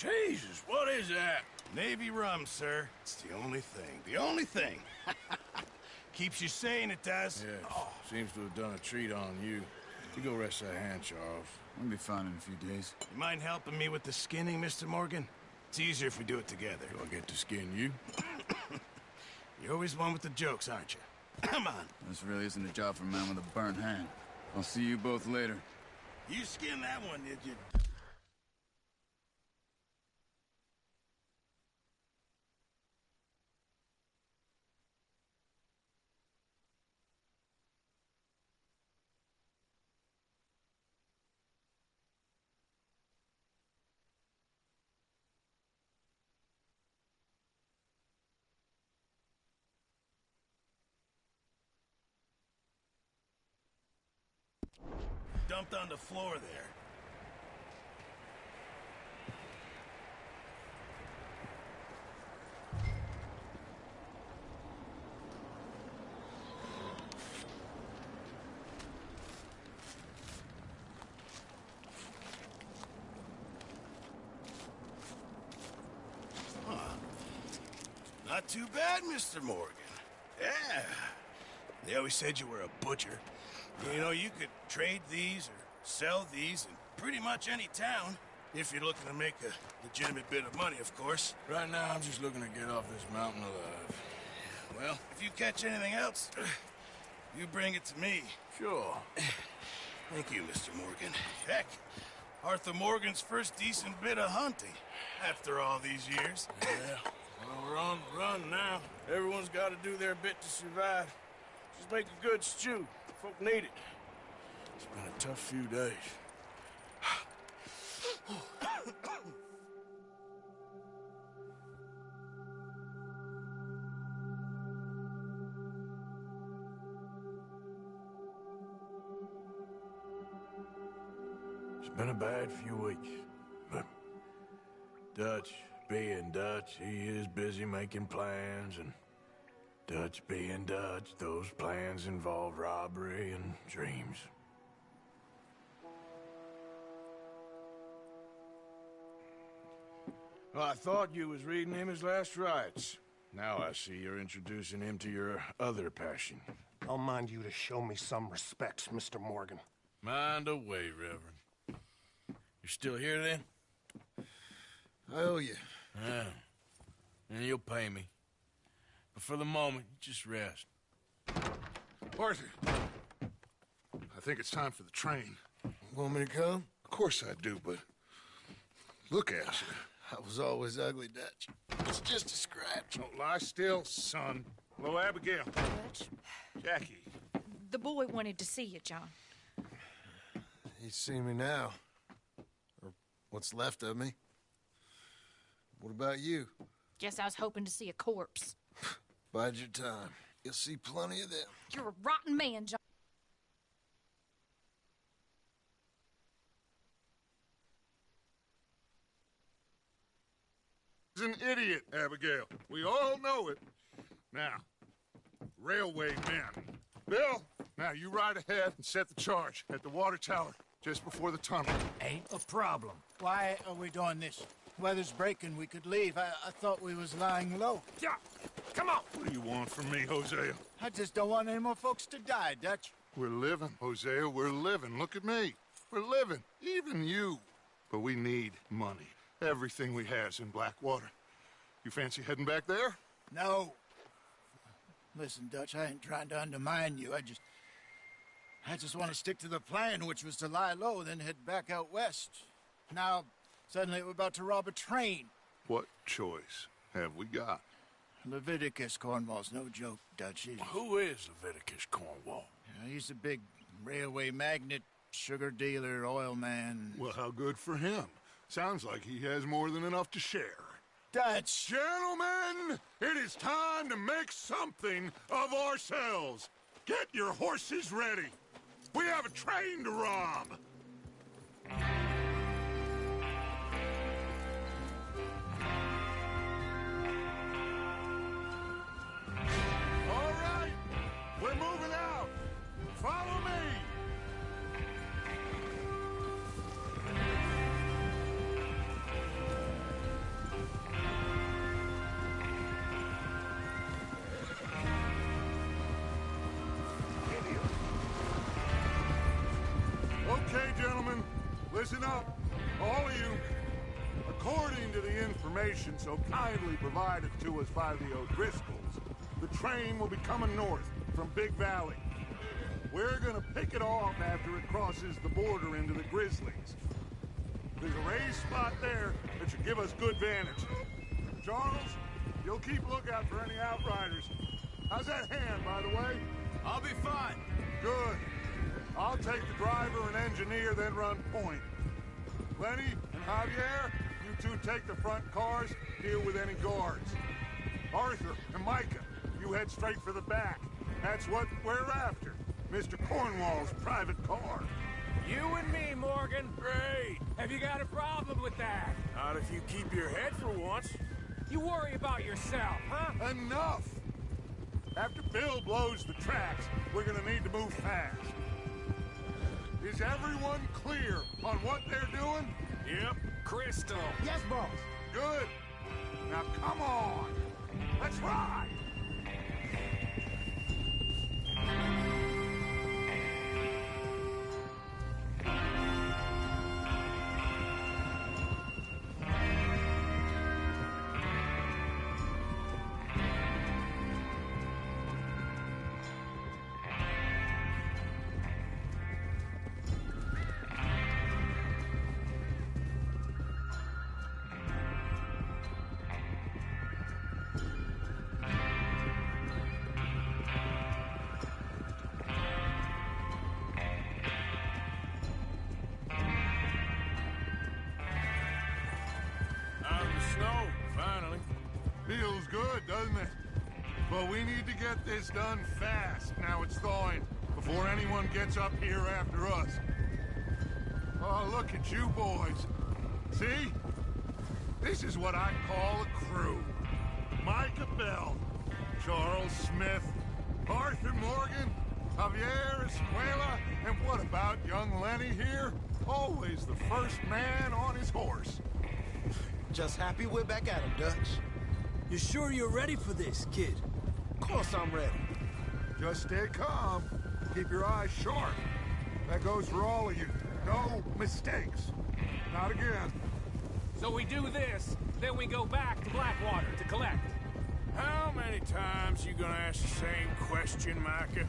Jesus, what is that? Navy rum, sir. It's the only thing. The only thing. Keeps you sane, it does. Yeah, seems to have done a treat on you. You go rest that hand, Charles. I'll be fine in a few days. You mind helping me with the skinning, Mr. Morgan? It's easier if we do it together. Do I get to skin you? You're always one with the jokes, aren't you? Come on. This really isn't a job for a man with a burnt hand. I'll see you both later. You skinned that one, did you? Dumped on the floor there. Huh. Not too bad, Mr. Morgan. Yeah. They always said you were a butcher. You know, you could trade these or sell these in pretty much any town, if you're looking to make a legitimate bit of money, of course. Right now, I'm just looking to get off this mountain alive. Well, if you catch anything else, you bring it to me. Sure. Thank you, Mr. Morgan. Heck, Arthur Morgan's first decent bit of hunting, after all these years. Yeah, well, we're on the run now. Everyone's got to do their bit to survive. Just make a good stew. Folk need it. It's been a tough few days. It's been a bad few weeks, but Dutch being Dutch, he is busy making plans, and Dutch being Dutch, those plans involve robbery and dreams. Well, I thought you was reading him his last rites. Now I see you're introducing him to your other passion. I'll mind you to show me some respect, Mr. Morgan. Mind away, Reverend. You're still here, then? I owe you. Yeah. And you'll pay me. But for the moment, just rest. Arthur, I think it's time for the train. Want me to come? Of course I do, but look at you. I was always ugly, Dutch. It's just a scratch. Don't lie still, son. Hello, Abigail. Dutch, Jackie. the boy wanted to see you, John. He's seen me now. Or what's left of me. What about you? Guess I was hoping to see a corpse. Bide your time. You'll see plenty of them. You're a rotten man, John. He's an idiot, Abigail. We all know it. Now, railway men. Bill, now you ride ahead and set the charge at the water tower just before the tunnel. Ain't a problem. Why are we doing this? Weather's breaking. We could leave. I thought we was lying low. Yeah, come on. What do you want from me, Hosea? I just don't want any more folks to die, Dutch. We're living, Hosea. We're living. Look at me. We're living. Even you. But we need money. Everything we has in Blackwater. You fancy heading back there? No. Listen, Dutch, I ain't trying to undermine you. I just want to stick to the plan, which was to lie low, then head back out west. Now, suddenly we're about to rob a train. What choice have we got? Leviticus Cornwall's no joke, Dutch. Who is Leviticus Cornwall? He's a big railway magnate, sugar dealer, oil man. Well, how good for him. Sounds like he has more than enough to share. Dutch! Gentlemen, it is time to make something of ourselves. Get your horses ready. We have a train to rob. All right, we're moving out. Follow me. Listen up, all of you. According to the information so kindly provided to us by the O'Driscolls, the train will be coming north from Big Valley. We're gonna pick it off after it crosses the border into the Grizzlies. There's a raised spot there that should give us good vantage. Charles, you'll keep lookout for any outriders. How's that hand, by the way? I'll be fine. Good. I'll take the driver and engineer, then run point. Lenny and Javier, you two take the front cars, deal with any guards. Arthur and Micah, you head straight for the back. That's what we're after. Mr. Cornwall's private car. You and me, Morgan. Great. Have you got a problem with that? Not if you keep your head for once. You worry about yourself, huh? Enough! After Bill blows the tracks, we're gonna need to move fast. Is everyone clear on what they're doing? Yep. Crystal. Yes, boss. Good. Now come on. Let's ride. Out of the snow, finally. Feels good, doesn't it? But we need to get this done fast, now it's thawing, before anyone gets up here after us. Oh, look at you boys. See? This is what I call a crew. Micah Bell, Charles Smith, Arthur Morgan, Javier Escuela, and what about young Lenny here? Always the first man on his horse. Just happy we're back at him, Dutch. You sure you're ready for this, kid? Of course I'm ready. Just stay calm. Keep your eyes sharp. That goes for all of you. No mistakes. Not again. So we do this, then we go back to Blackwater to collect. How many times you gonna ask the same question, Micah?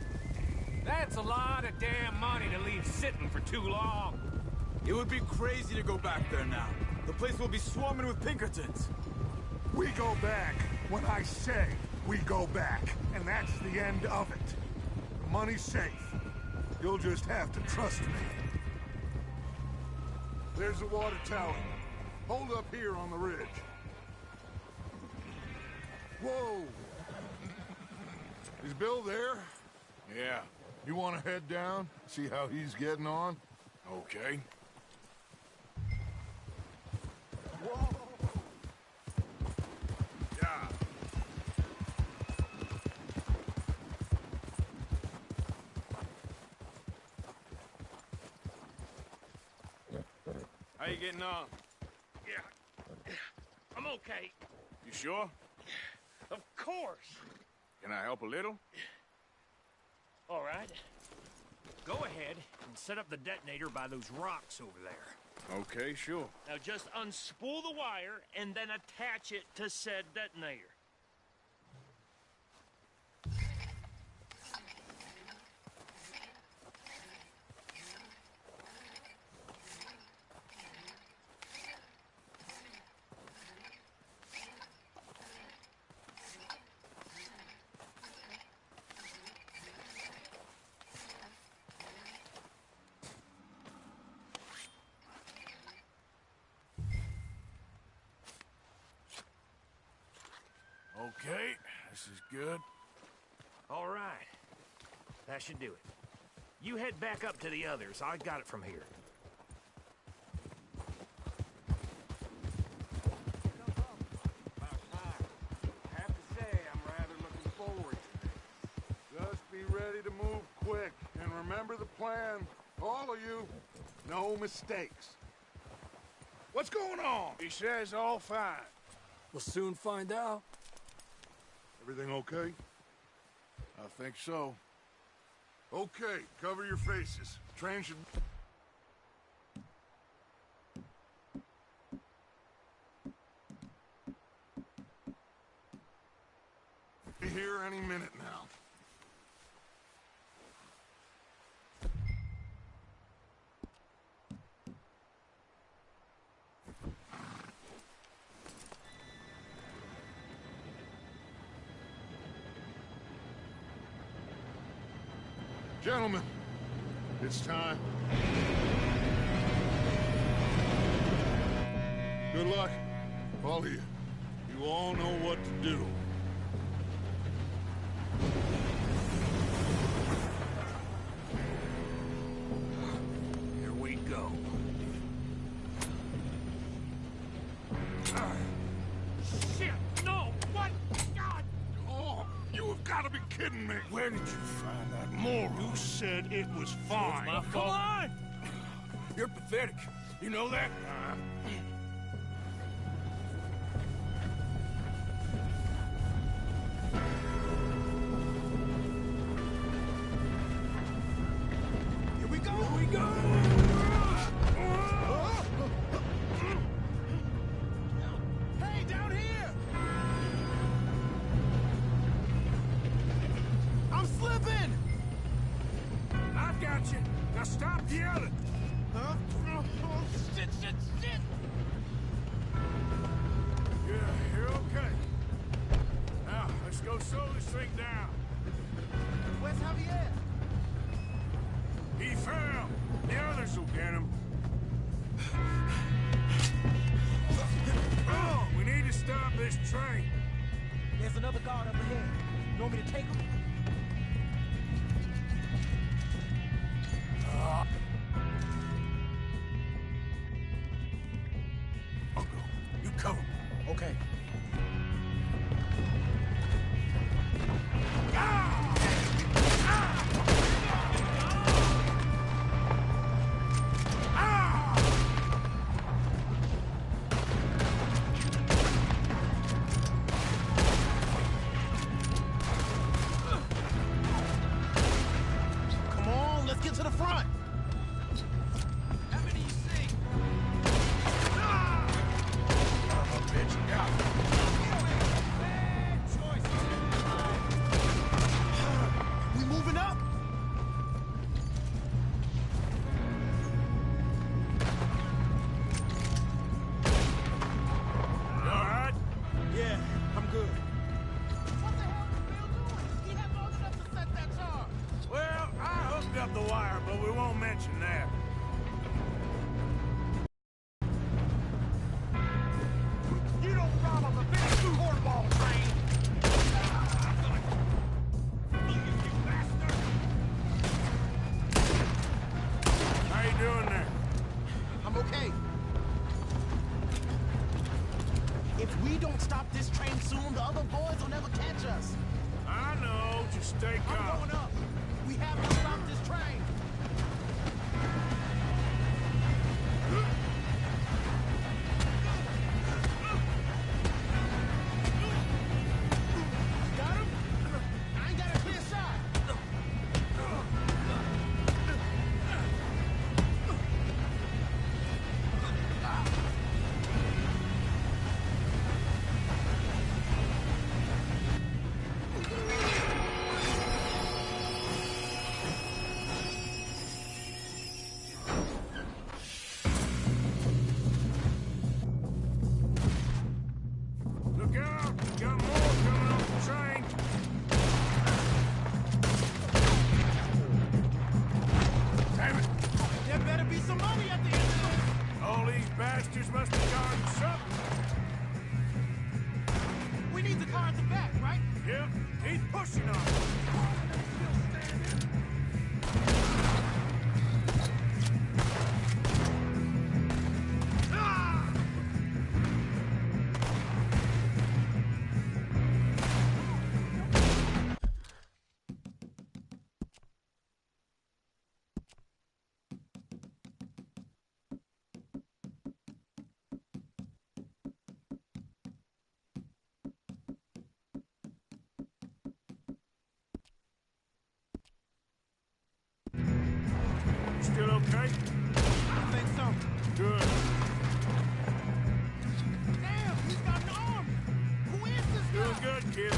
That's a lot of damn money to leave sitting for too long. It would be crazy to go back there now. The place will be swarming with Pinkertons. We go back when I say we go back, and that's the end of it. The money's safe. You'll just have to trust me. There's the water tower. Hold up here on the ridge. Whoa! Is Bill there? Yeah. You want to head down, see how he's getting on? Okay. Whoa! Yeah. How you getting on? Yeah. I'm okay. You sure? Of course. Can I help a little? All right. Go ahead and set up the detonator by those rocks over there. Okay, sure. Now just unspool the wire and then attach it to said detonator. Okay, this is good. All right. That should do it. You head back up to the others. I got it from here. I have to say, I'm rather looking forward to this. Just be ready to move quick, and remember the plan. All of you, no mistakes. What's going on? He says all fine. We'll soon find out. Everything okay? I think so. Okay, cover your faces. Train should... here any minute now. Gentlemen, it's time. Good luck, all of you. You all know what to do. Here we go. Shit! No! What? God! Oh, you have got to be kidding me. Where did you find that moron? You said it was fine. Come on! You're pathetic. You know that? Here we go! Here we go! Hey, down here! I'm slipping! I've got you. Now stop yelling. Huh? Oh, shit, shit, shit! You're okay. Now, let's go slow this thing down. Where's Javier? He fell. The others will get him. Oh, we need to stop this train. There's another guard up ahead. You want me to take him? I'll go. You cover me. Okay. Come on, let's get to the front. How many you see? Bitch, yeah. Bad choice. We moving up? You all right? Yeah, I'm good. What the hell is Bill doing? He had long enough to set that charge. Well, I hooked up the wire, but we won't mention that. You don't rob up a big cornball train. You bastard! How you doing there? I'm okay. If we don't stop this train soon, the other boys will never catch us. I know. Just stay I'm calm. going up. We have to stop this train. Got him? I ain't got a clear shot. Look out! Got more coming off the train. Damn it! There better be some money at the end of this. All these bastards must be guarding something. We need the car at the back, right? Yep, keep pushing on it. Still okay? I think so. Good. Damn, he's got an arm. Who is this Doing guy? good, kid.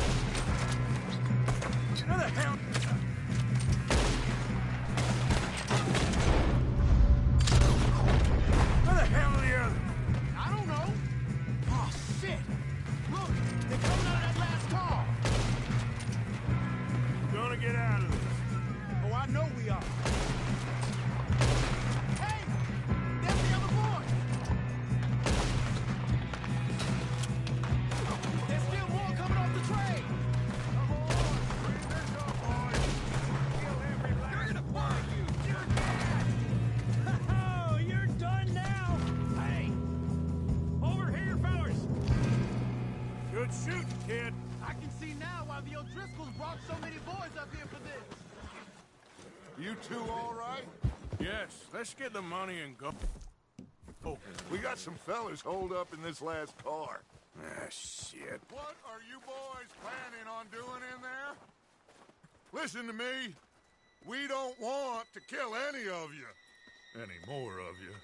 shooting, kid. I can see now why the O'Driscolls brought so many boys up here for this. You two all right? Yes, let's get the money and go. Oh, we got some fellas holed up in this last car. Ah, shit. What are you boys planning on doing in there? Listen to me. We don't want to kill any of you. Any more of you.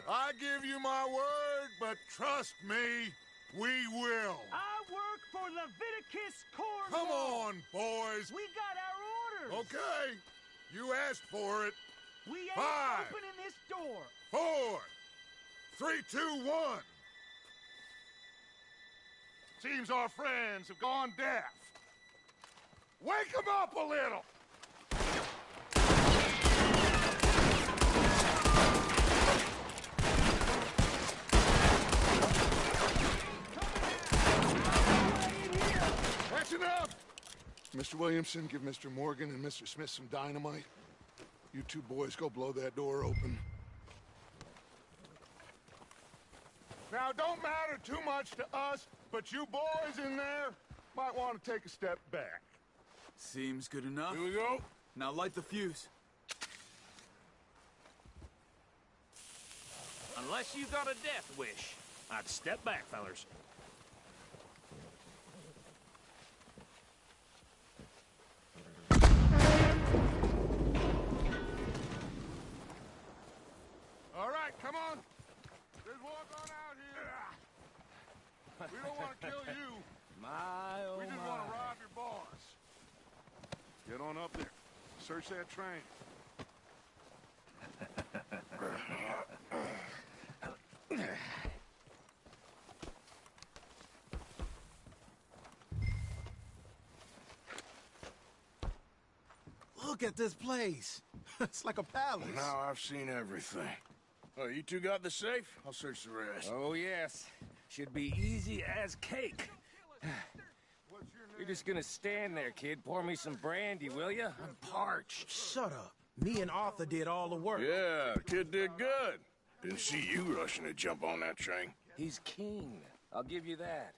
I give you my word, but trust me, we will. I work for Leviticus Corps. Come on, boys. We got our orders. Okay. You asked for it. We ain't 5, opening this door. 4, 3, 2, 1. Seems our friends have gone deaf. Wake them up a little. That's enough! Mr. Williamson, give Mr. Morgan and Mr. Smith some dynamite. You two boys go blow that door open. Now, don't matter too much to us, but you boys in there might want to take a step back. Seems good enough. Here we go. Now light the fuse. Unless you got a death wish, I'd step back, fellers. All right, come on. Let's walk on out here. We don't want to kill you. We just want to rob your boss. Get on up there. Search that train. Look at this place. It's like a palace. Now I've seen everything. Oh, you two got the safe? I'll search the rest. Oh, yes. Should be easy as cake. You're just gonna stand there, kid. Pour me some brandy, will you? I'm parched. Shut up. Me and Arthur did all the work. Yeah, the kid did good. Didn't see you rushing to jump on that train. He's king. I'll give you that.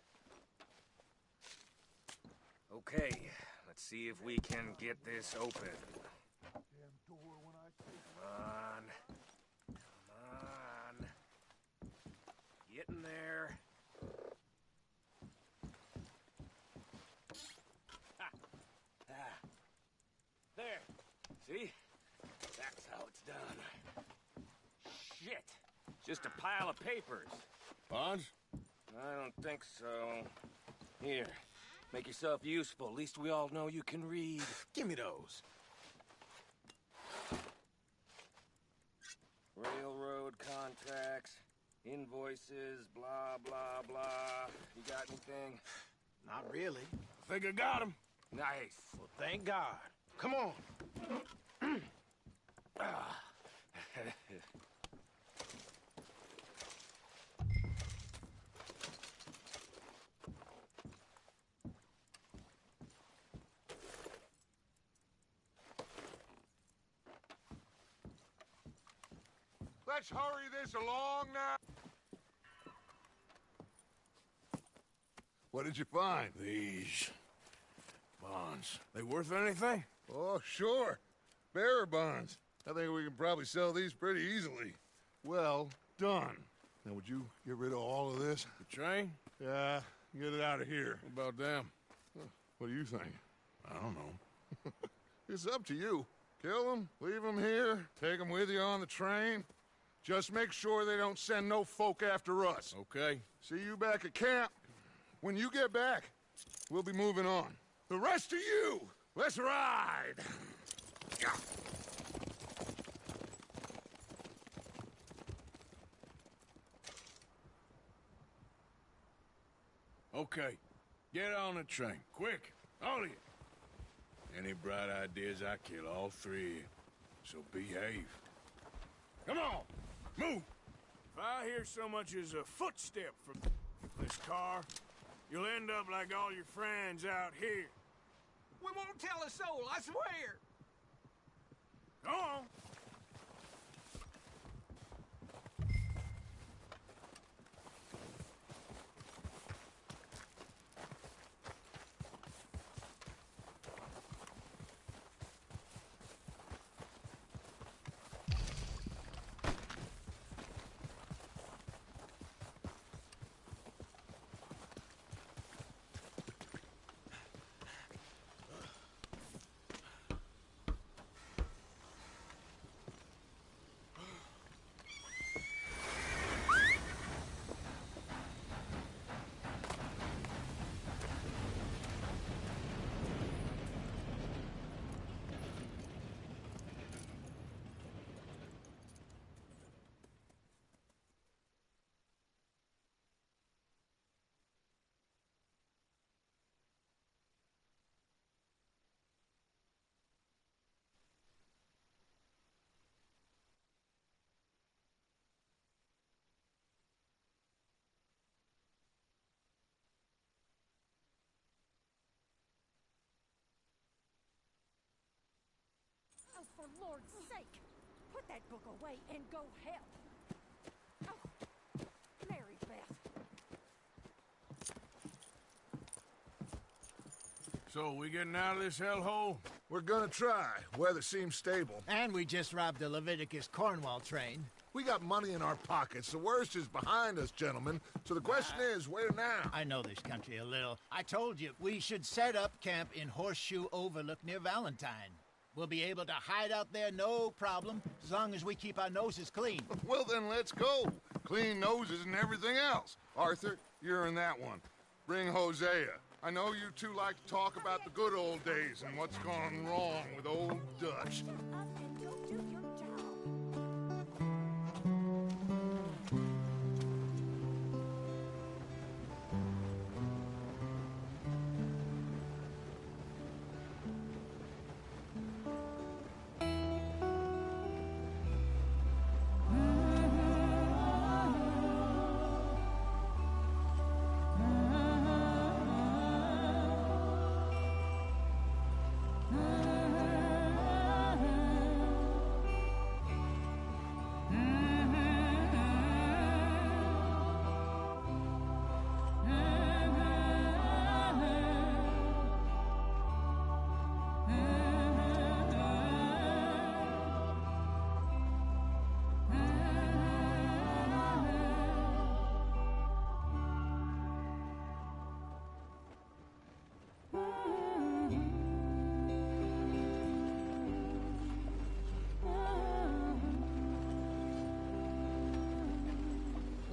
Okay, let's see if we can get this open. Come on. Come on. Get in there. There. See? That's how it's done. Shit. Just a pile of papers. Bonds? I don't think so. Here. Make yourself useful. At least we all know you can read. Give me those. Railroad contracts, invoices, blah, blah, blah. You got anything? Not really. I think I got him. Nice. Well, thank God. Come on. Let's hurry this along now. What did you find? These bonds. They worth anything? Oh, sure. Bearer bonds. I think we can probably sell these pretty easily. Well done. Now, would you get rid of all of this? The train? Yeah, get it out of here. What about them? What do you think? I don't know. It's up to you. Kill them, leave them here, take them with you on the train. Just make sure they don't send no folk after us. Okay. See you back at camp. When you get back, we'll be moving on. The rest of you, let's ride! Okay. Get on the train. Quick. All of you. Any bright ideas, I kill all three of you. So behave. Come on. Move. If I hear so much as a footstep from this car, you'll end up like all your friends out here. We won't tell a soul, I swear. Go on. Lord's sake! Put that book away and go help. Oh, Mary Beth. So, we getting out of this hellhole? We're gonna try. Weather seems stable. And we just robbed the Leviticus Cornwall train. We got money in our pockets. The worst is behind us, gentlemen. So the question is, where now? I know this country a little. I told you, we should set up camp in Horseshoe Overlook near Valentine. We'll be able to hide out there, no problem, as long as we keep our noses clean. Well, then let's go. Clean noses and everything else. Arthur, you're in that one. Bring Hosea. I know you two like to talk about the good old days and what's gone wrong with old Dutch.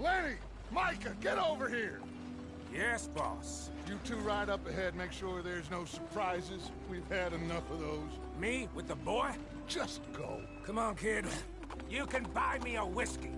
Lenny! Micah, get over here! Yes, boss. You two ride up ahead, make sure there's no surprises. We've had enough of those. Me with the boy? Just go. Come on, kid. You can buy me a whiskey.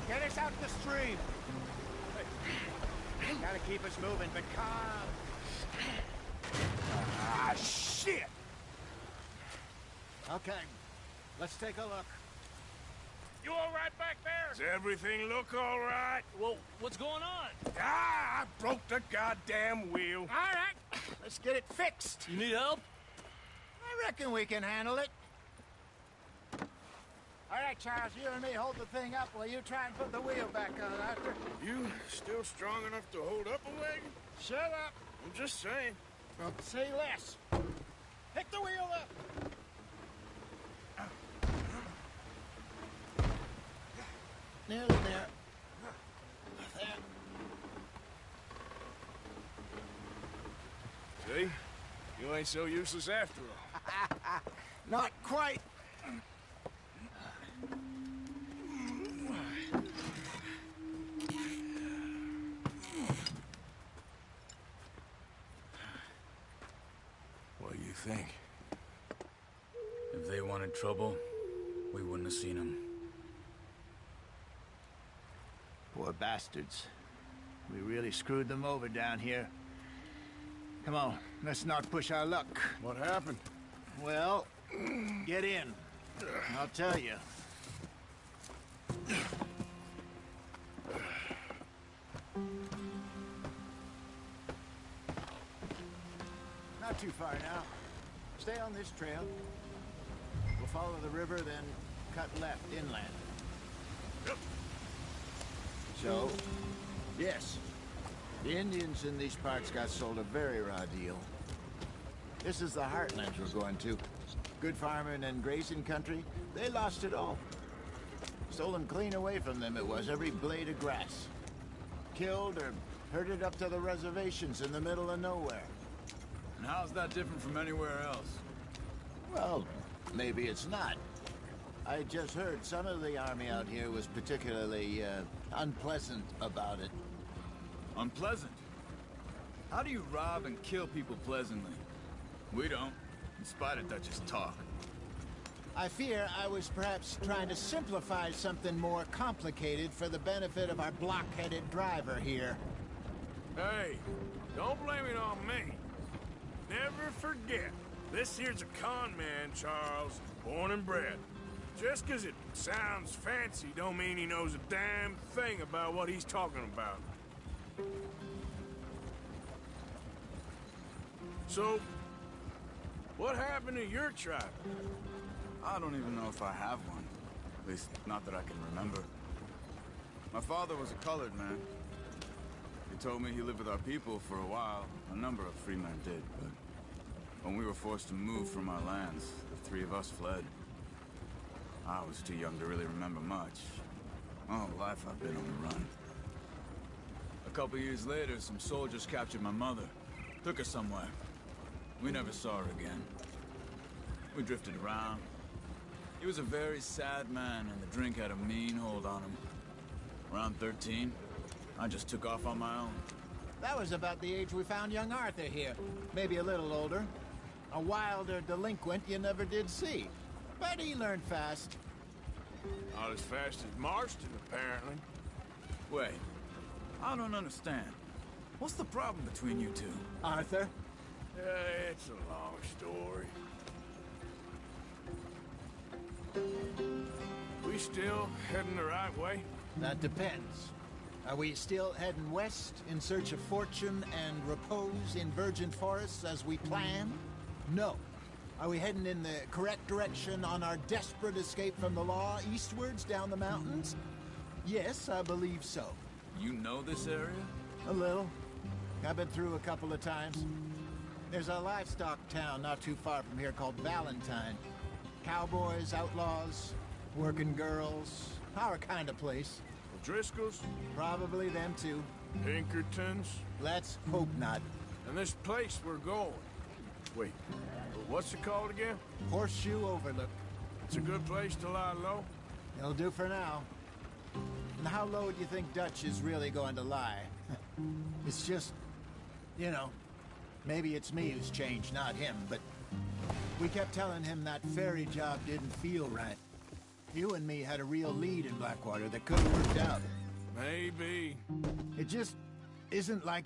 Get us out the stream. Gotta keep us moving, but calm. Ah, shit! Okay, let's take a look. You all right back there? Does everything look all right? Well, what's going on? Ah, I broke the goddamn wheel. All right, let's get it fixed. You need help? I reckon we can handle it. All right, Charles, you and me hold the thing up while you try and put the wheel back on, Arthur. You still strong enough to hold up a wagon? Shut up. I'm just saying. Well, say less. Pick the wheel up. Nearly there. See? You ain't so useless after all. Not quite. What do you think? If they wanted trouble, we wouldn't have seen them. Poor bastards. We really screwed them over down here. Come on, let's not push our luck. What happened? Well, get in. I'll tell you. Not too far now. Stay on this trail. We'll follow the river, then cut left inland. So, yes, the Indians in these parts got sold a very raw deal. This is the heartlands we're going to. Good farming and grazing country, they lost it all. Stolen clean away from them it was, every blade of grass. Killed or herded up to the reservations in the middle of nowhere. And how's that different from anywhere else? Well, maybe it's not. I just heard some of the army out here was particularly, unpleasant about it. Unpleasant? How do you rob and kill people pleasantly? We don't, in spite of Dutch's talk. I fear I was perhaps trying to simplify something more complicated for the benefit of our block-headed driver here. Hey, don't blame it on me. Never forget, this here's a con man, Charles, born and bred. Just 'cause it sounds fancy don't mean he knows a damn thing about what he's talking about. So, what happened to your tribe? I don't even know if I have one. At least, not that I can remember. My father was a colored man. He told me he lived with our people for a while. A number of free men did, but when we were forced to move from our lands, the three of us fled. I was too young to really remember much. My whole life I've been on the run. A couple years later, some soldiers captured my mother. Took her somewhere. We never saw her again. We drifted around. He was a very sad man, and the drink had a mean hold on him. Around 13, I just took off on my own. That was about the age we found young Arthur here. Maybe a little older. A wilder delinquent you never did see. But he learned fast. Not as fast as Marston, apparently. Wait, I don't understand. What's the problem between you two? Arthur? It's a long story. We still heading the right way? That depends. Are we still heading west in search of fortune and repose in virgin forests as we planned? No. Are we heading in the correct direction on our desperate escape from the law eastwards down the mountains? Yes, I believe so. You know this area? A little. I've been through a couple of times. There's a livestock town not too far from here called Valentine. Cowboys, outlaws, working girls, our kind of place. The Driscolls? Probably them too. Pinkertons? Let's hope not. And this place we're going. Wait, what's it called again? Horseshoe Overlook. It's a good place to lie low? It'll do for now. And how low do you think Dutch is really going to lie? It's just, you know, maybe it's me who's changed, not him, but we kept telling him that ferry job didn't feel right. You and me had a real lead in Blackwater that could have worked out. Maybe. It just isn't like...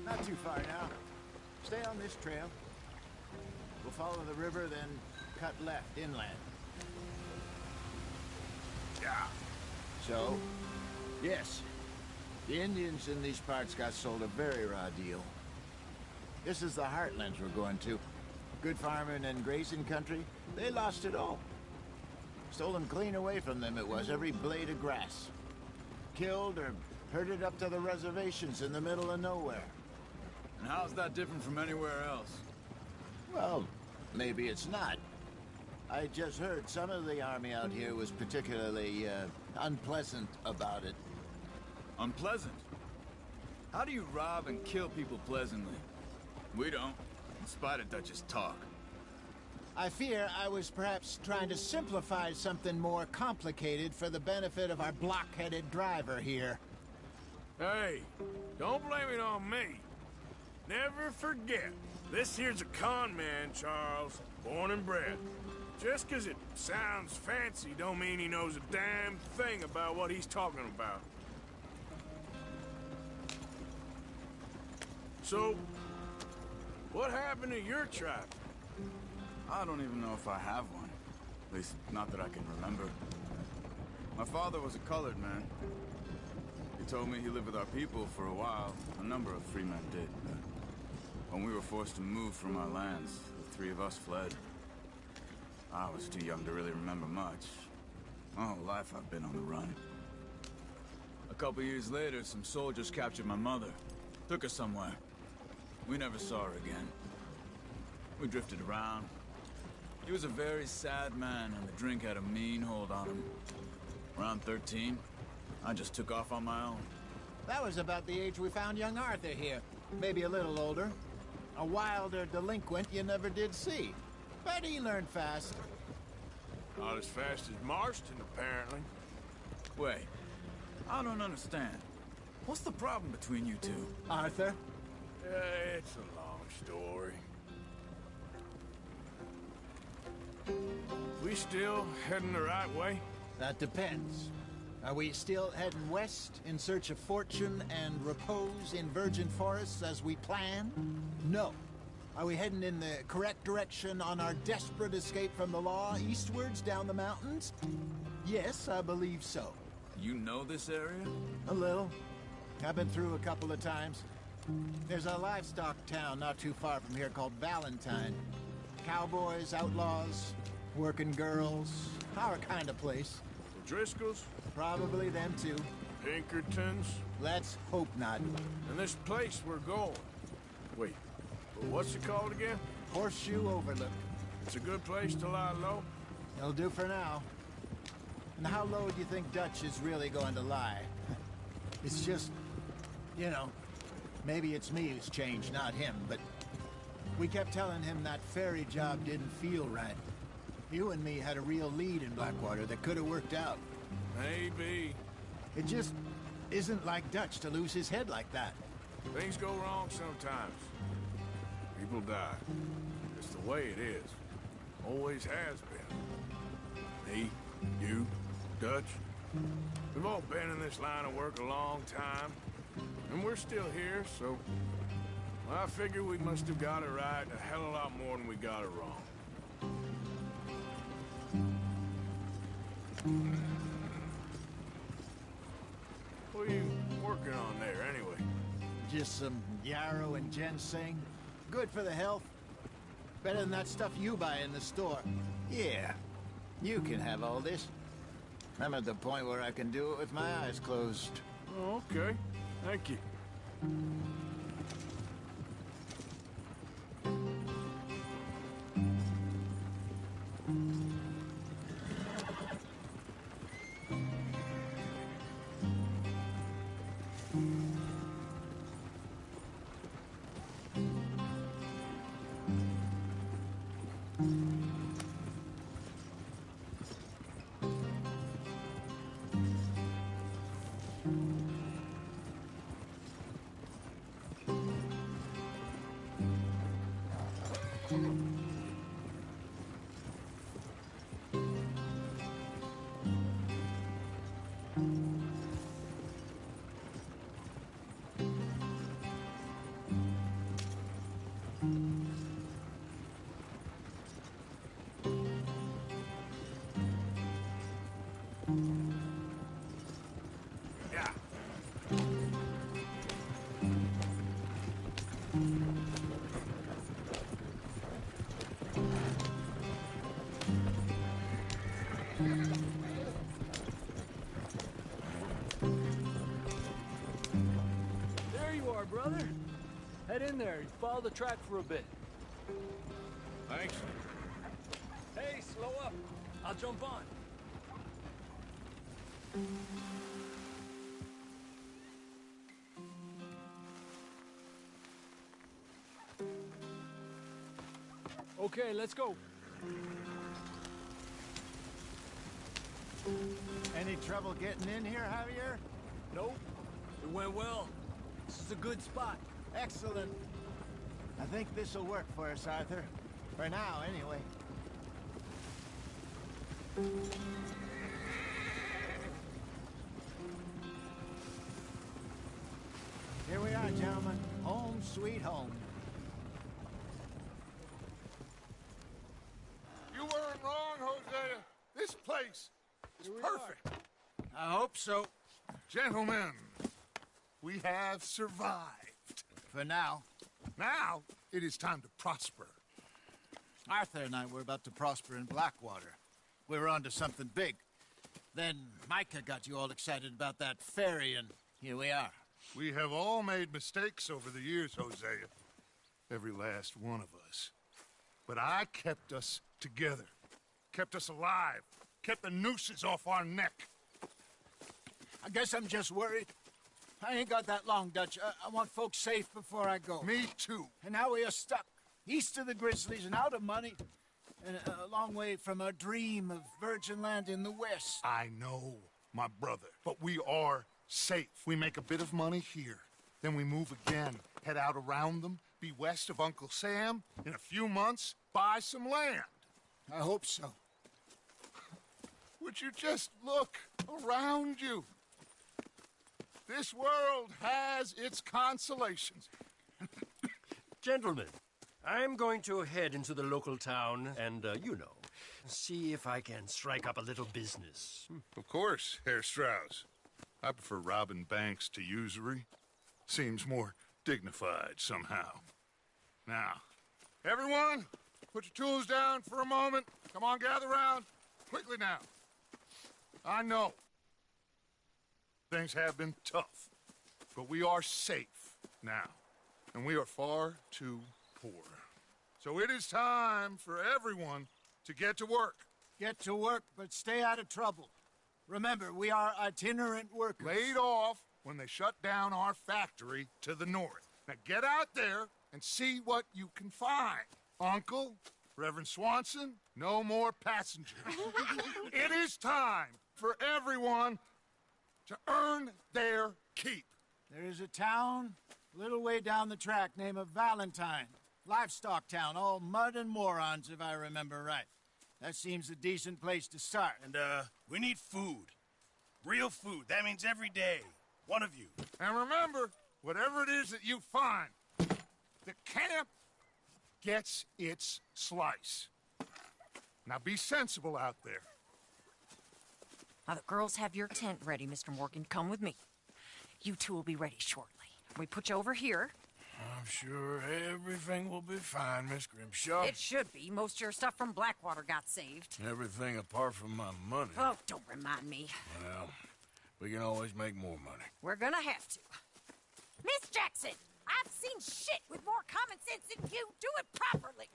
Not too far now. Stay on this trail. We'll follow the river, then cut left inland. Yeah. So, yes, the Indians in these parts got sold a very raw deal. This is the heartlands we're going to. Good farming and grazing country, they lost it all. Stolen clean away from them it was, every blade of grass. Killed or herded up to the reservations in the middle of nowhere. And how's that different from anywhere else? Well, maybe it's not. I just heard some of the army out here was particularly, unpleasant about it. Unpleasant? How do you rob and kill people pleasantly? We don't, in spite of Dutch's talk. I fear I was perhaps trying to simplify something more complicated for the benefit of our block-headed driver here. Hey, don't blame it on me. Never forget, this here's a con man, Charles, born and bred. Just 'cause it sounds fancy don't mean he knows a damn thing about what he's talking about. So, what happened to your tribe? I don't even know if I have one. At least, not that I can remember. My father was a colored man. He told me he lived with our people for a while. A number of free men did, but When we were forced to move from our lands, the three of us fled. I was too young to really remember much. My whole life I've been on the run. A couple years later, some soldiers captured my mother. Took her somewhere. We never saw her again. We drifted around. He was a very sad man, and the drink had a mean hold on him. Around 13, I just took off on my own. That was about the age we found young Arthur here. Maybe a little older. A wilder delinquent you never did see. But he learned fast. Not as fast as Marston, apparently. Wait, I don't understand. What's the problem between you two? Arthur? It's a long story. We still heading the right way? That depends. Are we still heading west in search of fortune and repose in virgin forests as we planned? No. Are we heading in the correct direction on our desperate escape from the law eastwards down the mountains? Yes, I believe so. You know this area? A little. I've been through a couple of times. There's a livestock town not too far from here called Valentine. Cowboys, outlaws, working girls, our kind of place. The Driscolls? Probably them too. Pinkertons? Let's hope not. And this place we're going. Wait, what's it called again? Horseshoe Overlook. It's a good place to lie low? It'll do for now. And how low do you think Dutch is really going to lie? It's just, you know, maybe it's me who's changed, not him, but we kept telling him that ferry job didn't feel right. You and me had a real lead in Blackwater that could have worked out. Maybe. It just isn't like Dutch to lose his head like that. Things go wrong sometimes. People die. It's the way it is. Always has been. Me, you, Dutch. We've all been in this line of work a long time. And we're still here, so... well, I figure we must have got it right a hell of a lot more than we got it wrong. What are you working on there, anyway? Just some yarrow and ginseng. Good for the health. Better than that stuff you buy in the store. Yeah, you can have all this. I'm at the point where I can do it with my eyes closed. Oh, okay. Thank you. There you are, brother. Head in there and follow the track for a bit. Thanks. Hey, slow up. I'll jump on. Okay, let's go. Any trouble getting in here, Javier? Nope. It went well. This is a good spot. Excellent. I think this'll work for us, Arthur. For now, anyway. Here we are, gentlemen. Home sweet home. You weren't wrong, Hosea. This place is perfect. I hope so. Gentlemen, we have survived. For now. Now, it is time to prosper. Arthur and I were about to prosper in Blackwater. We were onto something big. Then Micah got you all excited about that ferry, and here we are. We have all made mistakes over the years, Hosea. Every last one of us. But I kept us together. Kept us alive. Kept the nooses off our neck. I guess I'm just worried. I ain't got that long, Dutch. I want folks safe before I go. Me too. And now we are stuck. East of the Grizzlies and out of money. And a long way from our dream of virgin land in the west. I know, my brother. But we are safe. We make a bit of money here. Then we move again. Head out around them. Be west of Uncle Sam. In a few months, buy some land. I hope so. Would you just look around you? This world has its consolations. Gentlemen, I'm going to head into the local town and, see if I can strike up a little business. Of course, Herr Strauss. I prefer robbing banks to usury. Seems more dignified somehow. Now, everyone, put your tools down for a moment. Come on, gather round. Quickly now. I know things have been tough, but we are safe now, and we are far too poor. So it is time for everyone to get to work. Get to work, but stay out of trouble. Remember, we are itinerant workers. Laid off when they shut down our factory to the north. Now get out there and see what you can find. Uncle, Reverend Swanson, no more passengers. It is time for everyone to earn their keep. There is a town a little way down the track named Valentine. Livestock town, all mud and morons, if I remember right. That seems a decent place to start. And, we need food. Real food. That means every day. One of you. And remember, whatever it is that you find, the camp gets its slice. Now be sensible out there. Now, the girls have your tent ready, Mr. Morgan. Come with me. You two will be ready shortly. We put you over here. I'm sure everything will be fine, Miss Grimshaw. It should be. Most of your stuff from Blackwater got saved. Everything apart from my money. Oh, don't remind me. Well, we can always make more money. We're gonna have to. Miss Jackson, I've seen shit with more common sense than you. Do it properly.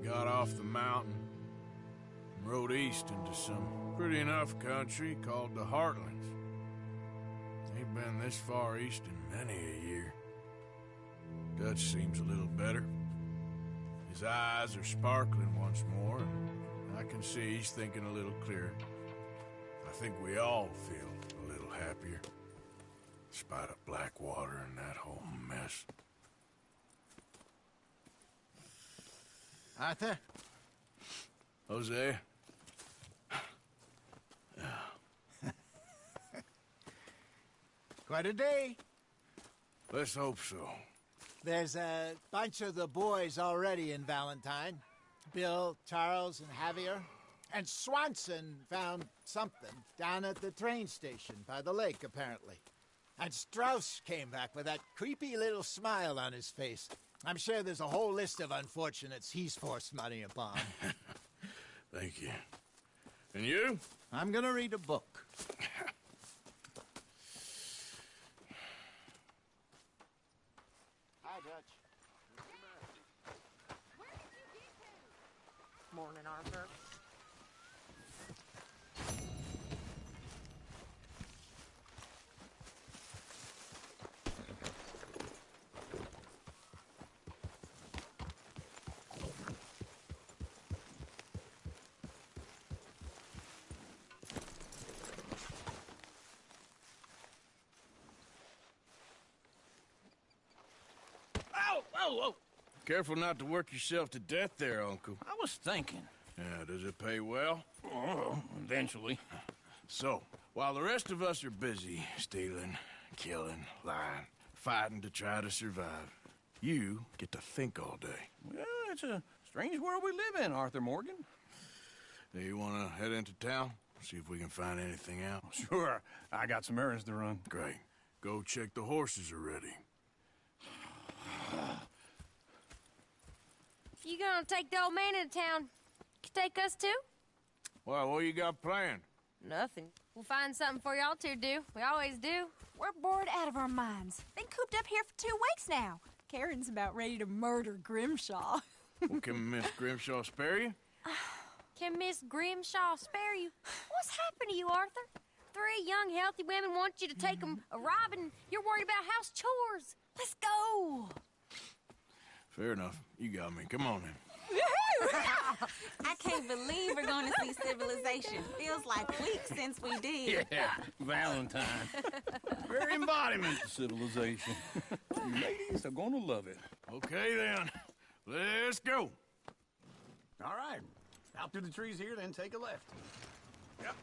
Got off the mountain and rode east into some pretty enough country called the Heartlands. Ain't been this far east in many a year. Dutch seems a little better. His eyes are sparkling once more, and I can see he's thinking a little clearer. I think we all feel a little happier, in spite of Blackwater and that whole mess. Arthur? Jose? Quite a day. Let's hope so. There's a bunch of the boys already in Valentine. Bill, Charles, and Javier. And Swanson found something down at the train station by the lake, apparently. And Strauss came back with that creepy little smile on his face. I'm sure there's a whole list of unfortunates he's forced money upon. Thank you. And you? I'm gonna read a book. Hi, Dutch. Morning, Arthur. Whoa, whoa. Careful not to work yourself to death there, Uncle. I was thinking. Yeah, does it pay well? Oh, eventually. So, while the rest of us are busy stealing, killing, lying, fighting to try to survive, you get to think all day. Well, it's a strange world we live in, Arthur Morgan. Do you want to head into town? See if we can find anything out? Sure. I got some errands to run. Great. Go check the horses are ready. You gonna take the old man into town? You take us too? Well, what you got planned? Nothing. We'll find something for y'all two to do. We always do. We're bored out of our minds. Been cooped up here for 2 weeks now. Karen's about ready to murder Grimshaw. Well, can Miss Grimshaw spare you? Can Miss Grimshaw spare you? What's happened to you, Arthur? 3 young, healthy women want you to take them a robbing. You're worried about house chores. Let's go. Fair enough. You got me. Come on then. I can't believe we're going to see civilization. Feels like weeks since we did. Yeah, Valentine. Very embodiment of civilization. You ladies are going to love it. Okay, then. Let's go. All right. Out through the trees here, then take a left. Yep.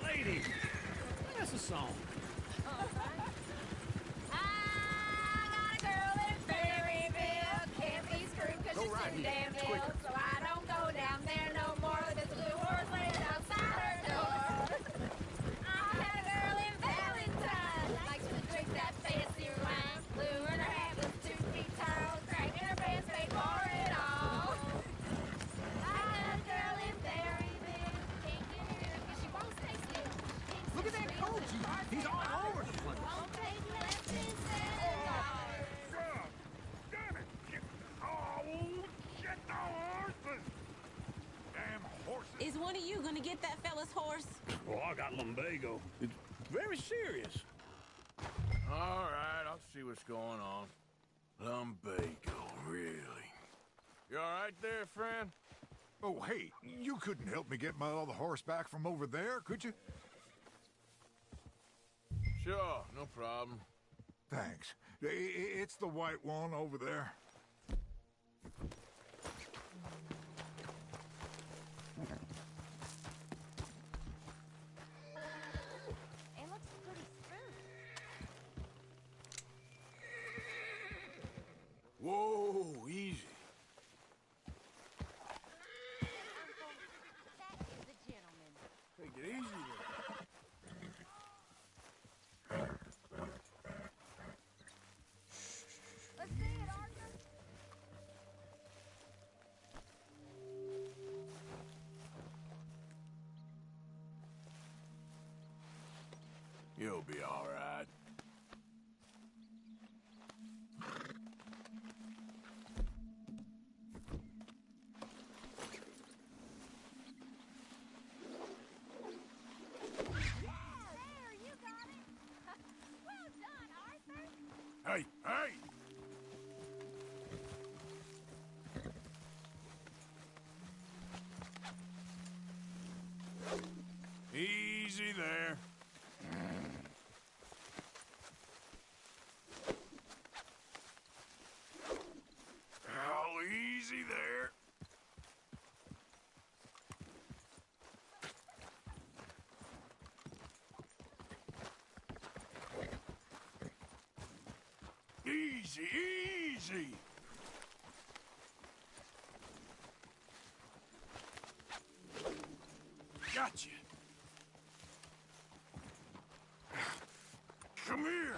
Ladies, that's a song. Damn hill, so I don't go down there no more. This blue horse lays outside her door. I had a girl in Valentine, likes to drink that fancy wine. Blue in her hat with 2 feet tall, cracking her pants made for it all. I had a girl in Berryville, can't get her because she won't stay still. Look at that coach. He's all over the place. Won't take lessons. Damn it! Oh, shit, the horses! Damn horses! Is one of you going to get that fella's horse? Oh, I got lumbago. It's very serious. All right, I'll see what's going on. Lumbago, really? You all right there, friend? Oh, hey, you couldn't help me get my other horse back from over there, could you? Sure, no problem. Thanks. It's the white one over there. It looks pretty spooky. Whoa, easy. That is a gentleman. Take it easy there. Let's see it, Arthur. You'll be all right. There, you got it. Well done, Arthur. Hey, hey! Easy there. Oh, easy there. Easy, easy. Gotcha. Come here.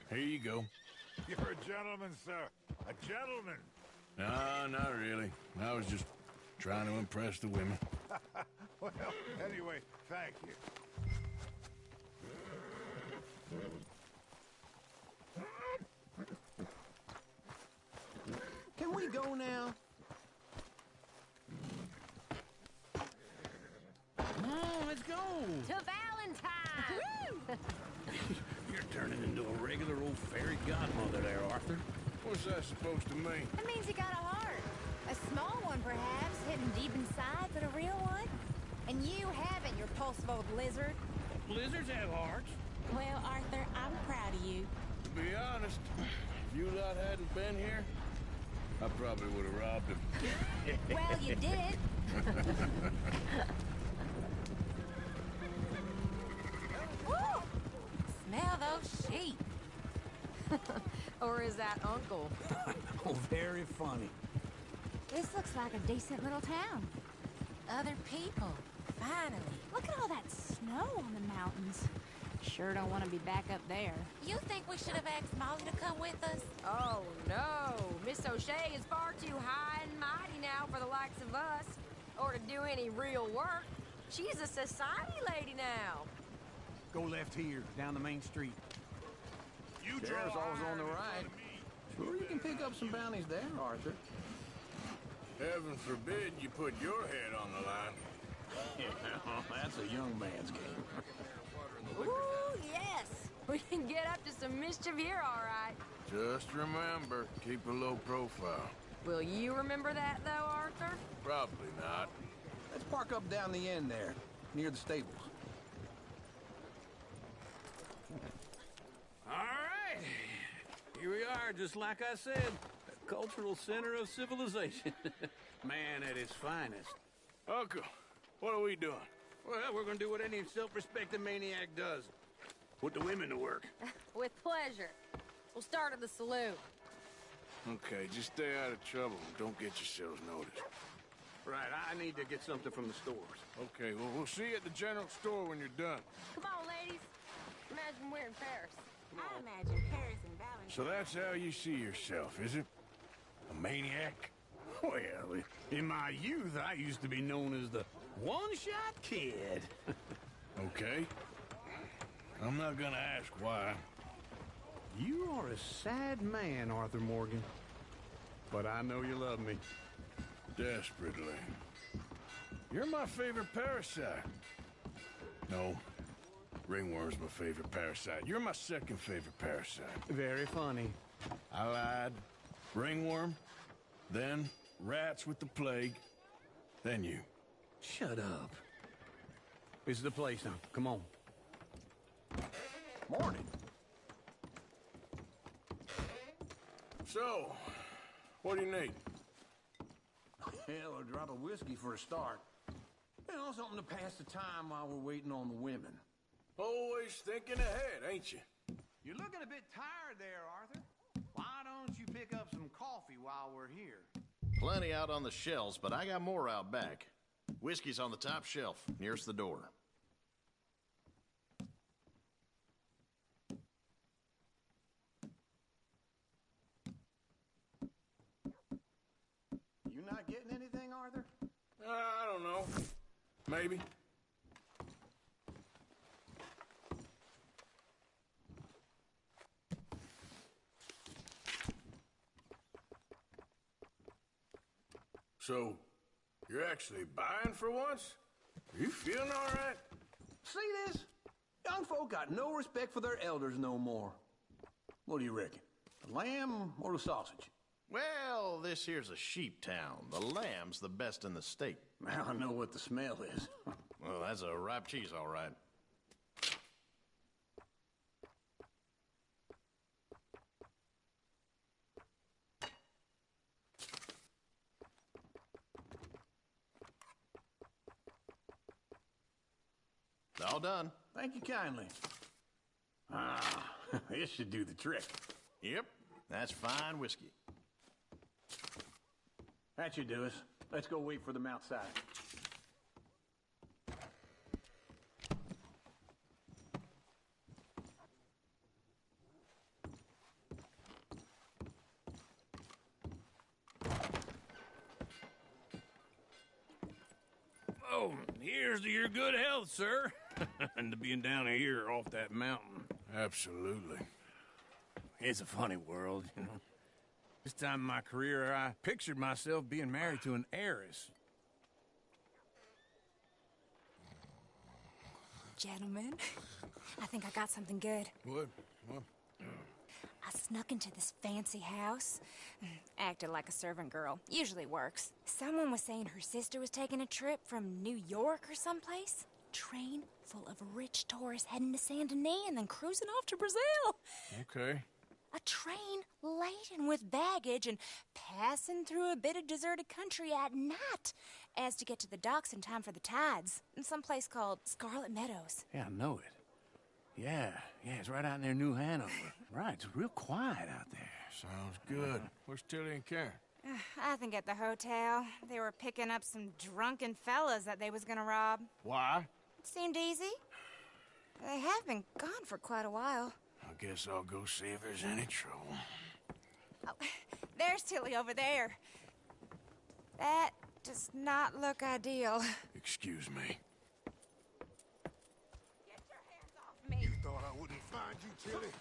Here you go. You're a gentleman, sir. A gentleman. No, not really. I was just trying to impress the women. Well, anyway, thank you. Can we go now? Come on, let's go. To Valentine! turning into a regular old fairy godmother there, Arthur. What's that supposed to mean? That means you got a heart. A small one, perhaps, hidden deep inside, but a real one. And you haven't, you repulsive old lizard. Lizards have hearts. Well, Arthur, I'm proud of you. To be honest, if you lot hadn't been here, I probably would have robbed him. Well, you did. Woo! Smell those sheep. Or is that Uncle? Oh, very funny. This looks like a decent little town. Other people. Finally. Look at all that snow on the mountains. Sure don't want to be back up there. You think we should have asked Molly to come with us? Oh, no. Miss O'Shea is far too high and mighty now for the likes of us, or to do any real work. She's a society lady now. Go left here, down the main street. You Sheriff's always on the right. Sure, you can pick up some bounties there, Arthur. Heaven forbid you put your head on the line. Yeah, that's a young man's game. Ooh, yes. We can get up to some mischief here, all right. Just remember, keep a low profile. Will you remember that, though, Arthur? Probably not. Let's park up down the end there, near the stables. All right. Here we are, just like I said. A cultural center of civilization. Man at its finest. Uncle, what are we doing? Well, we're gonna do what any self-respecting maniac does. Put the women to work. With pleasure. We'll start at the saloon. Okay, just stay out of trouble and don't get yourselves noticed. Right, I need to get something from the stores. Okay, well, we'll see you at the general store when you're done. Come on, ladies. Imagine we're in Paris. I imagine Paris and Valentine. So that's how you see yourself, is it? A maniac? Well, in my youth, I used to be known as the one-shot kid. Okay. I'm not gonna ask why. You are a sad man, Arthur Morgan. But I know you love me. Desperately. You're my favorite parasite. No. Ringworm's my favorite parasite. You're my second favorite parasite. Very funny. I lied. Ringworm, then rats with the plague, then you. Shut up. This is the place now. Come on. Morning. So, what do you need? Hell, a drop of whiskey for a start. You know, something to pass the time while we're waiting on the women. Always thinking ahead, ain't you? You're looking a bit tired there, Arthur. Why don't you pick up some coffee while we're here? Plenty out on the shelves, but I got more out back. Whiskey's on the top shelf, nearest the door. You not getting anything, Arthur? I don't know. Maybe. So, you're actually buying for once? Are you feeling all right? See this? Young folk got no respect for their elders no more. What do you reckon? The lamb or the sausage? Well, this here's a sheep town. The lamb's the best in the state. Now I know what the smell is. Well, that's a ripe cheese, all right. All done. Thank you kindly. Ah, this should do the trick. Yep, that's fine whiskey. That should do us. Let's go wait for them outside. Oh, here's to your good health, sir. And to being down here off that mountain. Absolutely. It's a funny world, you know. This time in my career, I pictured myself being married to an heiress. gentlemen. I think I got something good. What? What? I snuck into this fancy house. Acted like a servant girl. Usually works. Someone was saying her sister was taking a trip from New York or someplace. Train full of rich tourists heading to Saint Denis and then cruising off to Brazil. Okay. A train laden with baggage and passing through a bit of deserted country at night as to get to the docks in time for the tides in some place called Scarlet Meadows. Yeah, I know it. Yeah, it's right out near New Hanover. Right, it's real quiet out there. Sounds good. Where's Tilly and Karen? I think at the hotel. They were picking up some drunken fellas that they was gonna rob. Why? It seemed easy. They have been gone for quite a while. I guess I'll go see if there's any trouble. Oh, there's Tilly over there. That does not look ideal. Excuse me. Get your hands off me. You thought I wouldn't find you, Tilly?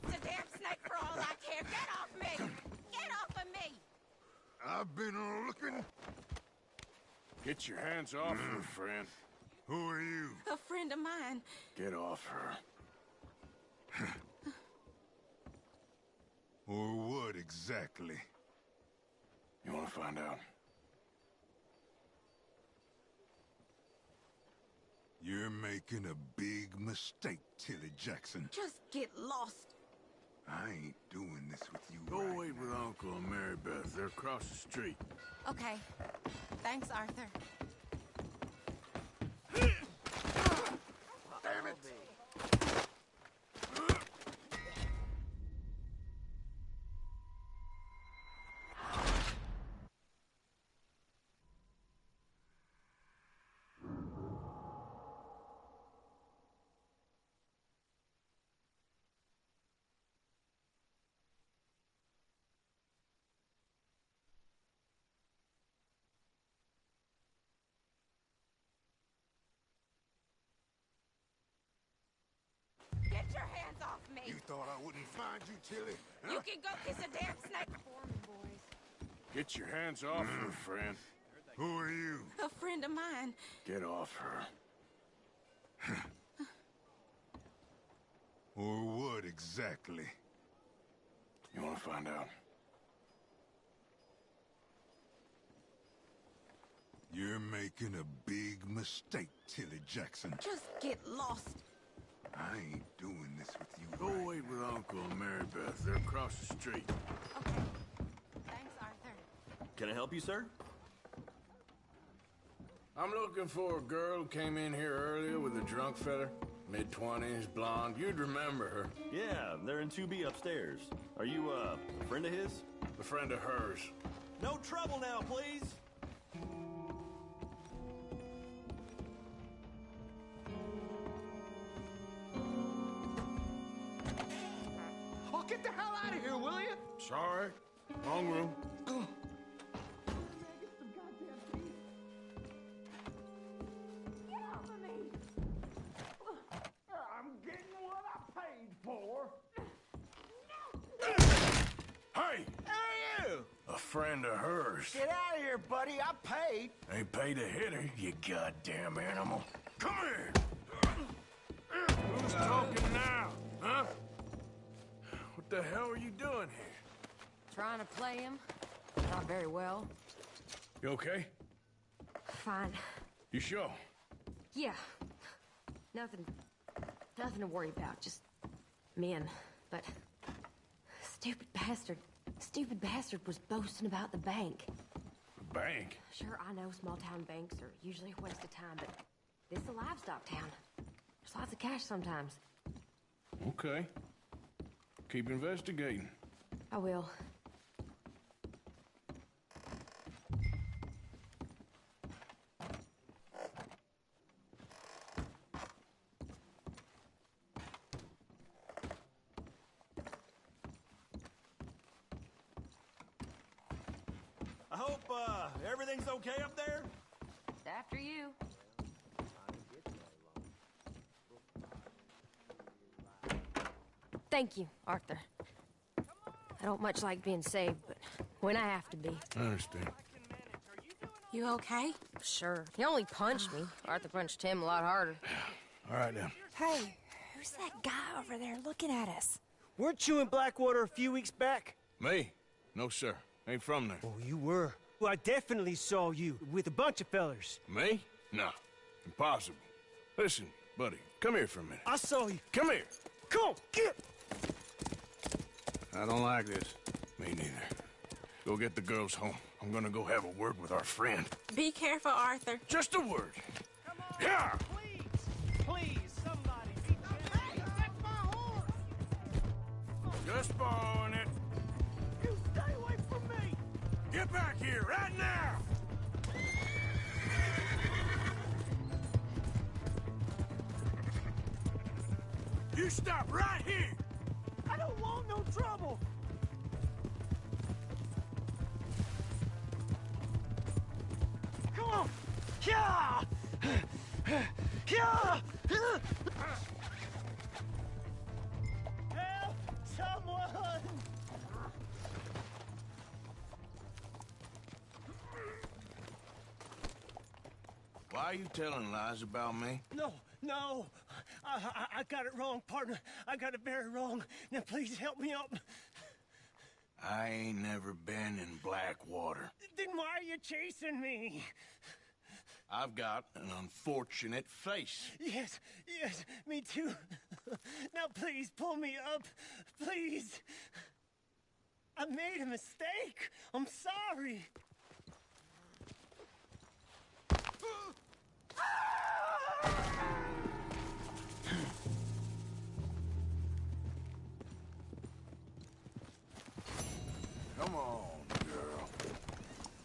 It's a damn snake for all I care. Get off me! Get off of me! I've been looking. Get your hands off her, friend. Who are you? A friend of mine. Get off her. Or what exactly? You want to find out? You're making a big mistake, Tilly Jackson. Just get lost. I ain't doing this with you. Go wait with Uncle and Mary Beth. They're across the street. Okay. Thanks, Arthur. Damn it! Get your hands off me! You thought I wouldn't find you, Tilly? Huh? You can go kiss a damn snake for me, boys. Get your hands off her, friend. Who are you? A friend of mine. Get off her. Or what exactly? You want to find out? You're making a big mistake, Tilly Jackson. Just get lost. I ain't doing this with you. Go wait with Uncle and Mary Beth. They're across the street. Okay. Thanks, Arthur. Can I help you, sir? I'm looking for a girl who came in here earlier with a drunk fella. Mid-20s, blonde. You'd remember her. Yeah, they're in 2B upstairs. Are you, a friend of his? A friend of hers. No trouble now, please! Oh, get the hell out of here, will you? Sorry. Wrong room. I'm getting what I paid for. Hey! Who are you? A friend of hers. Get out of here, buddy. I paid. Ain't paid to hit her, you goddamn animal. Come here! Who's talking now? Huh? What the hell are you doing here? Trying to play him. Not very well. You okay? Fine. You sure? Yeah. Nothing to worry about. Just men. But stupid bastard was boasting about the bank. The bank? Sure, I know small town banks are usually a waste of time, but this is a livestock town. There's lots of cash sometimes. Okay. Keep investigating. I will. I hope, everything's okay up there? After you. Thank you, Arthur. I don't much like being saved, but when I have to be. I understand. You okay? Sure. He only punched me. Arthur punched him a lot harder. All right, then. Hey, who's that guy over there looking at us? Weren't you in Blackwater a few weeks back? Me? No, sir. Ain't from there. Oh, you were. Well, I definitely saw you with a bunch of fellers. Me? No. Impossible. Listen, buddy, come here for a minute. I saw you. Come here. Come on, get! I don't like this. Me neither. Go get the girls home. I'm gonna go have a word with our friend. Be careful, Arthur. Just a word. Yeah! Please, somebody. Hey, that's my horse! Just borrowing it. You stay away from me! Get back here, right now! You stop right here! I don't want no trouble! Come on! Yeah! Yeah! Help! Someone! Why are you telling lies about me? No! I got it wrong, partner. I got it very wrong. Now please help me up. I ain't never been in Blackwater. Then why are you chasing me? I've got an unfortunate face. Yes, me too. Now please pull me up, please. I made a mistake. I'm sorry. Come on, girl.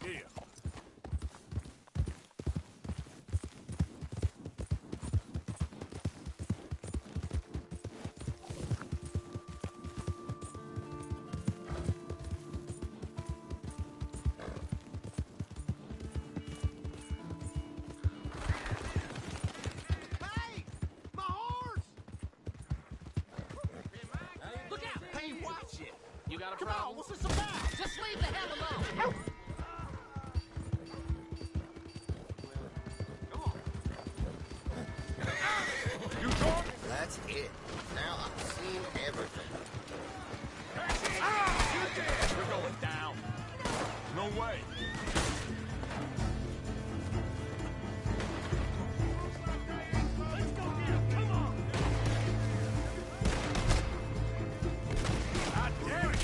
Here. Hey! My horse! Look out! Hey, watch it! You got a Come problem? on, what's this about? Just leave the hell alone! You talk? That's it. Now I've seen everything. You're dead! You're going down. No way. Let's go now, come on! God damn it!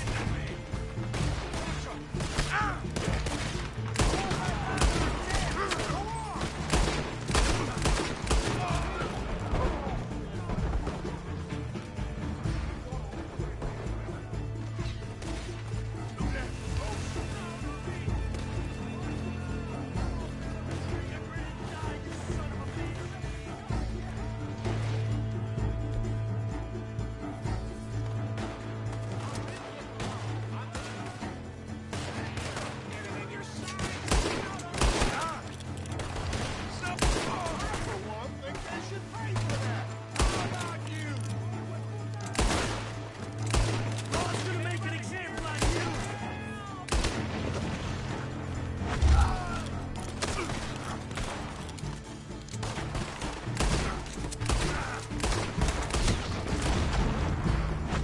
God's gonna make an example out of you!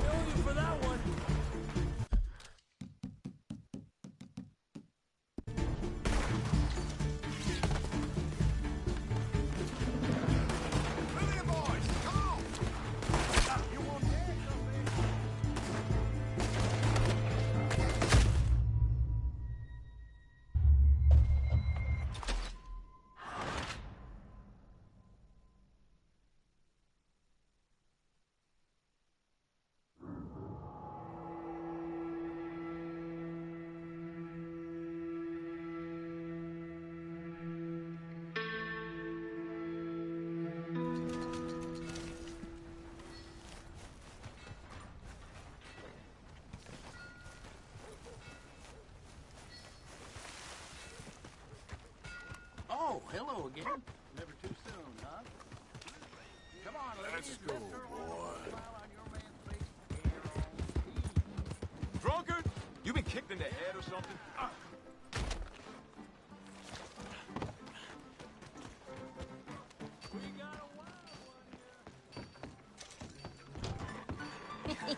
Know you for that one. Move it, boys! Come on! You want Oh, hello again. Never too soon, huh? Come on, Let's ladies. go, Let's throw a boy. smile on your man's face. Drunkard? You been kicked in the head or something? All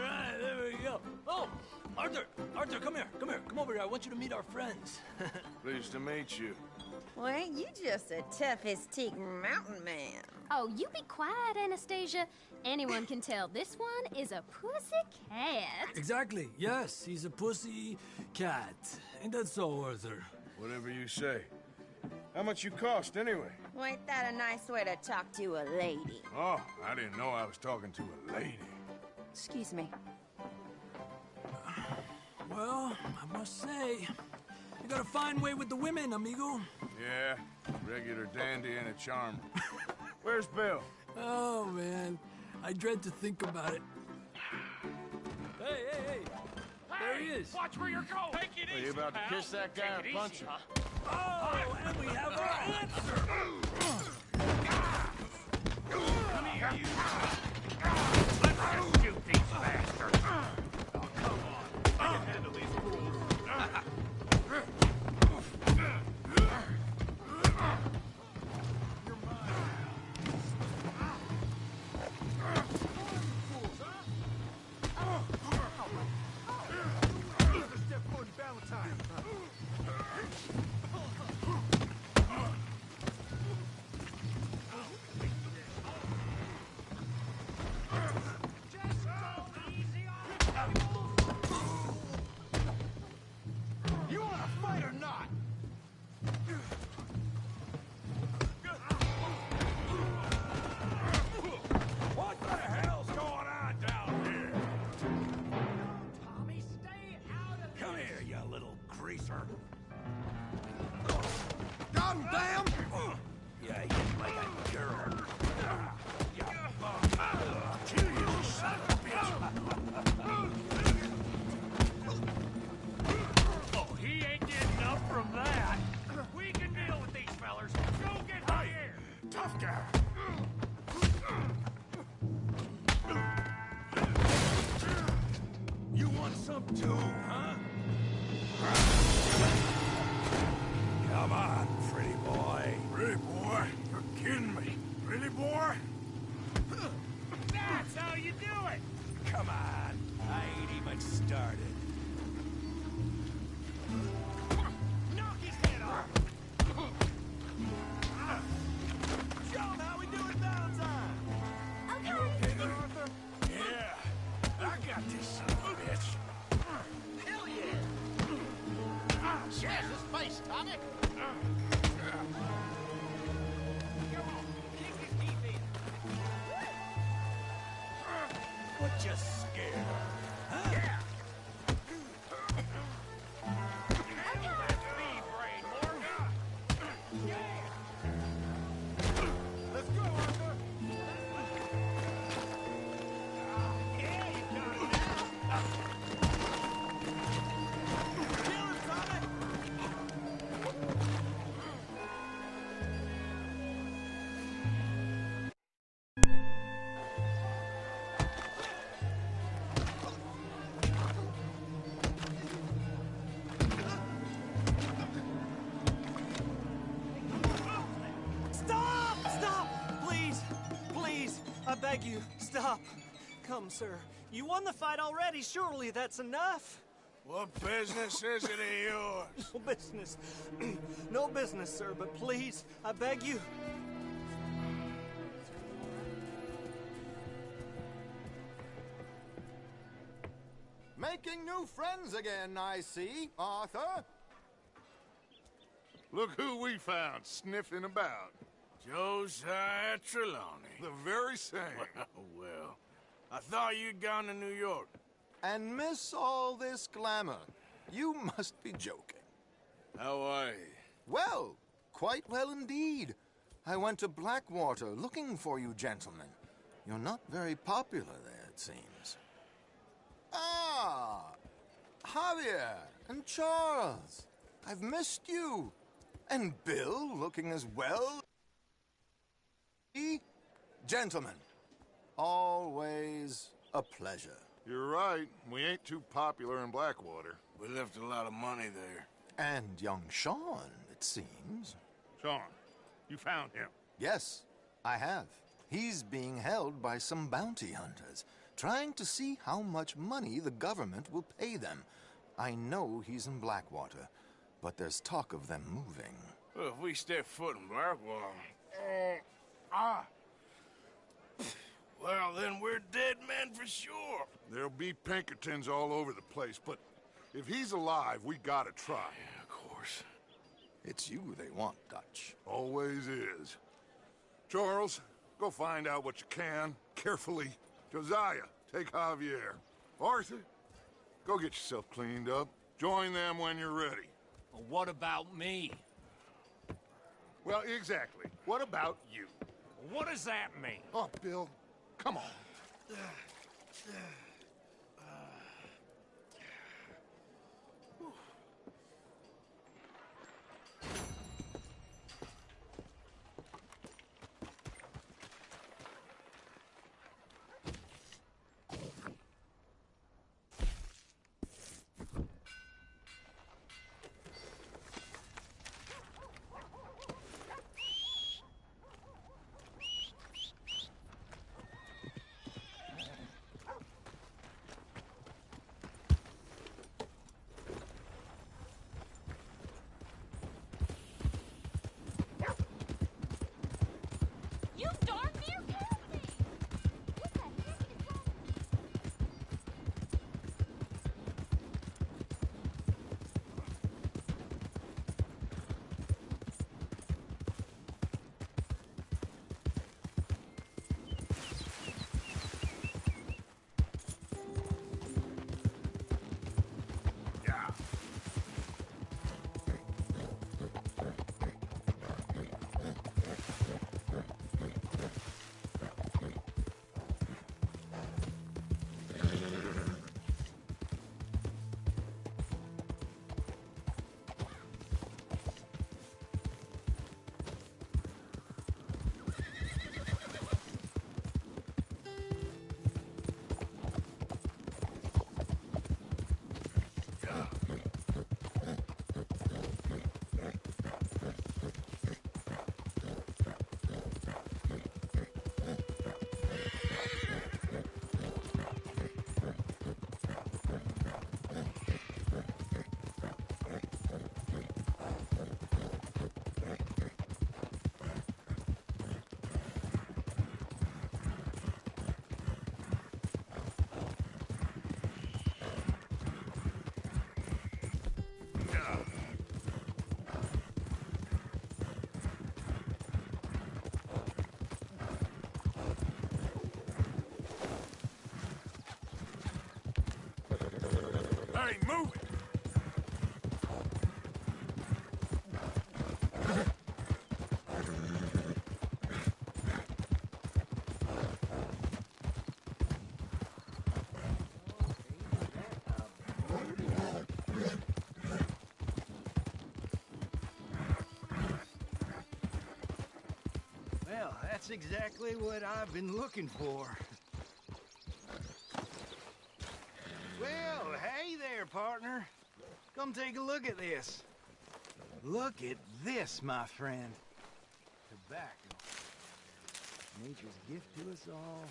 right, there we go. Oh, Arthur, come here. Come over here. I want you to meet our friends. Pleased to meet you. Well, ain't you just a tough-as-teak mountain man? Oh, you be quiet, Anastasia. Anyone can tell this one is a pussy cat. Exactly. Yes, he's a pussy cat. Ain't that so, Arthur? Whatever you say. How much you cost, anyway? Well, ain't that a nice way to talk to a lady? Oh, I didn't know I was talking to a lady. Excuse me. Well, I must say, you got a fine way with the women, amigo. Yeah, regular dandy and a charmer. Where's Bill? Oh, man. I dread to think about it. Hey! There he is. Watch where you're going. Take it easy, Are you about to pal. kiss that guy or punch him? Oh, and we have our answer. Come here, you. Let's just shoot these bastards. Oh, come on. I can handle these fools. You want to fight or not? What the hell's going on down here? Tommy, stay out of Come here, you little greaser. Got him, damn! Yeah, he's like a girl. Kill you, son of a bitch. Oh, he ain't getting up from that. We can deal with these fellers. Go get high air. Tough guy. You want some too, huh? Come on, pretty boy. Pretty boy? You're kidding me. Pretty boy? That's how you do it. Come on. I ain't even started. Knock his head off. Show him how we do it Valentine. Okay. You okay there, Arthur? Yeah. I got this son of a bitch. Hell yeah! Cheers his face, Tommy! What you scared of? Huh? Yeah. That's me, brain, Morgan. Yeah. Let's go, Arthur. Yeah, you got it now. Kill him, Tommy. Stop! Please, I beg you, stop. Come, sir. You won the fight already. Surely that's enough. What business is it of yours? No business. No business, sir, but please, I beg you. Making new friends again, I see, Arthur. Look who we found sniffing about. Josiah Trelawney. The very same. Well, I thought you'd gone to New York. And miss all this glamour. You must be joking. How are you? Well, quite well indeed. I went to Blackwater looking for you gentlemen. You're not very popular there, it seems. Ah, Javier and Charles. I've missed you. And Bill looking as well. Gentlemen, always a pleasure. You're right. We ain't too popular in Blackwater. We left a lot of money there. And young Sean, it seems. Sean, you found him. Yes, I have. He's being held by some bounty hunters, trying to see how much money the government will pay them. I know he's in Blackwater, but there's talk of them moving. Well, if we step foot in Blackwater... Well, then we're dead men for sure. There'll be Pinkertons all over the place, but if he's alive, we gotta try. Yeah, of course. It's you they want, Dutch. Always is. Charles, go find out what you can, carefully. Josiah, take Javier. Arthur, go get yourself cleaned up. Join them when you're ready. Well, what about me? Well, exactly. What about you? What does that mean? Oh, Bill, come on. You darn near killed me! What the heck is wrong with Hey, move it! Well, that's exactly what I've been looking for. Well, hey there, partner. Come take a look at this. Look at this, my friend. Tobacco. Nature's gift to us all.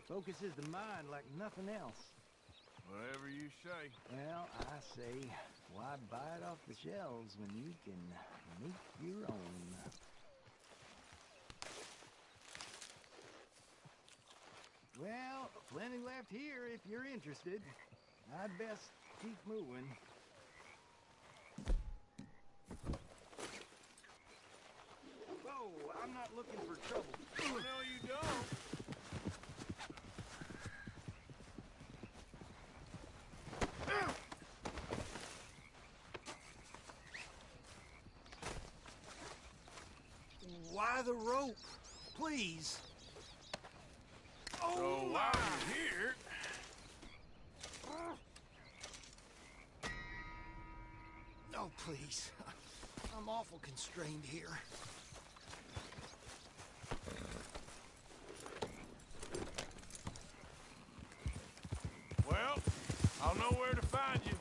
Focuses the mind like nothing else. Whatever you say. Well, I say, why buy it off the shelves when you can make your own? Well, plenty left here if you're interested. I'd best keep moving. Whoa, I'm not looking for trouble. Oh, no, you don't. Why the rope? Please. So while you're here... No, please. I'm awful constrained here. Well, I'll know where to find you.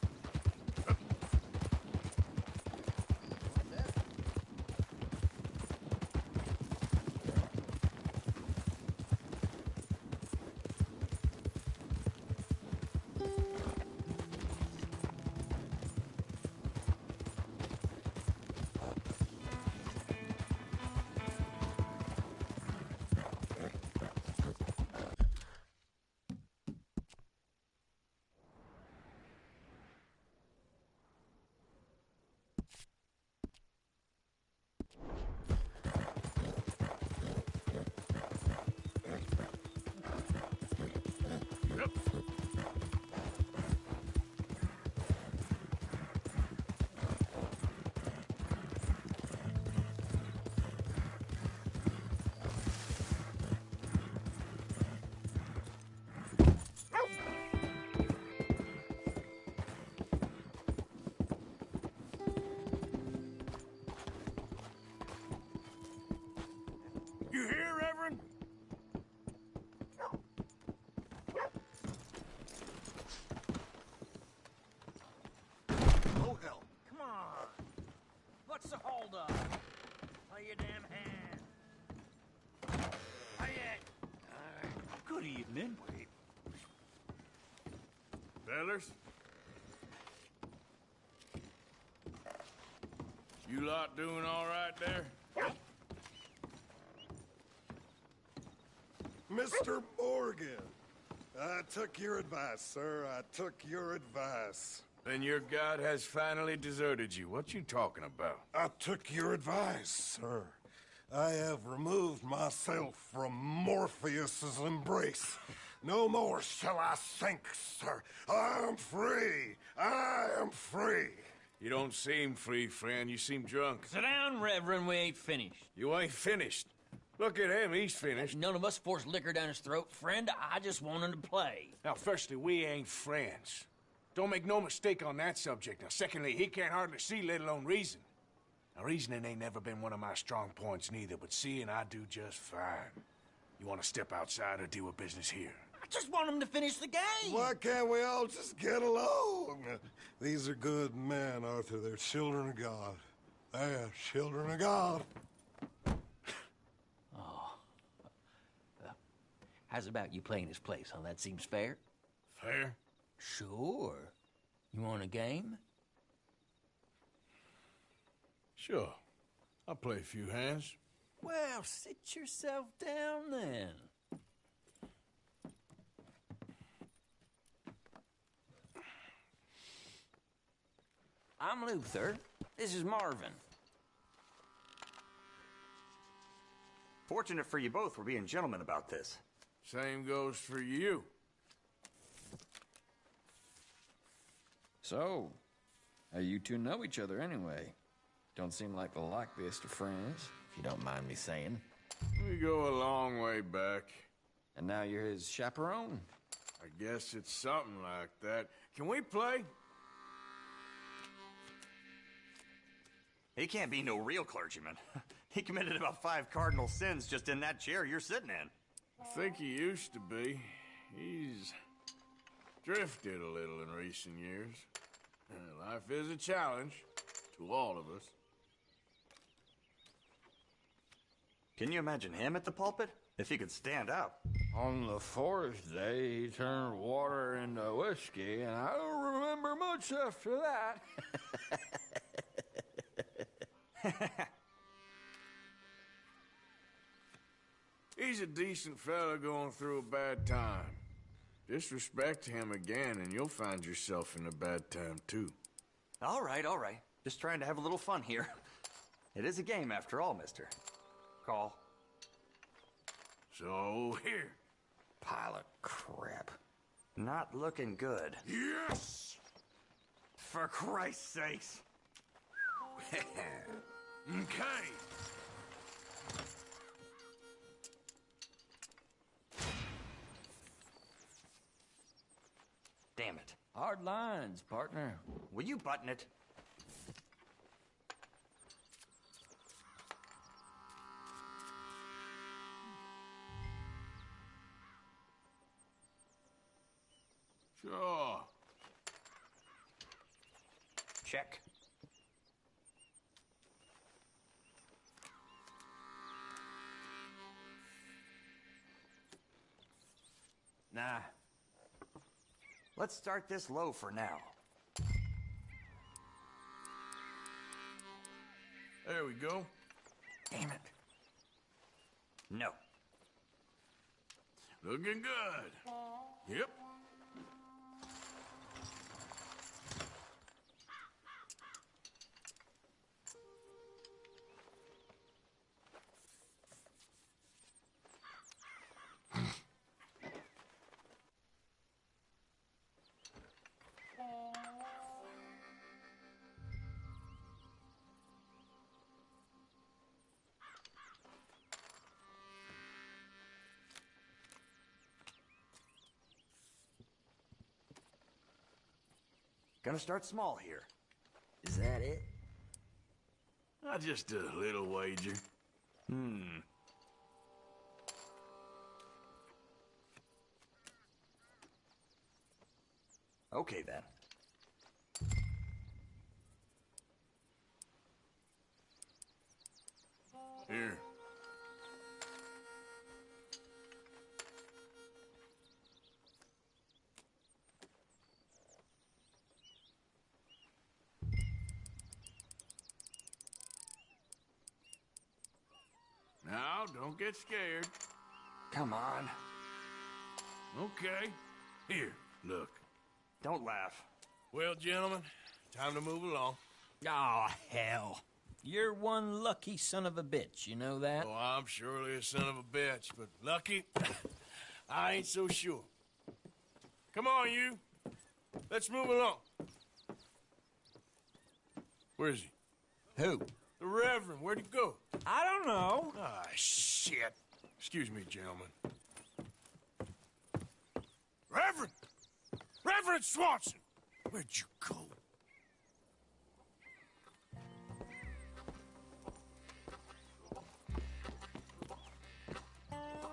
You hear, Reverend? Oh, hell. Come on. What's the holdup? Play your damn hand. Play it. Good evening. Wait. Fellas? You lot doing all right there? Mr. Morgan, I took your advice, sir. I took your advice. Then your god has finally deserted you. What you talking about? I took your advice, sir. I have removed myself from Morpheus's embrace. No more shall I sink, sir. I am free. I am free. You don't seem free, friend. You seem drunk. Sit down, Reverend. We ain't finished. You ain't finished. Look at him. He's finished. None of us forced liquor down his throat. Friend, I just want him to play. Now, firstly, we ain't friends. Don't make no mistake on that subject. Now, secondly, he can't hardly see, let alone reason. Now, reasoning ain't never been one of my strong points neither, but seeing I do just fine. You want to step outside or deal with business here? I just want him to finish the game. Why can't we all just get along? These are good men, Arthur. They're children of God. They're children of God. How's about you playing his place, huh? That seems fair? Fair? Sure. You want a game? Sure. I'll play a few hands. Well, sit yourself down then. I'm Luther. This is Marvin. Fortunate for you both, we're being gentlemen about this. Same goes for you. So, how you two know each other anyway? Don't seem like the likeliest of friends, if you don't mind me saying. We go a long way back. And now you're his chaperone? I guess it's something like that. Can we play? He can't be no real clergyman. He committed about 5 cardinal sins just in that chair you're sitting in. I think he used to be. He's drifted a little in recent years. Life is a challenge to all of us. Can you imagine him at the pulpit? If he could stand up. On the 4th day, he turned water into whiskey, and I don't remember much after that. He's a decent fella going through a bad time. Disrespect him again, and you'll find yourself in a bad time, too. All right, all right. Just trying to have a little fun here. It is a game, after all, mister. Call. So, here. Pile of crap. Not looking good. Yes! For Christ's sakes. Okay. Damn it. Hard lines, partner. Will you button it? Sure. Check. Nah. Let's start this low for now. There we go. Damn it. No. Looking good. Yep. Gonna start small here. Is that it? Just a little wager. Okay, then. Here. Now, don't get scared. Come on. Okay. Here, look. Don't laugh. Well, gentlemen, time to move along. Oh, hell. You're one lucky son of a bitch, you know that? Oh, I'm surely a son of a bitch, but lucky, I ain't so sure. Come on, you. Let's move along. Where is he? Who? The Reverend. Where'd he go? I don't know. Ah, shit. Excuse me, gentlemen. Reverend! Reverend Swanson! Where'd you go?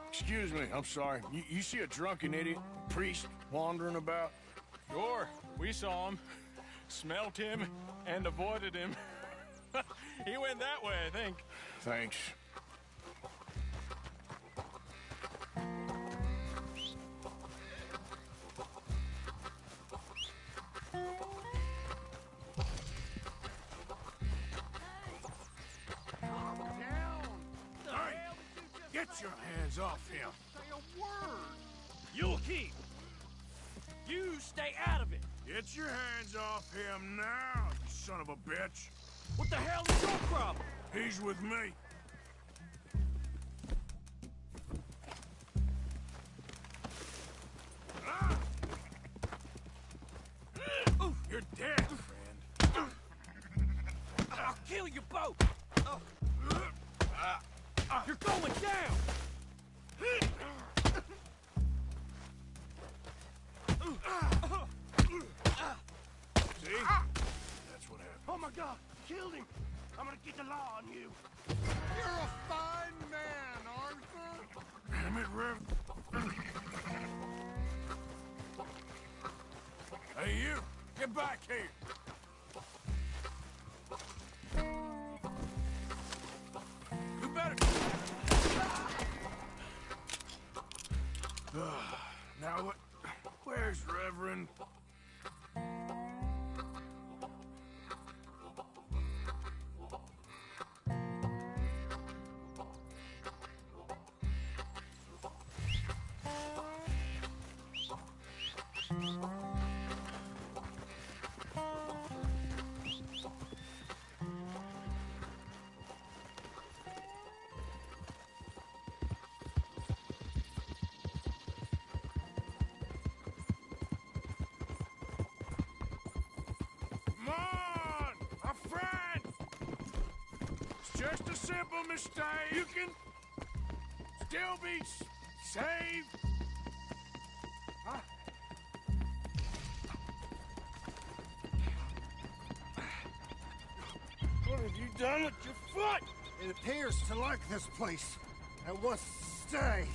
Excuse me, I'm sorry. You see a drunken idiot, priest, wandering about? Sure, we saw him, smelt him, and avoided him. He went that way, I think. Thanks. Get your hands off him. Say a word. You'll keep. You stay out of it. Get your hands off him now, you son of a bitch. What the hell is your problem? He's with me. You're dead, friend. I'll kill you both. You're going down. See? That's what happened. Oh my God! Killed him. I'm gonna get the law on you. You're a fine man, Arthur. Damn it, Rev. Hey, you! Get back here! You better... Now what? Where's Reverend? Come on! A friend! It's just a simple mistake. You can still be saved. Huh? What have you done with your foot? It appears to like this place and wants to stay.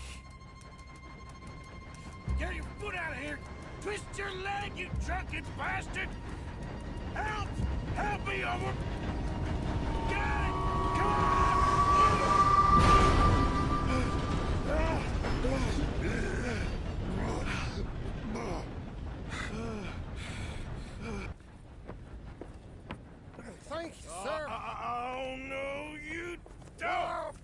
Get your foot out of here! Twist your leg, you drunken bastard! Help! Help me over! Get it! Come Thank you, sir. Oh, no, you don't!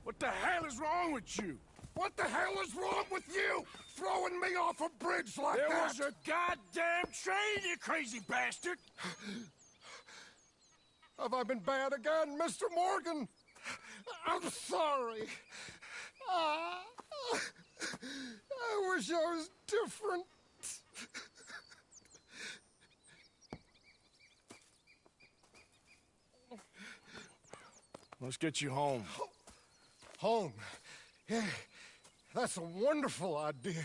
What the hell is wrong with you? What the hell is wrong with you? Throwing me off a bridge like There that? was a goddamn train, you crazy bastard! Have I been bad again, Mr. Morgan? I'm sorry. I wish I was different. Let's get you home. Home? Yeah, that's a wonderful idea.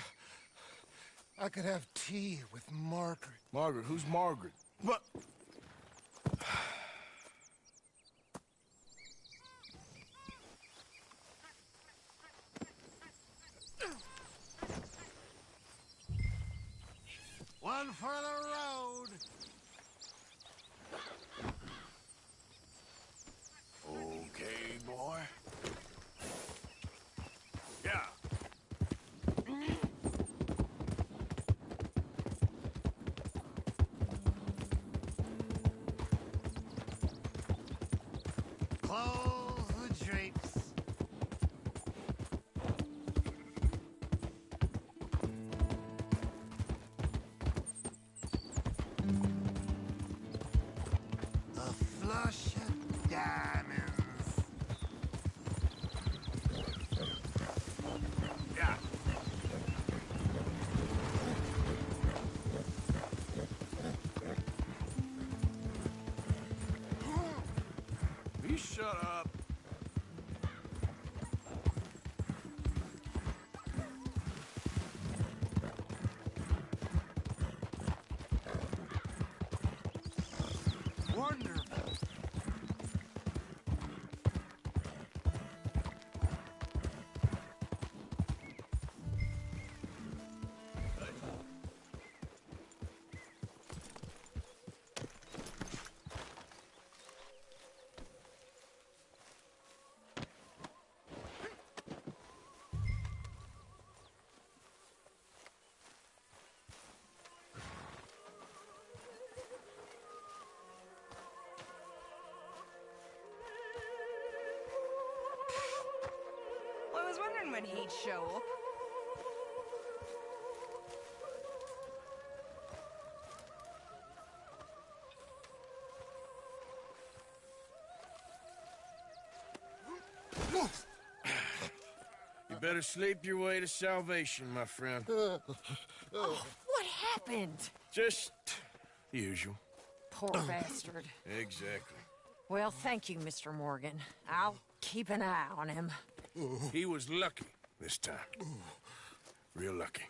I could have tea with Margaret. Margaret? Who's Margaret? What? One for the road. Okay, boy. Yeah. Close the drapes. A flush of diamonds. Yeah. You shut up. Wonderful. Well, I was wondering when he'd show up. You better sleep your way to salvation, my friend. Oh, what happened? Just the usual. Poor bastard. Exactly. Well, thank you, Mr. Morgan. I'll keep an eye on him. He was lucky this time. Real lucky.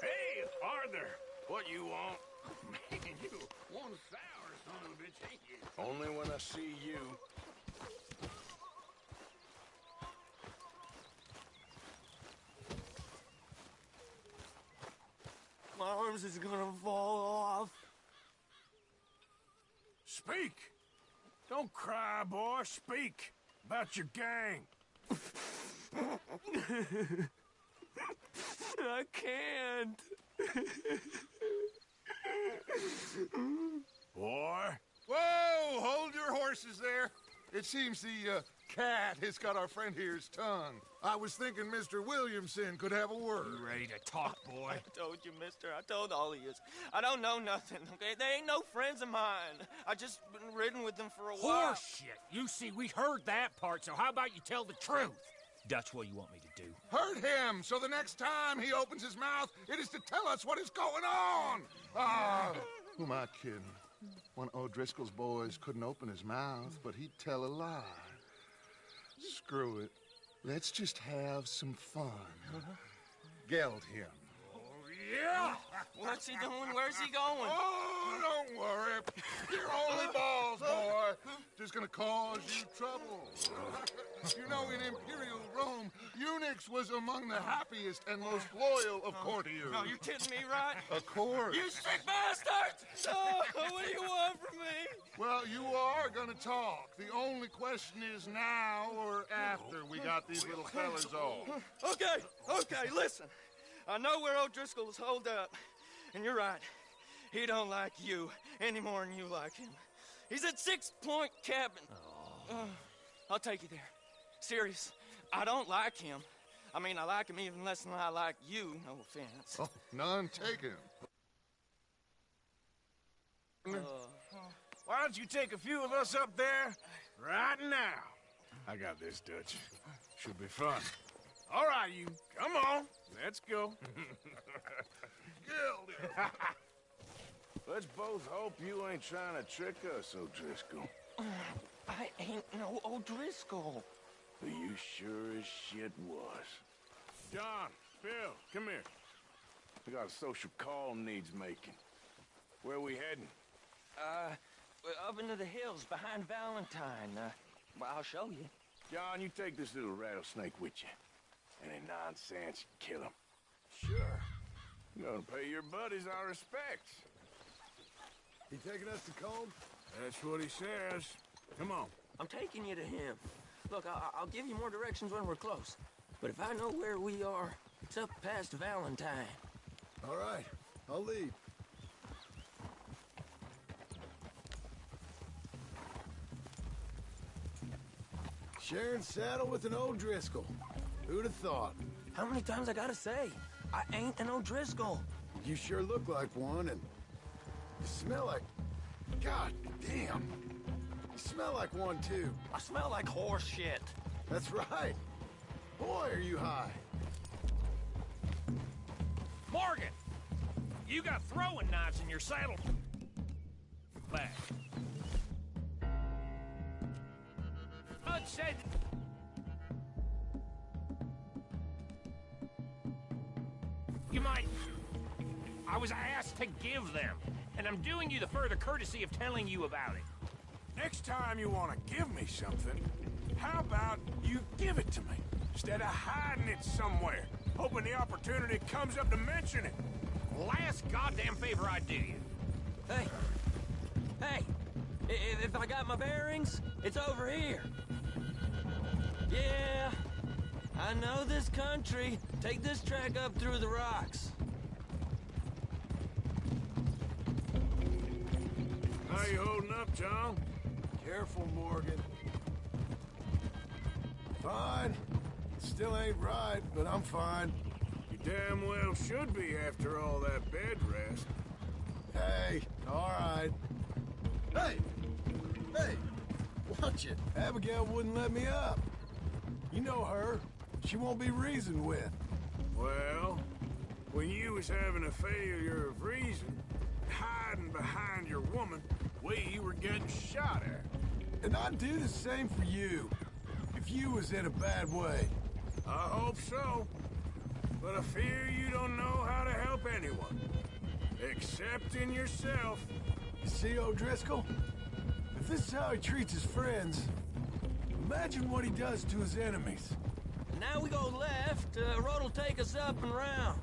Hey, Arthur! What you want? Man, you one sour son of a bitch, ain't you? Only when I see you. My arms is gonna fall off. Speak! Don't cry, boy. Speak about your gang. I can't. Boy. Whoa! Hold your horses there. It seems the cat has got our friend here's tongue. I was thinking Mr. Williamson could have a word. You ready to talk, boy? I told you, mister. I told all of you. I don't know nothing, okay? They ain't no friends of mine. I just been ridden with them for a while. Horseshit! You see, we heard that part, so how about you tell the truth? Dutch, what do you want me to do? Hurt him, so the next time he opens his mouth, it is to tell us what is going on. Ah, who am I kidding? One of O'Driscoll's boys couldn't open his mouth, but he'd tell a lie. Screw it. Let's just have some fun. Geld him. Yeah! What's he doing? Where's he going? Oh, don't worry. You're only balls, boy. Just gonna cause you trouble. You know, in Imperial Rome, eunuchs was among the happiest and most loyal of courtiers. No, you're kidding me, right? Of course. You sick bastard! Oh, what do you want from me? Well, you are gonna talk. The only question is now or after we got these little fellas off. Okay, listen. I know where O'Driscoll is holed up, and you're right. He don't like you any more than you like him. He's at 6 Point Cabin. I'll take you there. Serious, I don't like him. I mean, I like him even less than I like you, no offense. Oh, none taken. Why don't you take a few of us up there right now? I got this, Dutch. Should be fun. All right, you. Come on. Let's go. Let's both hope you ain't trying to trick us, O'Driscoll. I ain't no O'Driscoll. You sure as shit was. John, Phil, come here. We got a social call needs making. Where we heading? We're up into the hills behind Valentine. Well, I'll show you. John, you take this little rattlesnake with you. Any nonsense, kill him. Sure. You gonna pay your buddies our respects. He taking us to Combe? That's what he says. Come on. I'm taking you to him. Look, I'll give you more directions when we're close. But if I know where we are, it's up past Valentine. All right, I'll lead. Sharing saddle with an O'Driscoll. Who'd have thought? How many times I gotta say? I ain't an O'Driscoll. You sure look like one, and you smell like... God damn. You smell like one, too. I smell like horse shit. That's right. Boy, are you high. Morgan! You got throwing knives in your saddle. Back. Bud said... You might... I was asked to give them, and I'm doing you the further courtesy of telling you about it. Next time you want to give me something, how about you give it to me, instead of hiding it somewhere, hoping the opportunity comes up to mention it? Last goddamn favor I do you. Hey! Hey! If I got my bearings, it's over here. Yeah, I know this country. Take this track up through the rocks. How you holding up, John? Careful, Morgan. Fine. Still ain't right, but I'm fine. You damn well should be after all that bed rest. Hey, all right. Hey! Hey! Watch it. Abigail wouldn't let me up. You know her. She won't be reasoned with. Well, when you was having a failure of reason, hiding behind your woman, we were getting shot at. And I'd do the same for you, if you was in a bad way. I hope so. But I fear you don't know how to help anyone. Except in yourself. You see, O'Driscoll? If this is how he treats his friends, imagine what he does to his enemies. Now we go left, road'll take us up and round.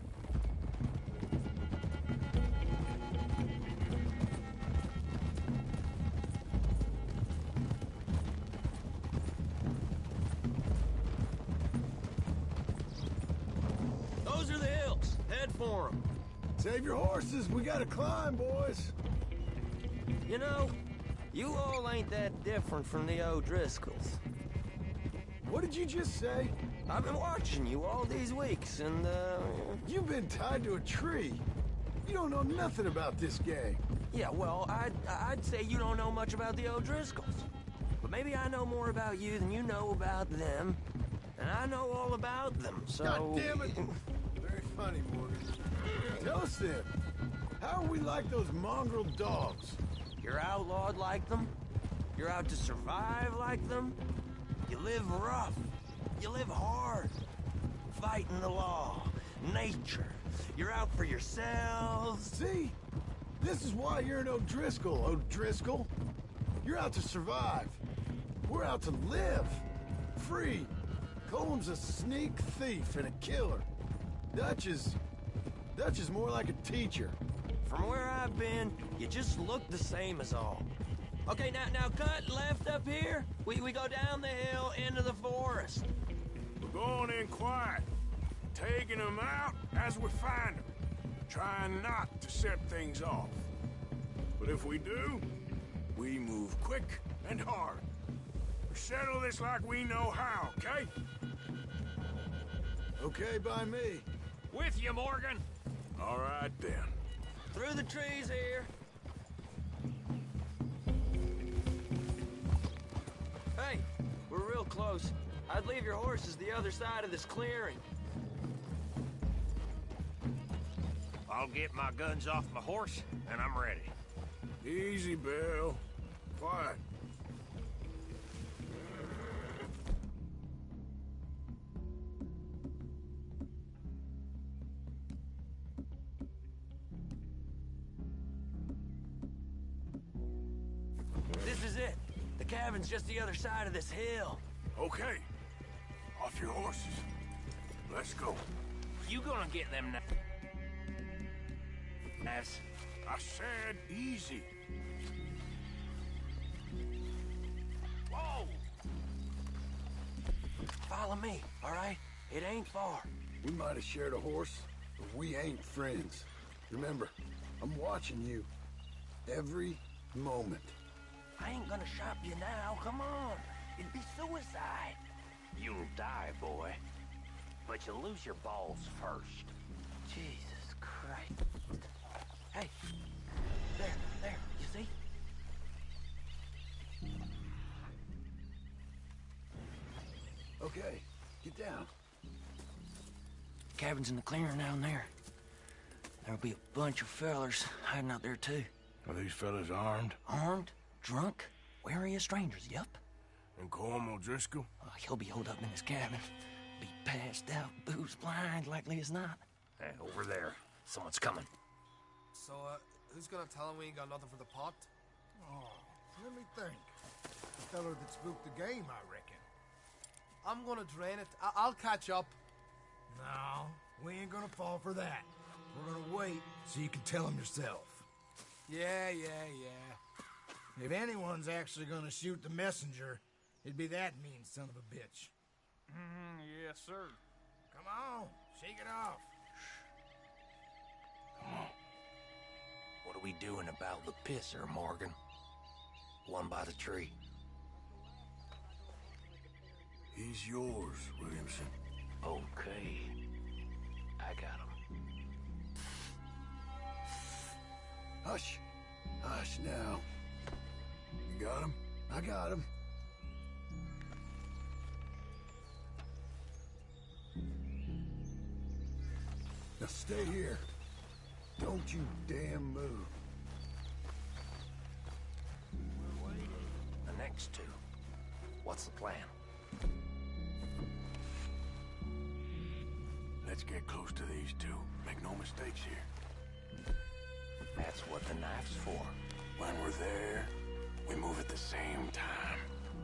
Those are the hills. Head for them. Save your horses. We gotta climb, boys. You know, you all ain't that different from the O'Driscolls. What did you just say? I've been watching you all these weeks, and, You've been tied to a tree. You don't know nothing about this gang. Yeah, well, I'd say you don't know much about the O'Driscolls. But maybe I know more about you than you know about them. And I know all about them, so... God damn it! Very funny, Morgan. Tell us then, how are we like those mongrel dogs? You're outlawed like them? You're out to survive like them? You live rough. You live hard. Fighting the law. Nature. You're out for yourselves. See? This is why you're an O'Driscoll, O'Driscoll. You're out to survive. We're out to live. Free. Coleman's a sneak thief and a killer. Dutch is more like a teacher. From where I've been, you just look the same as all. Okay, now cut left up here. We go down the hill into the forest. We're going in quiet, taking them out as we find them, trying not to set things off. But if we do, we move quick and hard. We settle this like we know how, okay? Okay by me. With you, Morgan. All right, then. Through the trees here. Hey, we're real close. I'd leave your horses the other side of this clearing. I'll get my guns off my horse, and I'm ready. Easy, Bill. Quiet. This is it. The cabin's just the other side of this hill. Okay. Off your horses. Let's go. You gonna get them knives? I said easy. Whoa! Follow me, all right? It ain't far. We might have shared a horse, but we ain't friends. Remember, I'm watching you. Every moment. I ain't gonna shop you now. Come on. It'd be suicide. You'll die, boy. But you'll lose your balls first. Jesus Christ. Hey. There. You see? Okay, get down. Cabin's in the clearing down there. There'll be a bunch of fellers hiding out there, too. Are these fellas armed? Armed? Drunk? Wary of strangers, yup. And Colm O'Driscoll? He'll be holed up in his cabin. Be passed out, booze blind, likely as not. Hey, over there. Someone's coming. So, who's gonna tell him we ain't got nothing for the pot? Oh, let me think. The feller that spooked the game, I reckon. I'm gonna drain it. I'll catch up. No, we ain't gonna fall for that. We're gonna wait so you can tell him yourself. Yeah. If anyone's actually gonna shoot the messenger, it'd be that mean son of a bitch. Yes, sir. Come on, shake it off. What are we doing about the pisser, Morgan? One by the tree. He's yours, Williamson. Okay. I got him. Hush. Hush now. You got him? I got him. Now stay here. Don't you damn move. The next two. What's the plan? Let's get close to these two. Make no mistakes here. That's what the knife's for. When we're there, we move at the same time.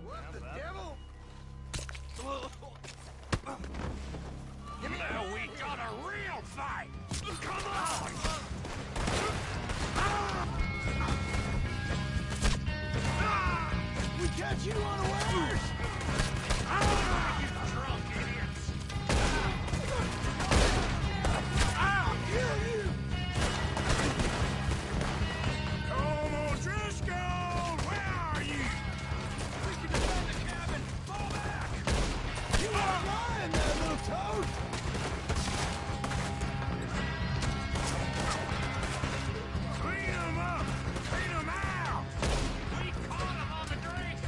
What the devil? Now we got a real fight! Come on! We catch you unawares! You drunk idiots! I'll kill you! Colm O'Driscoll! Where are you? We can defend the cabin! Fall back! You are lying there, little toad! Clean them up! Clean them out! We caught him on the drink!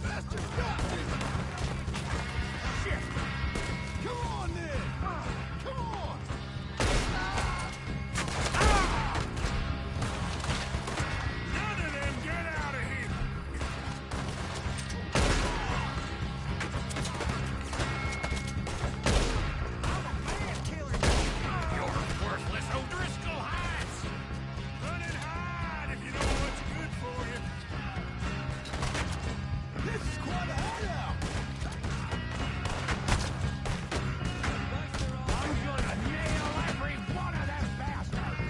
Bastard got me! Shit! Come on, then! Come on! None of them get out of here! You're worthless O'Driscoll hides! Run and hide if you know what's good for you. This is quite a hideout! I'm gonna nail every one of them bastards!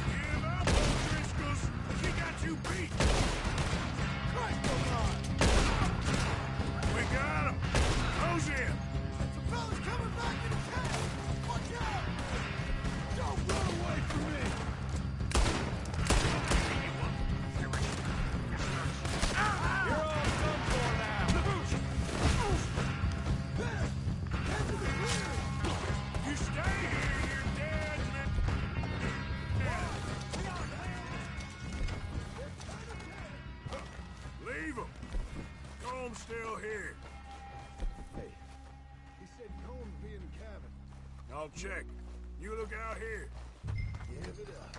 Give up, O'Driscolls! We got you beat! Christ, oh God! We got him! I'll check. You look out here. Give it up.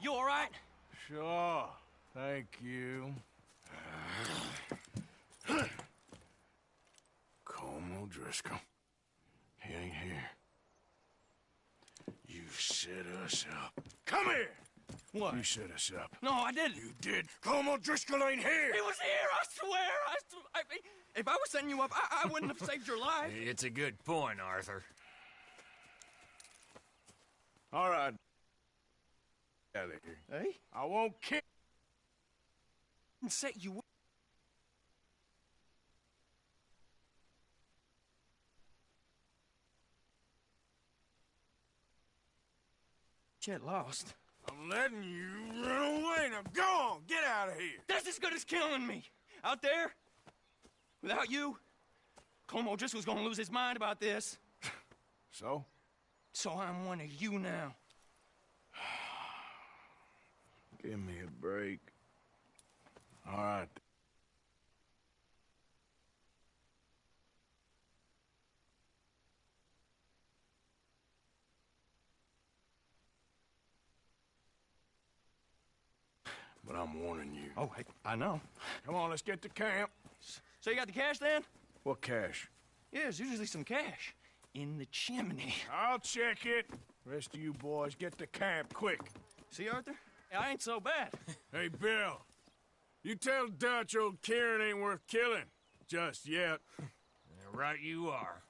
You all right? Sure. Thank you. Como Driscoll. He ain't here. You set us up. Come here! What? You set us up. No, I didn't. You did. Como Driscoll ain't here! He was here, I swear! If I was setting you up, I wouldn't have saved your life. It's a good point, Arthur. All right. Out of here. Hey? I won't kill. Set you up. Get lost. I'm letting you run away. Now go on. Get out of here. That's as good as killing me. Out there, without you, Como just was gonna lose his mind about this. So? So I'm one of you now. Give me a break. All right. But I'm warning you. Oh, hey, I know. Come on, let's get to camp. So you got the cash then? What cash? Yeah, there's usually some cash in the chimney. I'll check it. Rest of you boys, get to camp quick. See, Arthur? I ain't so bad. Hey, Bill. You tell Dutch old Kieran ain't worth killing. Just yet. Right you are.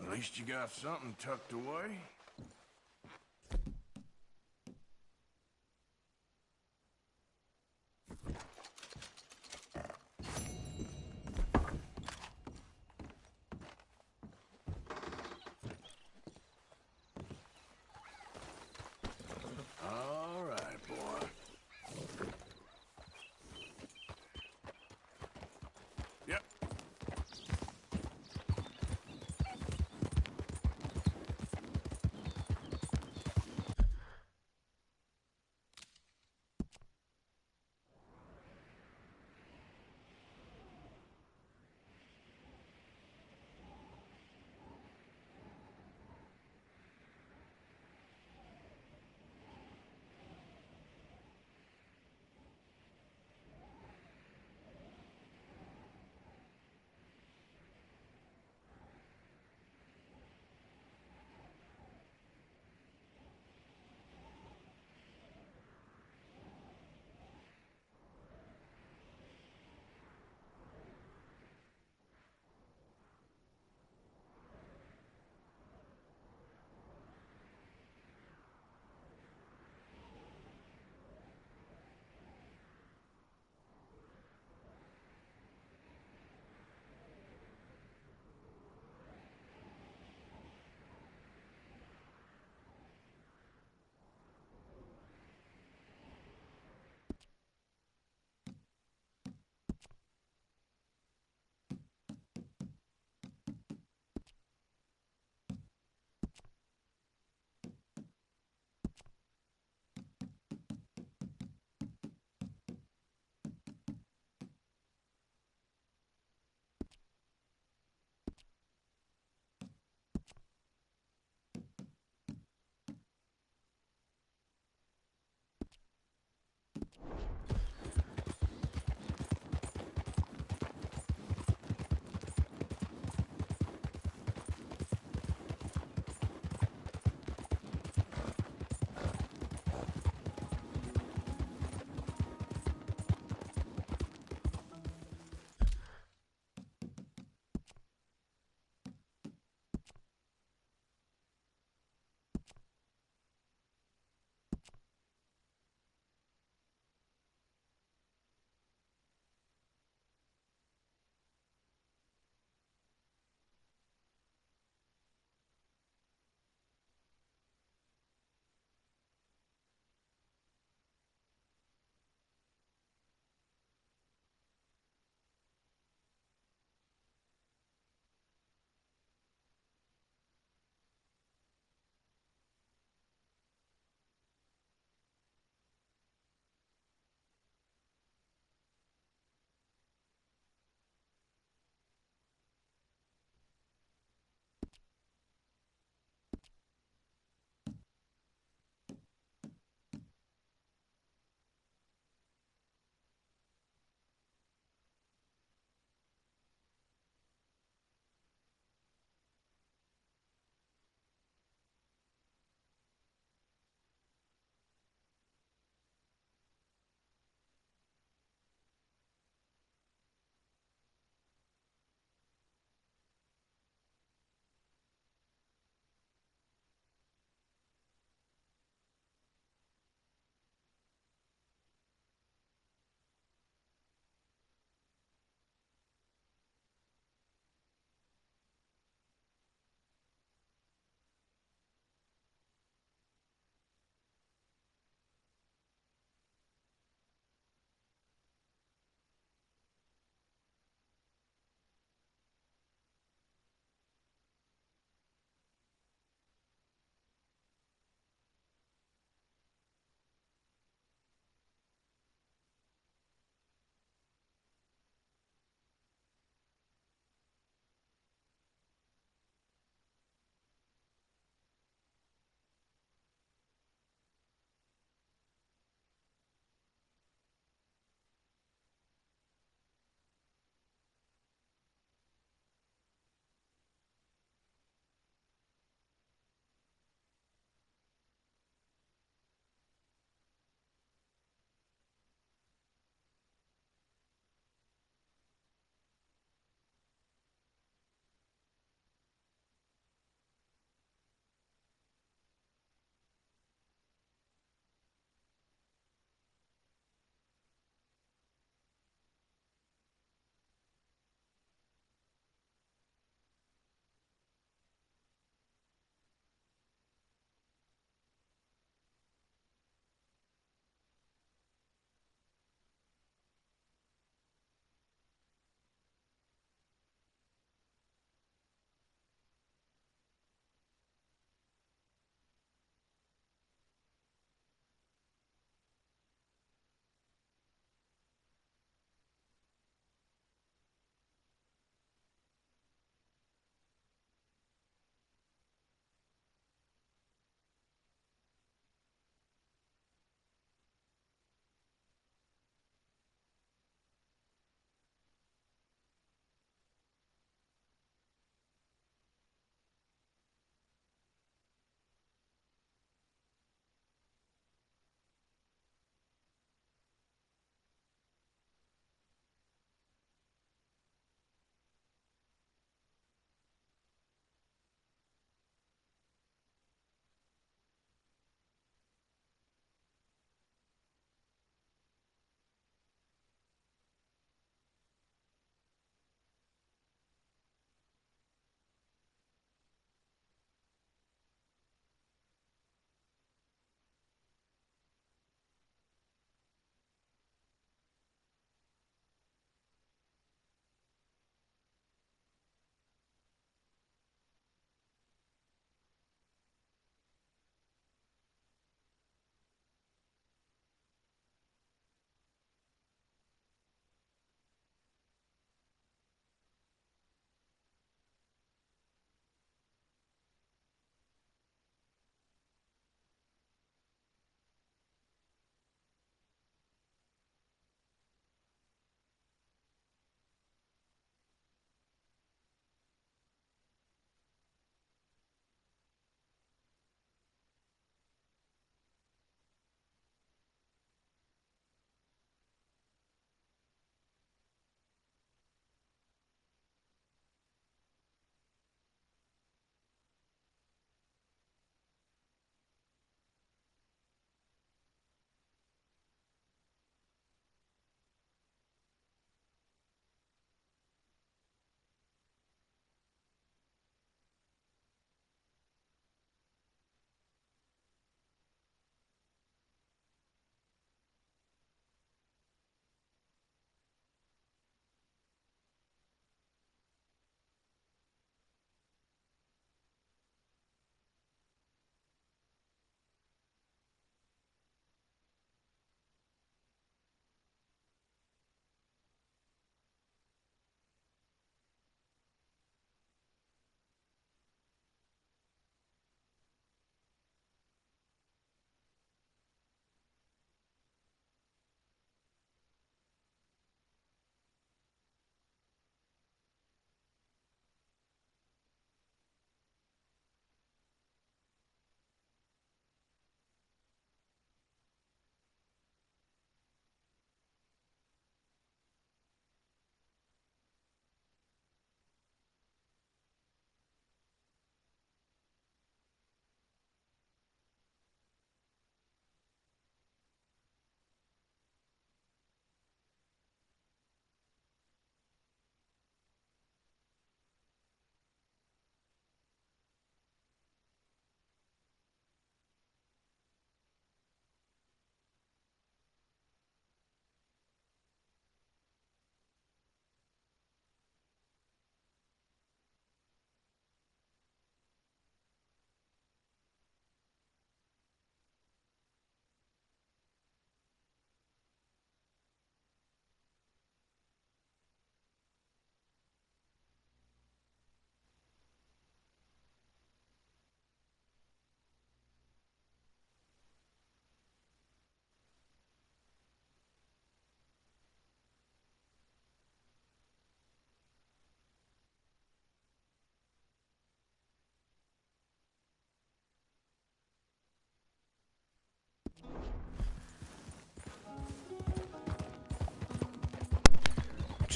At least you got something tucked away. All right, boy. Yep.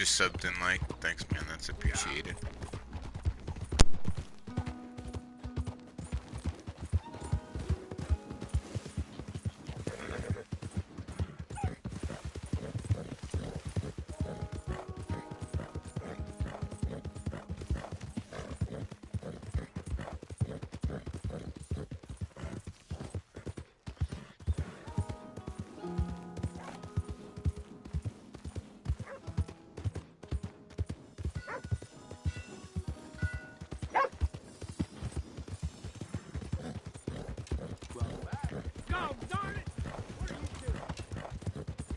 just subbed in like. Thanks, man. That's appreciated. Go, darn it! What are you doing?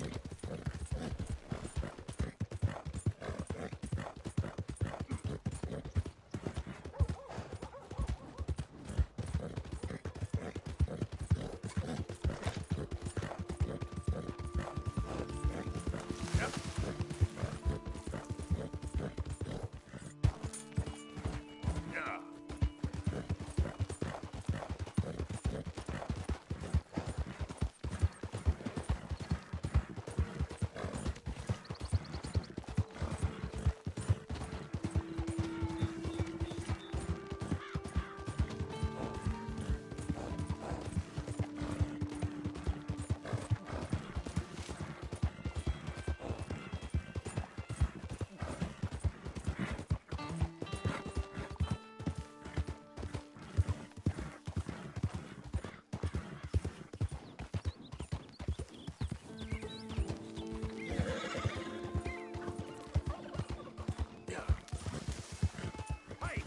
Hey!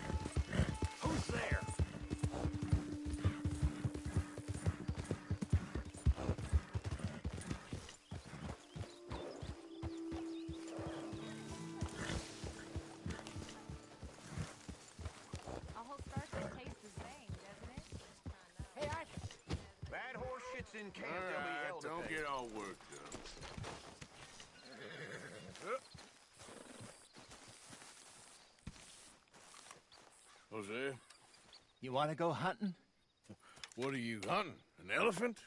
Who's there? A whole starfish tastes the same, doesn't it? Hey, bad horse shits in camp, they'll be held to Don't pay. get all worked up. Jose, You want to go hunting? what are you hunting? An elephant?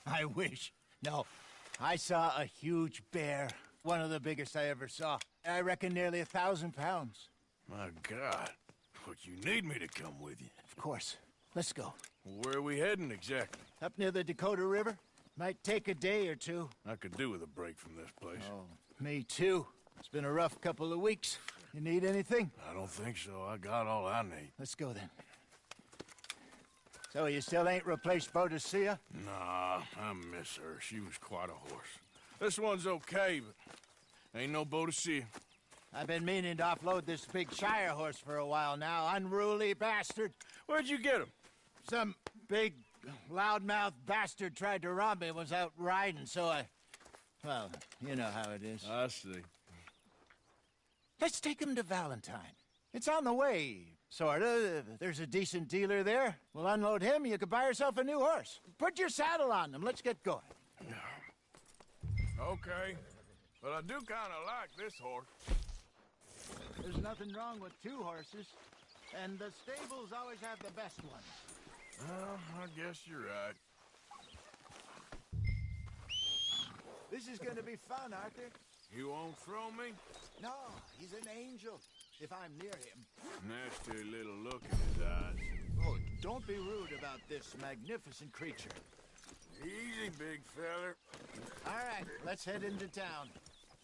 I wish. No. I saw a huge bear. One of the biggest I ever saw. I reckon nearly 1,000 pounds. My God. But you need me to come with you. Of course. Let's go. Where are we heading exactly? Up near the Dakota River. Might take a day or two. I could do with a break from this place. Oh, me too. It's been a rough couple of weeks. You need anything? I don't think so. I got all I need. Let's go then. So you still ain't replaced Boadicea? Nah, I miss her. She was quite a horse. This one's okay, but ain't no Boadicea. I've been meaning to offload this big Shire horse for a while now. Unruly bastard. Where'd you get him? Some big, loudmouth bastard tried to rob me, was out riding, so well, you know how it is. I see. Let's take him to Valentine. It's on the way, sorta. There's a decent dealer there. We'll unload him, you could buy yourself a new horse. Put your saddle on him, let's get going. Okay, but I do kind of like this horse. There's nothing wrong with two horses, and the stables always have the best ones. Well, I guess you're right. This is gonna be fun, Arthur. You won't throw me? No, he's an angel, if I'm near him. Nasty little look in his eyes. Oh, don't be rude about this magnificent creature. Easy, big feller. All right, let's head into town.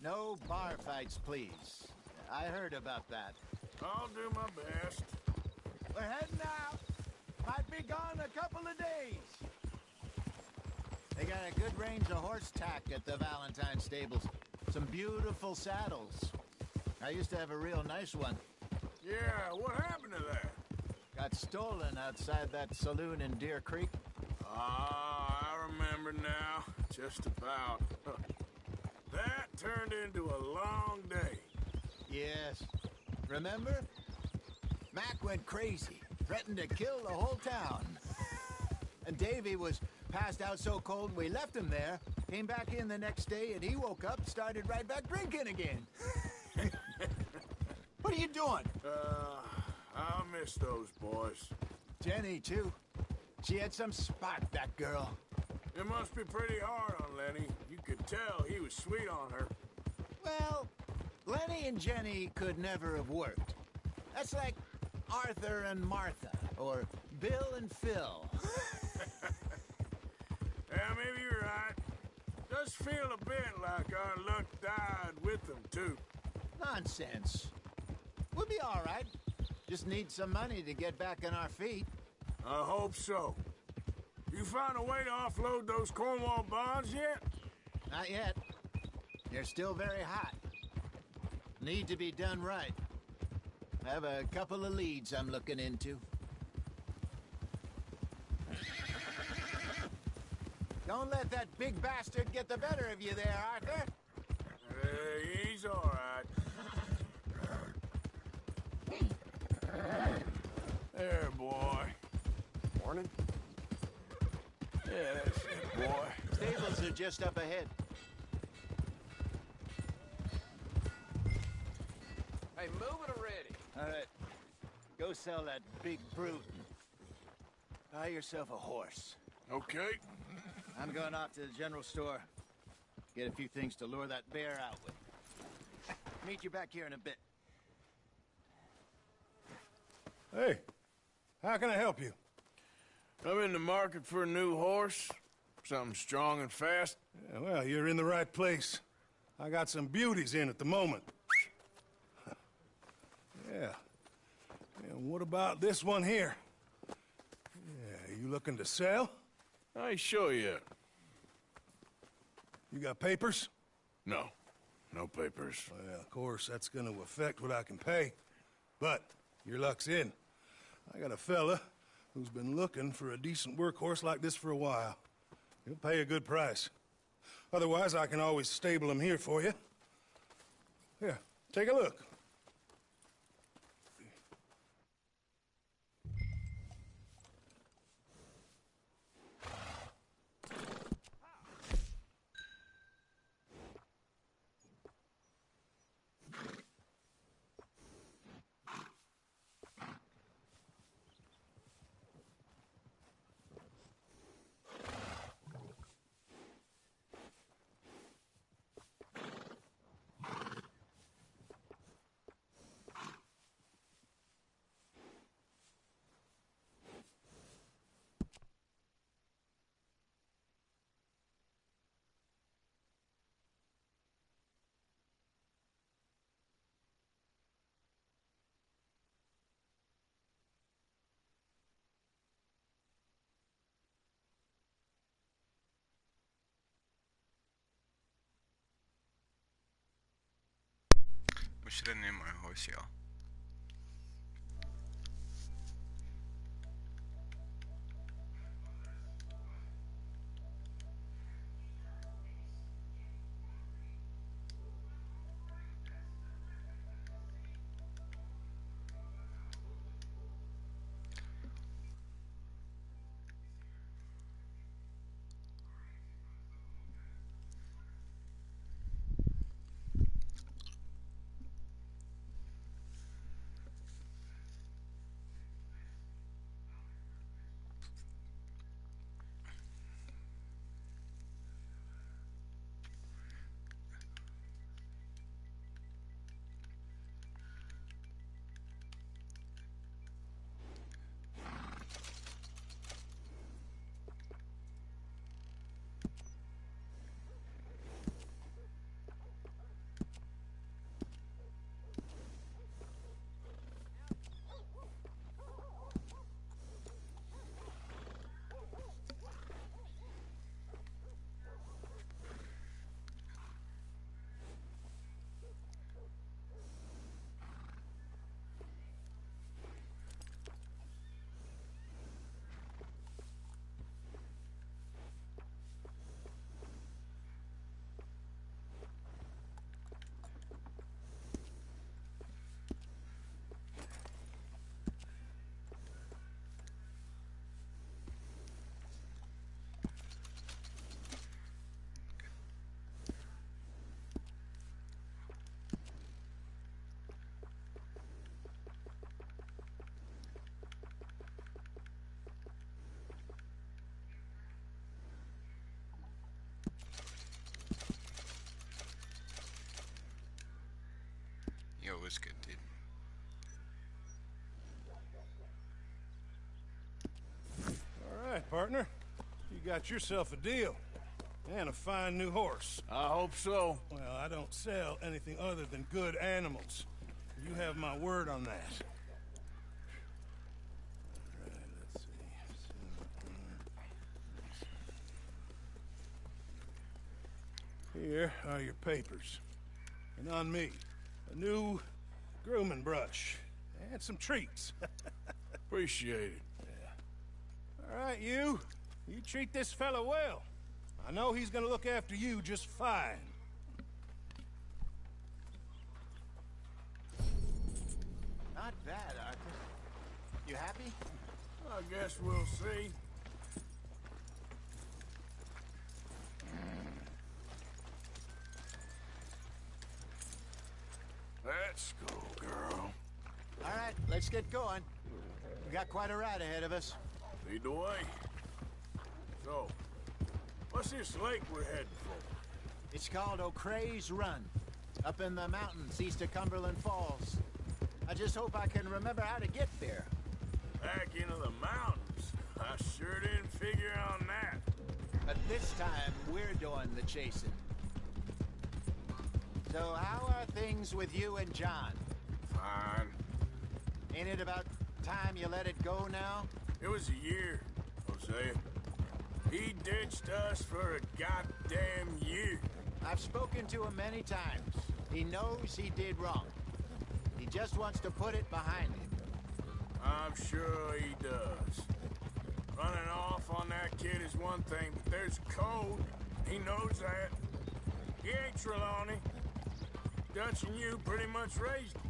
No bar fights, please. I heard about that. I'll do my best. We're heading out. Might be gone a couple of days. They got a good range of horse tack at the Valentine stables. Some beautiful saddles. I used to have a real nice one. Yeah, what happened to that? Got stolen outside that saloon in Deer Creek. Ah, I remember now. Just about. That turned into a long day. Yes. Remember? Mac went crazy, threatened to kill the whole town. And Davy was passed out so cold we left him there, came back in the next day, and he woke up, started right back drinking again. What are you doing? I'll miss those boys. Jenny, too. She had some spot, that girl. It must be pretty hard on Lenny. You could tell he was sweet on her. Well, Lenny and Jenny could never have worked. That's like Arthur and Martha, or Bill and Phil. Yeah, maybe you're right. Does feel a bit like our luck died with them, too. Nonsense. We'll be all right. Just need some money to get back on our feet. I hope so. You found a way to offload those Cornwall bonds yet? Not yet. They're still very hot. Need to be done right. I have a couple of leads I'm looking into. Don't let that big bastard get the better of you there, Arthur. He's all right. There, boy. Morning. Yeah, that's it, boy. Stables are just up ahead. Hey, move it already. All right. Go sell that big brute. Buy yourself a horse. Okay. I'm going off to the general store. Get a few things to lure that bear out with. Meet you back here in a bit. Hey, how can I help you? I'm in the market for a new horse. Something strong and fast. Yeah, well, you're in the right place. I got some beauties in at the moment. Yeah. And what about this one here? Yeah, you looking to sell? I ain't sure yet. You got papers? No. No papers. Well, of course, that's gonna affect what I can pay. But your luck's in. I got a fella who's been looking for a decent workhorse like this for a while. He'll pay a good price. Otherwise, I can always stable him here for you. Here, take a look. What should I name my horse, y'all? always good, dude. All right, partner. You got yourself a deal. And a fine new horse. I hope so. Well, I don't sell anything other than good animals. You have my word on that. All right, let's see. Here are your papers. And on me, a new grooming brush. And some treats. Appreciate it. All right, you treat this fella well. I know he's gonna look after you just fine. Not bad, Arthur. You happy? I guess we'll see. Let's go, girl. All right, let's get going. We got quite a ride ahead of us. Lead the way. So, what's this lake we're heading for? It's called O'Creagh's Run, up in the mountains east of Cumberland Falls. I just hope I can remember how to get there. Back into the mountains? I sure didn't figure on that. But this time, we're doing the chasing. So how are things with you and John? Fine. Ain't it about time you let it go now? It was a year, Hosea. He ditched us for a goddamn year. I've spoken to him many times. He knows he did wrong. He just wants to put it behind him. I'm sure he does. Running off on that kid is one thing, but there's a code. He knows that. He ain't Trelawney. Dutch and you pretty much raised him.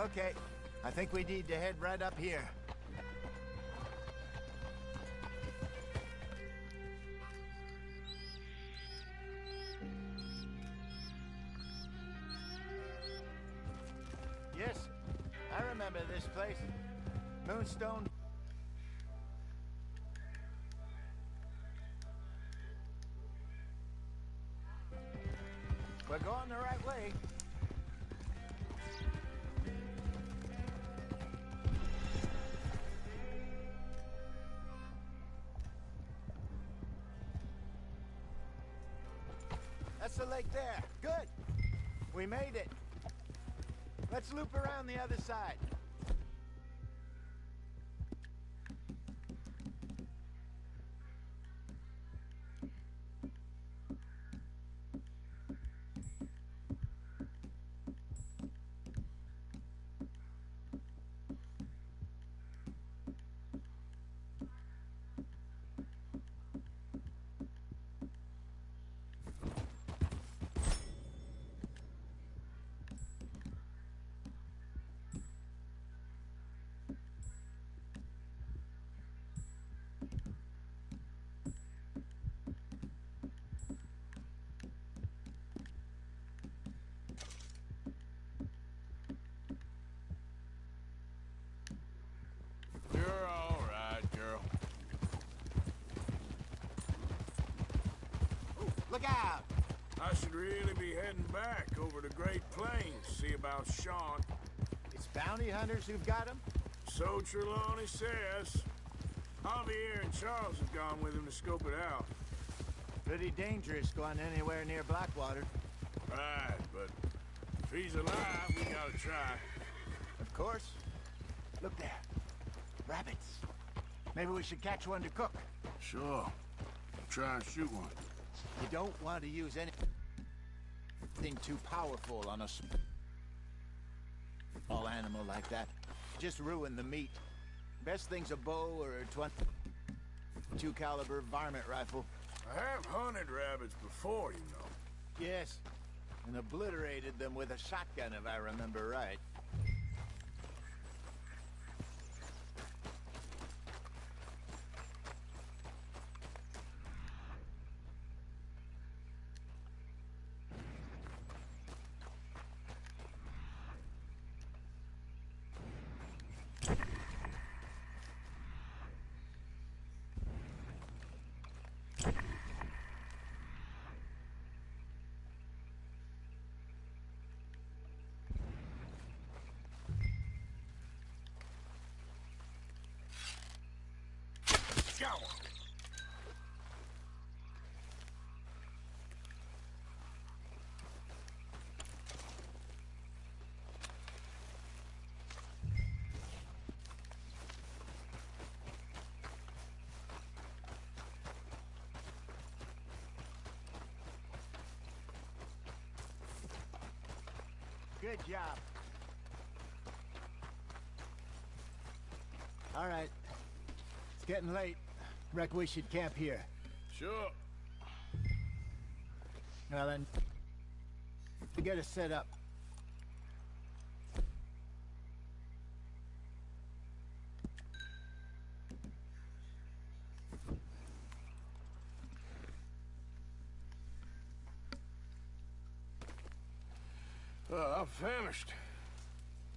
Okay, I think we need to head right up here. Yes, I remember this place. Moonstone. We're going the right way. That's the lake there. Good. We made it. Let's loop around the other side. You're all right, girl. Ooh, look out! I should really be heading back over the Great Plains, see about Sean. It's bounty hunters who've got him? So Trelawney says. Javier and Charles have gone with him to scope it out. Pretty dangerous going anywhere near Blackwater. Right, but if he's alive, we gotta try. Of course. Look there. Rabbits. Maybe we should catch one to cook. Sure. Try and shoot one. You don't want to use anything too powerful on a small animal like that. Just ruin the meat. Best thing's a bow or a 22 caliber varmint rifle. I have hunted rabbits before, you know. Yes, and obliterated them with a shotgun, if I remember right. Good job. All right. It's getting late. Reckon we should camp here. Sure. Well then, to get us set up. I'm famished.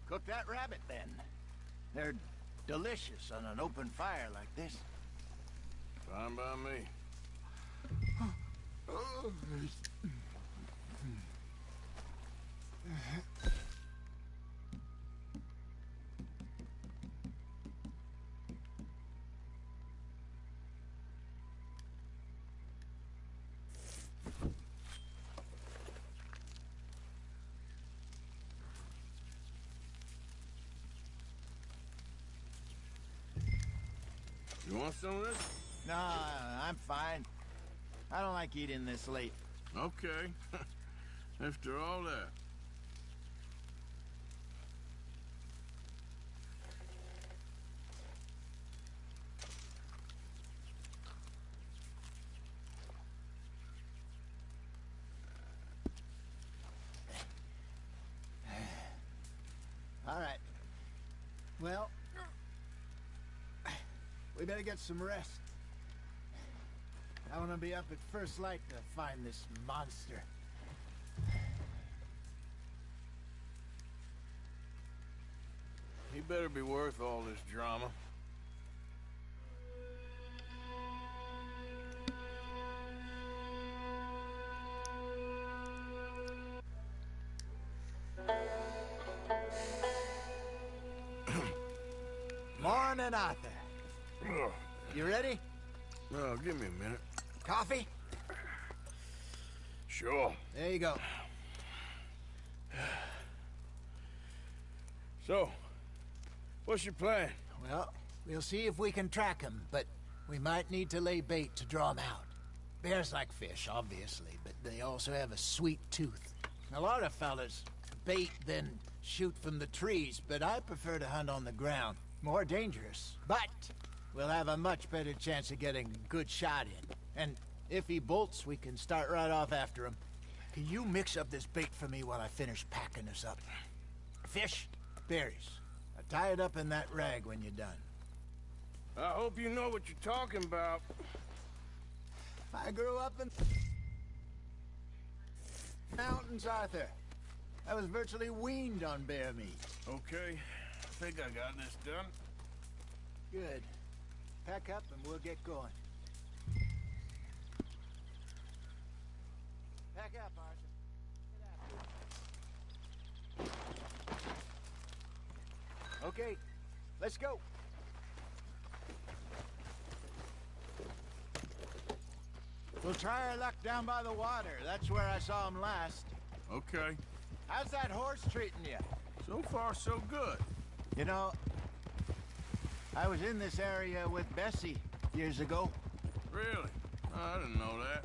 Cook that rabbit then. They're delicious on an open fire like this. Fine by me. You want some of this? No, I'm fine. I don't like eating this late. Okay. After all that. All right. Well, we better get some rest. I want to be up at first light to find this monster. He better be worth all this drama. Morning, Arthur. You ready? No, give me a minute. Coffee? Sure. There you go. So, what's your plan? Well, we'll see if we can track him, but we might need to lay bait to draw him out. Bears like fish, obviously, but they also have a sweet tooth. A lot of fellas bait, then shoot from the trees, but I prefer to hunt on the ground. More dangerous, but we'll have a much better chance of getting a good shot in. And if he bolts, we can start right off after him. Can you mix up this bait for me while I finish packing this up? Fish, berries. Tie it up in that rag when you're done. I hope you know what you're talking about. I grew up in mountains, Arthur. I was virtually weaned on bear meat. Okay, I think I got this done. Good. Pack up and we'll get going. Pack up, Arthur. Okay, let's go. We'll try our luck down by the water. That's where I saw him last. Okay. How's that horse treating you? So far, so good. You know, I was in this area with Bessie years ago. Really? I didn't know that.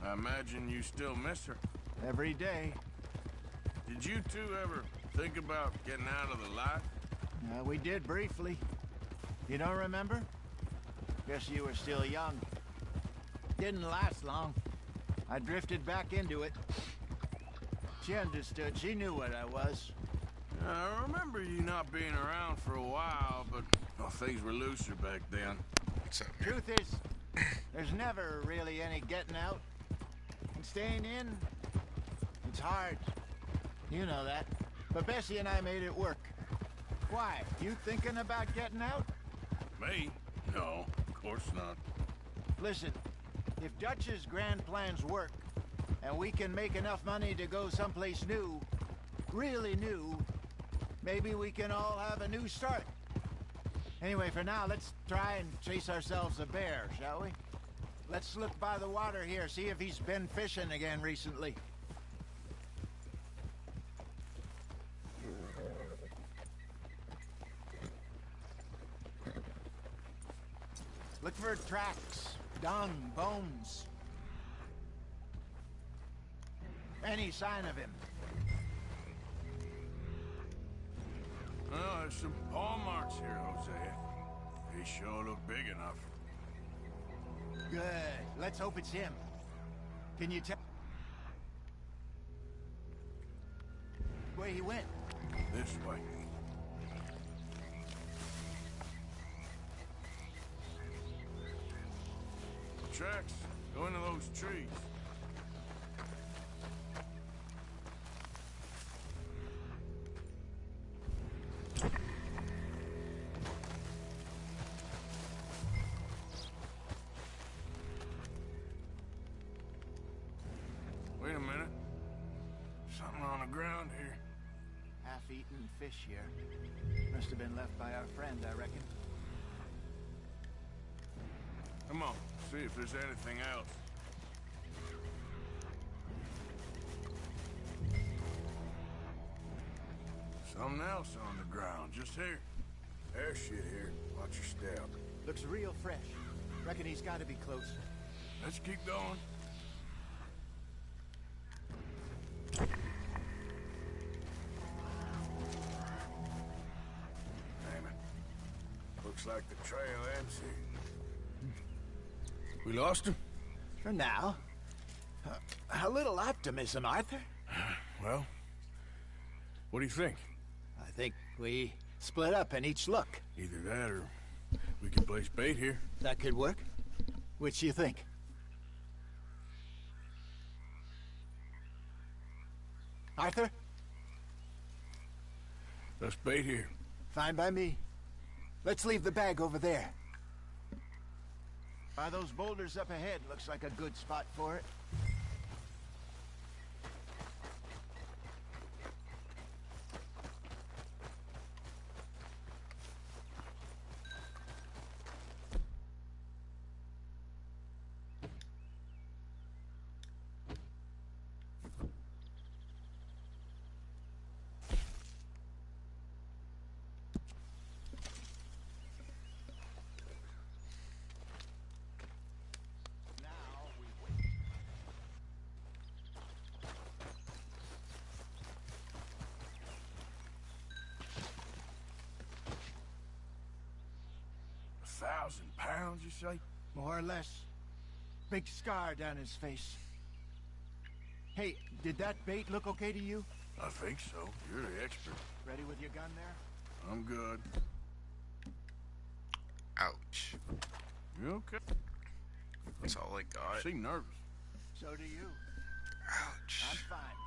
I imagine you still miss her. Every day. Did you two ever think about getting out of the life? We did briefly. You don't remember? Guess you were still young. Didn't last long. I drifted back into it. She understood. She knew what I was. I remember you not being around for a while, but things were looser back then. What's up, man? Truth is, there's never really any getting out. And staying in, it's hard. You know that. But Bessie and I made it work. Why? You thinking about getting out? Me? No, of course not. Listen, if Dutch's grand plans work, and we can make enough money to go someplace new, really new, maybe we can all have a new start. Anyway, for now, let's try and chase ourselves a bear, shall we? Let's look by the water here, see if he's been fishing again recently. Look for tracks, dung, bones. Any sign of him. Well, there's some paw marks here, Jose. They sure look big enough. Good. Let's hope it's him. Can you tell where he went? This way. Tracks. Go into those trees. Wait a minute. Something on the ground here. Half-eaten fish here. Must have been left by our friend, I reckon. Come on, see if there's anything else. Something else on the ground, just here. There's shit here. Watch your step. Looks real fresh. Reckon he's got to be close. Let's keep going. Damn it. Looks like the trail ends here. We lost him? For now. A little optimism, Arthur. Well, what do you think? I think we split up and each look. Either that or we can place bait here. That could work. Which you think? Arthur? Let's bait here. Fine by me. Let's leave the bag over there. By those boulders up ahead, looks like a good spot for it. £1,000, you say? More or less. Big scar down his face. Hey, did that bait look okay to you? I think so. You're the expert. Ready with your gun there? I'm good. Ouch. You okay? That's all I got. You seem nervous. So do you. Ouch. I'm fine.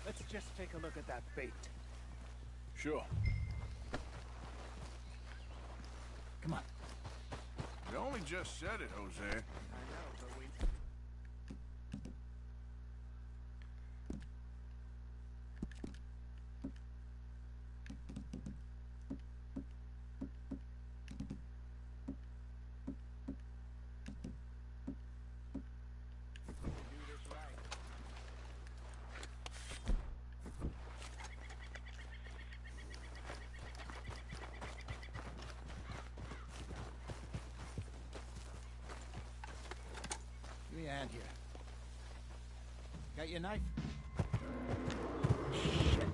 Let's just take a look at that bait. Sure. Come on. You only just said it, Jose. I know, but we... Give me a hand here. Got your knife? Shit.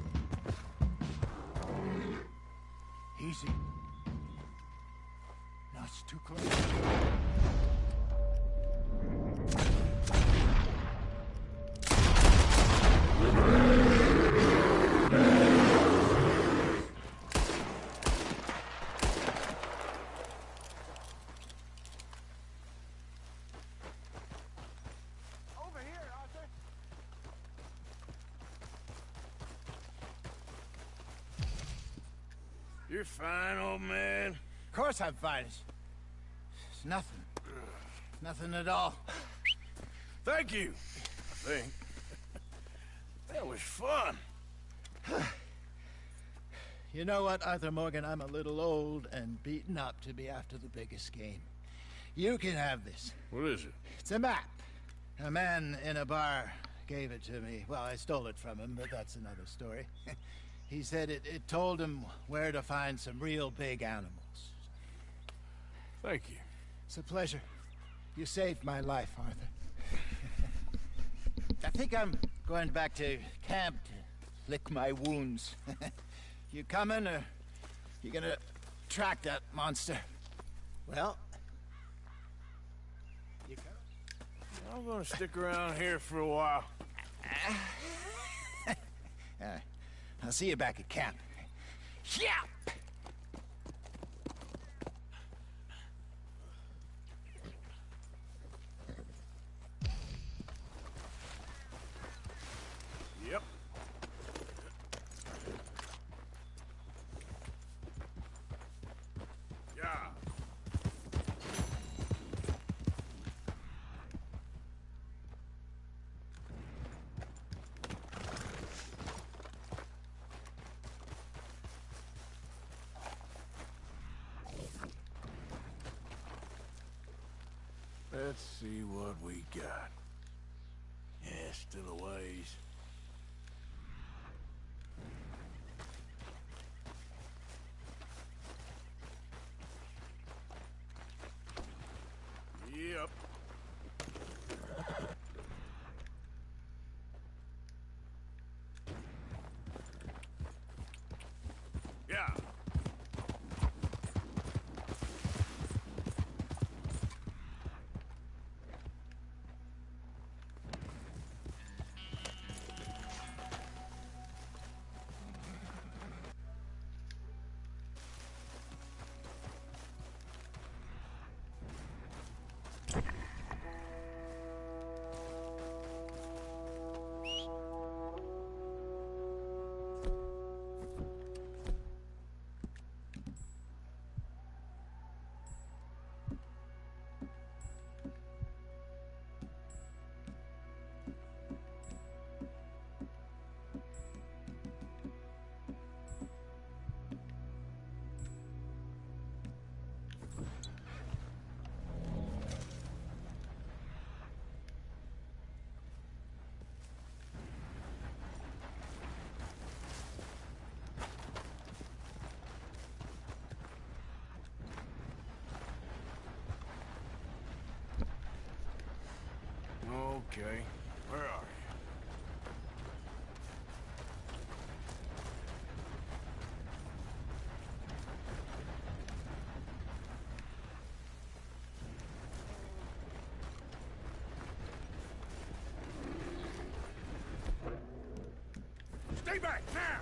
Easy. No, it's too close. You're fine, old man. Of course I'm fine. It's nothing. Nothing at all. Thank you, I think. That was fun. You know what, Arthur Morgan? I'm a little old and beaten up to be after the biggest game. You can have this. What is it? It's a map. A man in a bar gave it to me. Well, I stole it from him, but that's another story. He said it told him where to find some real big animals. Thank you. It's a pleasure. You saved my life, Arthur. I think I'm going back to camp to lick my wounds. You coming, or you gonna track that monster? Well, you coming? I'm gonna stick around here for a while. I'll see you back at camp. Yeah! Yep. Yeah. Let's see what we got. Yeah, still a ways. Yep. Yeah. Okay, where are you? Stay back, now!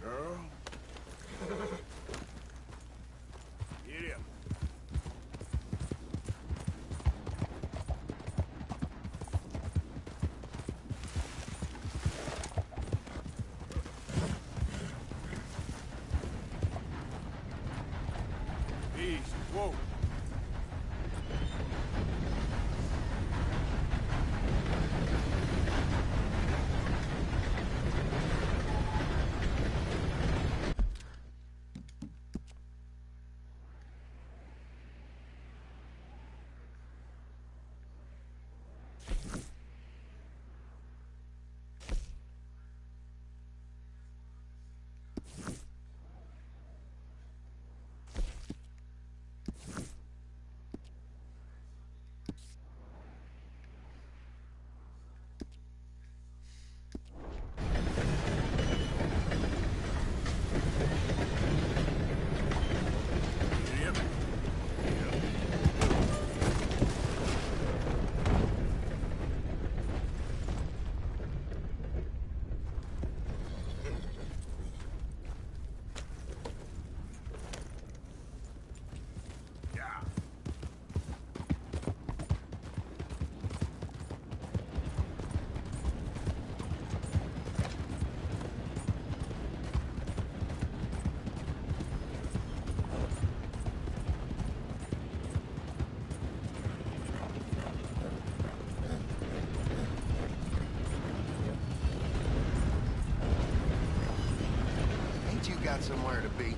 Girl? Get him. Easy, whoa. we've got somewhere to be.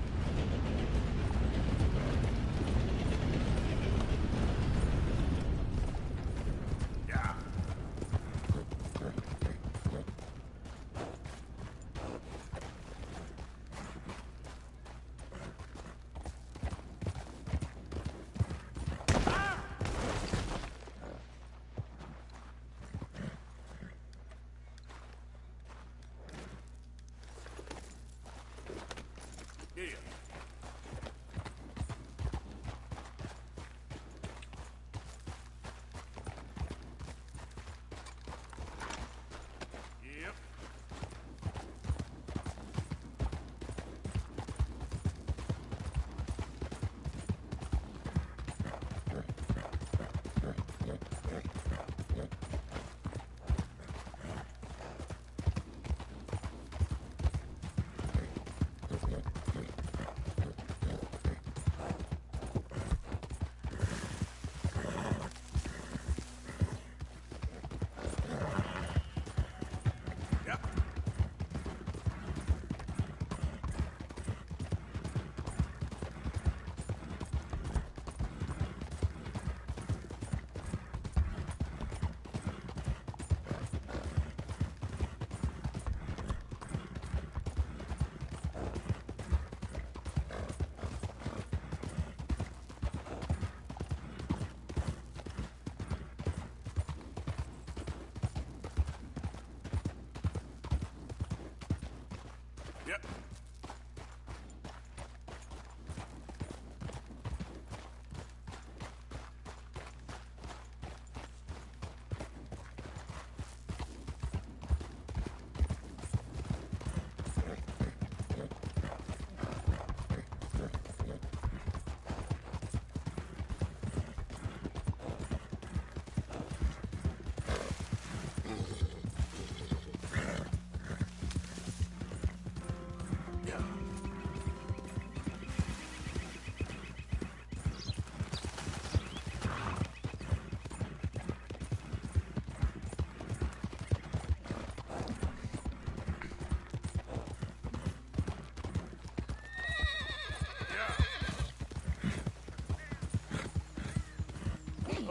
Yep.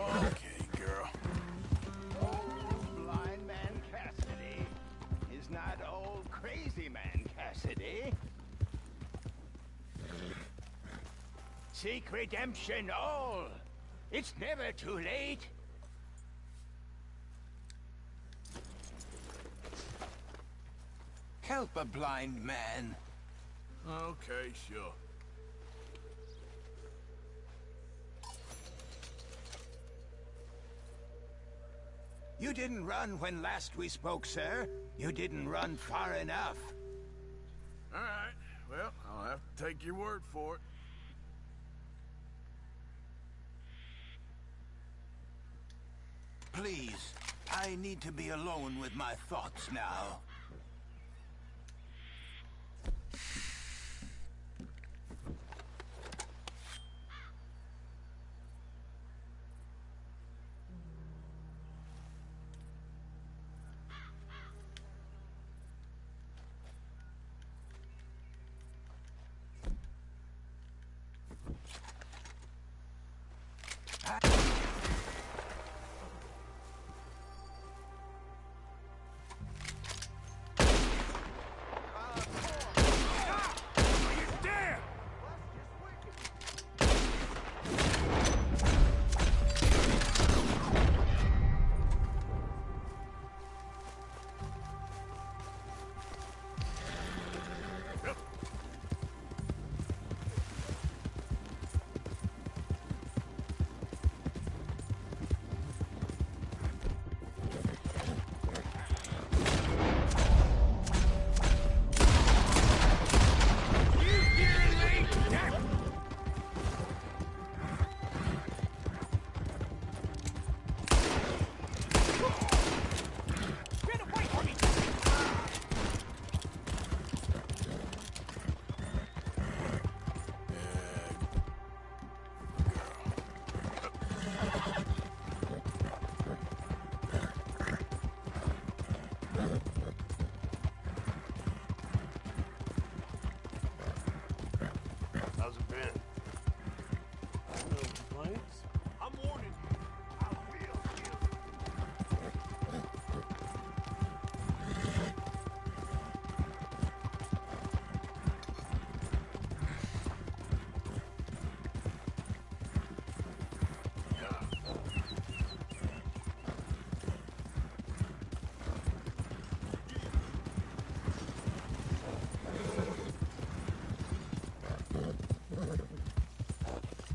Okay, girl. Old blind man Cassidy is not old crazy man Cassidy. Seek redemption all. It's never too late. Help a blind man. Okay, sure. You didn't run when last we spoke, sir. You didn't run far enough. All right. Well, I'll have to take your word for it. Please, I need to be alone with my thoughts now.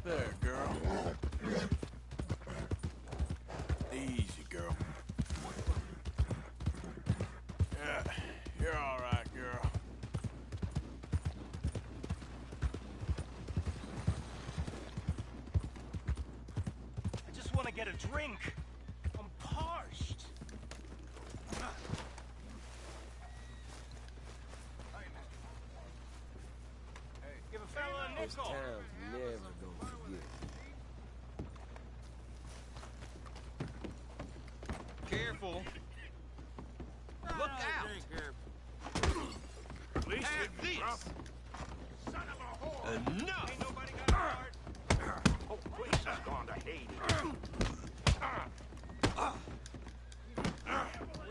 There, girl. Easy, girl. Yeah, you're all right, girl. I just want to get a drink. I'm parched. Give a fella a This nickel. town's never gonna forget. Careful. Look out! At least Have this. Son of a whore! Enough! Ain't nobody got a heart. Oh, place has gone to Hades.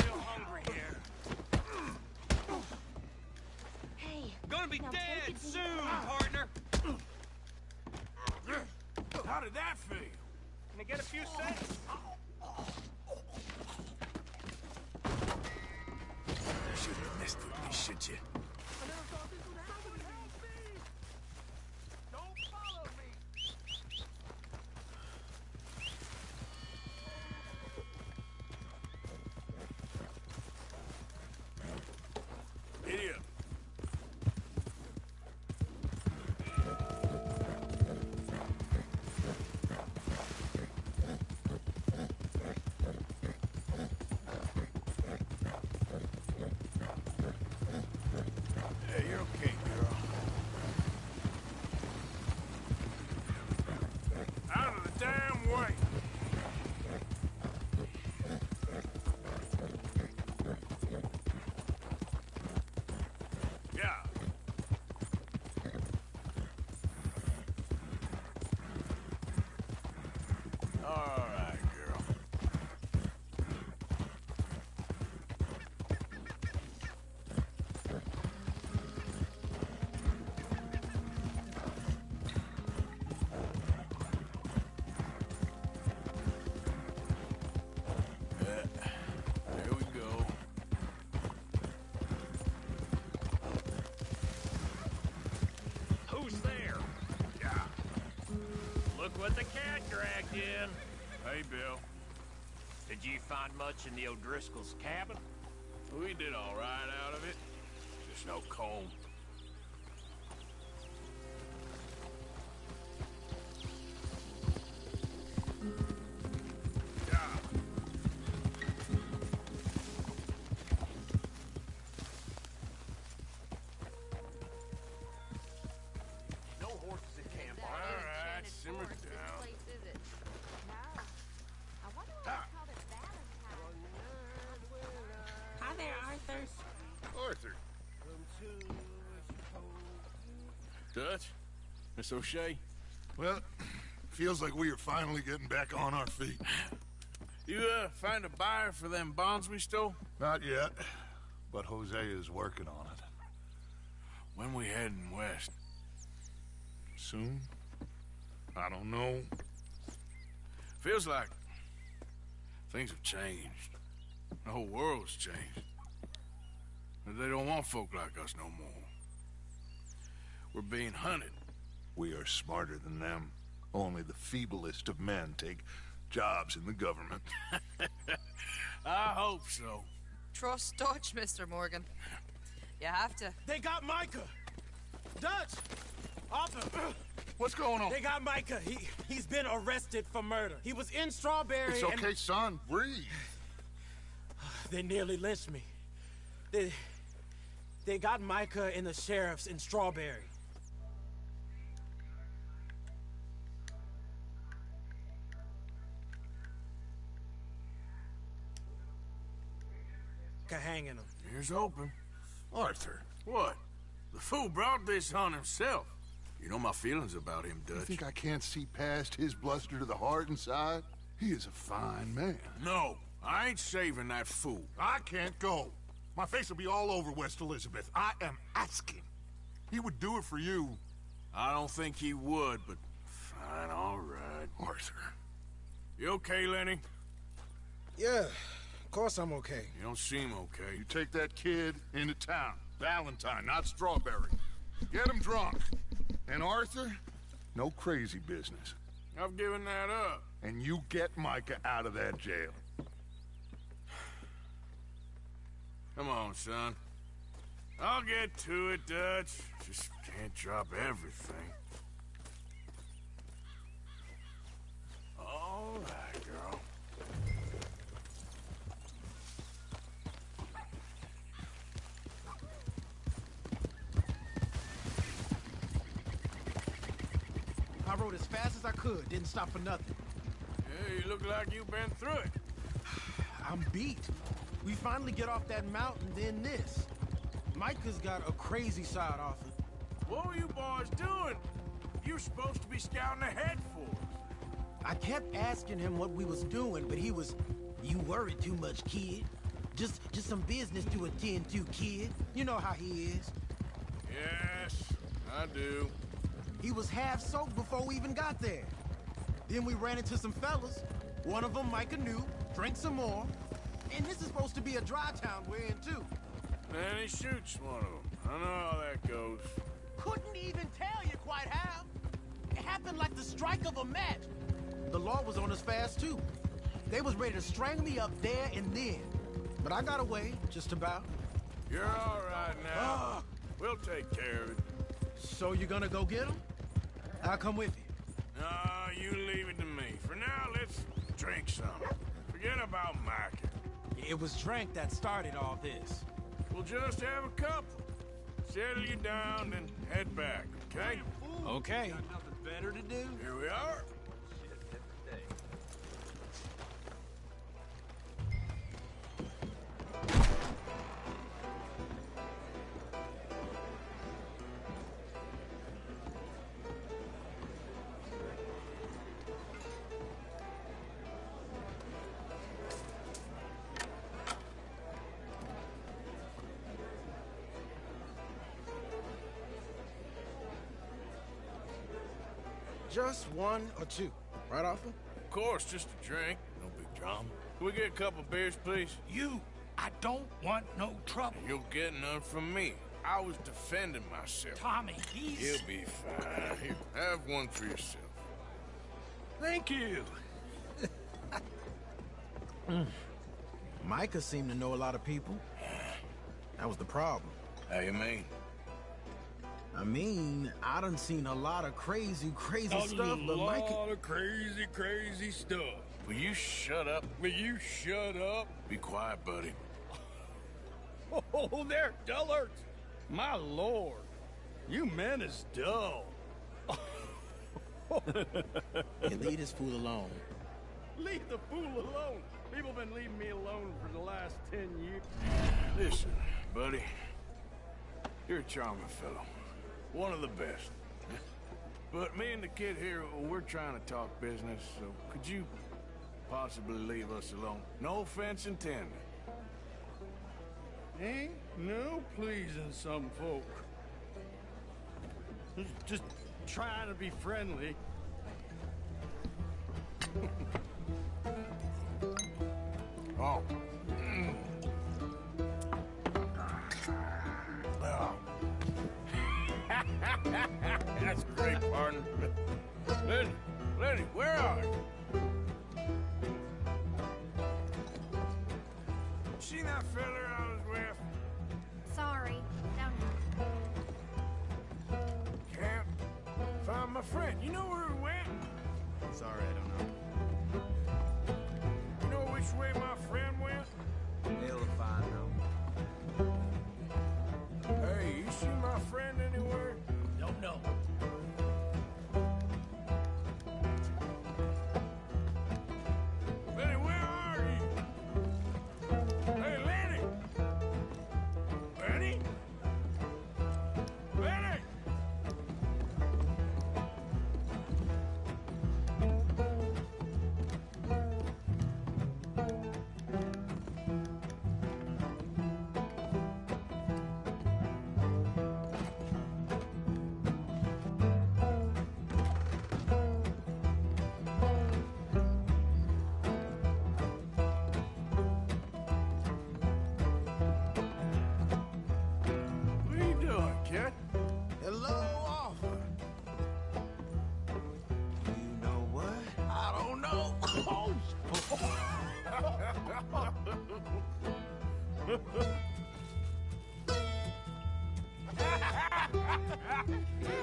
Real hungry here. Hey. Gonna be now dead take it soon, easy. partner. How did that feel? Can I get a few cents? You should have messed with me, should you? Don't follow me. Idiot. Hey, you're okay, girl. Out of the damn way. Yeah. All right, girl. There we go. Who's there? Yeah. Look what the cat dragged in. Hey, Bill. Did you find much in the O'Driscoll's cabin? We did all right out of it. Just no comb. Yeah. No horses in camp. All right, simmer down. Hi there, Arthur. Arthur. Dutch? Miss O'Shea? Well, feels like we are finally getting back on our feet. You, find a buyer for them bonds we stole? Not yet, but Jose is working on it. When we heading west? Soon? I don't know. Feels like things have changed. The whole world's changed. But they don't want folk like us no more. We're being hunted. We are smarter than them. Only the feeblest of men take jobs in the government. I hope so. Trust Dutch, Mr. Morgan. You have to. They got Micah! Dutch! Arthur! What's going on? They got Micah. He's been arrested for murder. He was in Strawberry. It's okay, son. Breathe. They nearly lynched me. They got Micah and the sheriffs in Strawberry. Hanging him. Here's open. Arthur. What? The fool brought this on himself. You know my feelings about him, Dutch. You think I can't see past his bluster to the heart inside? He is a fine man. No, I ain't saving that fool. I can't go. My face will be all over West Elizabeth. I am asking. He would do it for you. I don't think he would, but fine, all right. Arthur. You okay, Lenny? Yeah, of course I'm okay. You don't seem okay. You take that kid into town. Valentine, not Strawberry. Get him drunk. And Arthur, No crazy business. I've given that up. And you get Micah out of that jail. Come on, son. I'll get to it, Dutch. Just can't drop everything. All right, girl. I rode as fast as I could, didn't stop for nothing. Yeah, you look like you've been through it. I'm beat. We finally get off that mountain, then this. Micah's got a crazy side, Arthur. What were you boys doing? You were supposed to be scouting ahead for us. I kept asking him what we was doing, but he was, "You worry too much, kid. Just some business to attend to, kid. You know how he is." Yes, I do. He was half soaked before we even got there. Then we ran into some fellas. One of them Micah knew, drank some more. And this is supposed to be a dry town we're in, too. Then he shoots one of them. I know how that goes. Couldn't even tell you quite how. It happened like the strike of a match. The law was on us fast, too. They was ready to strangle me up there and then. But I got away, just about. You're all right now. We'll take care of it. So you're gonna go get him? I'll come with you. No, you leave it to me. For now, let's drink some. Forget about Micah. It was drink that started all this. We'll just have a couple. Settle you down, then head back, okay? Okay. Got nothing better to do? Here we are. Just one or two, right, Arthur? Of course, just a drink. No big drama. Can we get a couple beers, please? I don't want no trouble. You'll get none from me. I was defending myself. Tommy, he's... He'll be fine. Here, have one for yourself. Thank you. Micah seemed to know a lot of people. That was the problem. How you mean? I mean, I done seen a lot of crazy stuff, but Micah... A lot of crazy stuff. Will you shut up? Will you shut up? Be quiet, buddy. Oh, there, dullards. My lord. You men is dull. Hey, leave this fool alone. Leave the fool alone. People been leaving me alone for the last 10 years. Listen, buddy. You're a charming fellow. One of the best. But me and the kid here, we're trying to talk business, so could you possibly leave us alone? No offense intended. Ain't no pleasing some folk. Just trying to be friendly. Oh. Oh. That's great, partner. Lenny, where are you? Seen that fella I was with? Sorry, don't know. Can't find my friend. You know where he went? Sorry, I don't know. You know which way my friend went? He'll find out. Hey, you see my friend anywhere? Don't know. Lenny, where are you? Hey, Lenny! Lenny? Lenny! Hell,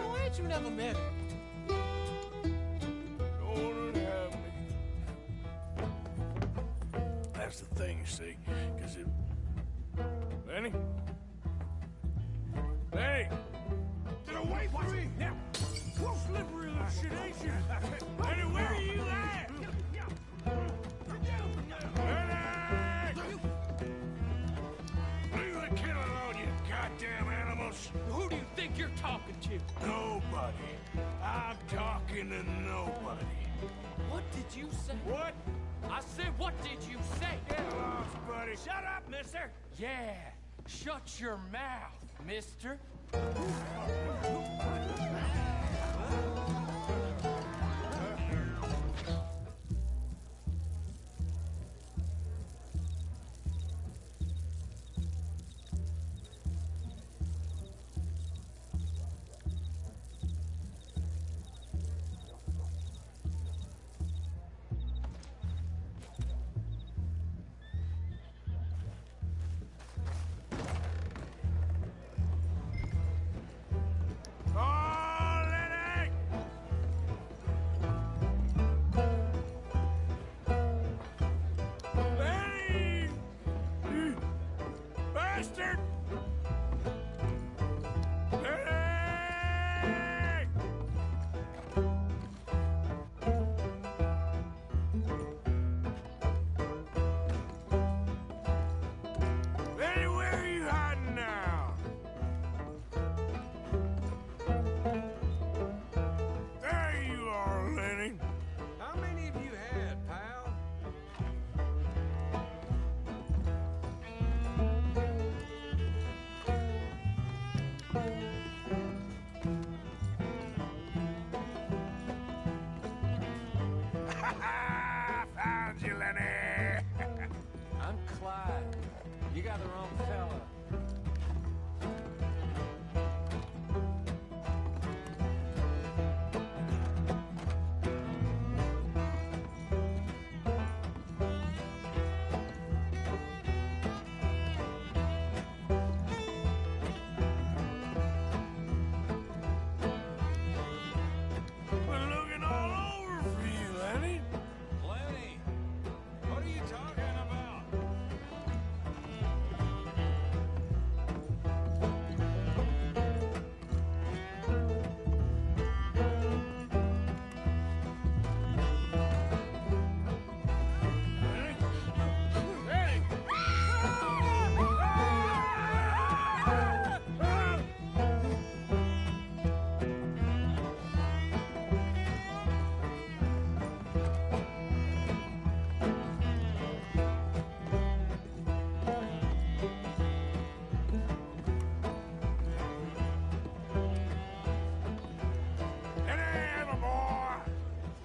why ain't you never met him? Don't have me. That's the thing, you see, because it... Benny? Benny! Get away from me! Now, real slippery little shit, ain't you? Benny, where are you at? Benny! Leave the kid alone, you goddamn animals! Who do you think you're talking to? Nobody. I'm talking to nobody. What did you say? What? I said, what did you say? Get lost, buddy. Shut up, mister. Yeah, shut your mouth, mister. Bastard! Benny, where are you hiding now? There you are, Lenny. How many have you had, pal? Found you, Lenny. I'm Clyde. You got the wrong fella. We're looking all over for you, Lenny. Lenny, what are you talking about?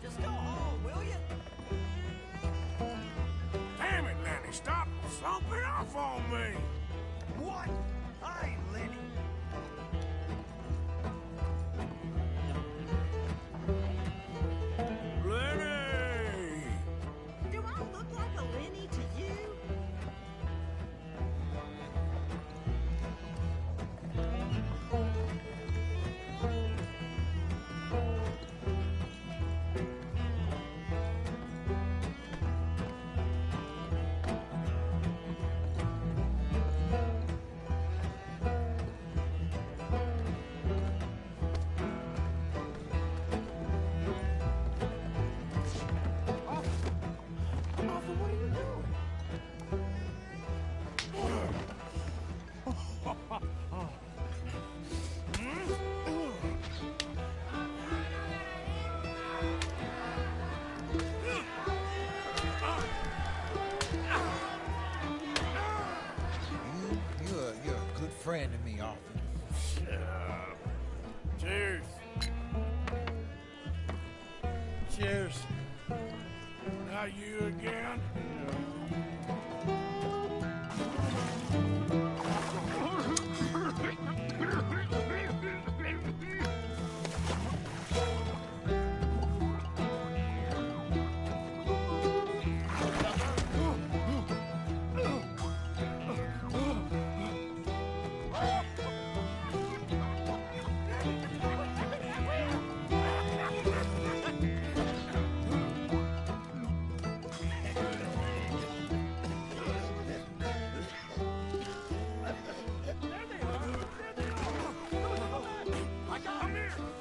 Just go home, will you? Damn it, Lenny, stop slumping off on me. What? I ain't Lenny. Lenny! Do I look like a Lenny to you? Arthur, what are you doing? You're a good friend to me, Arthur. Shut up. Cheers. Cheers. Not you again?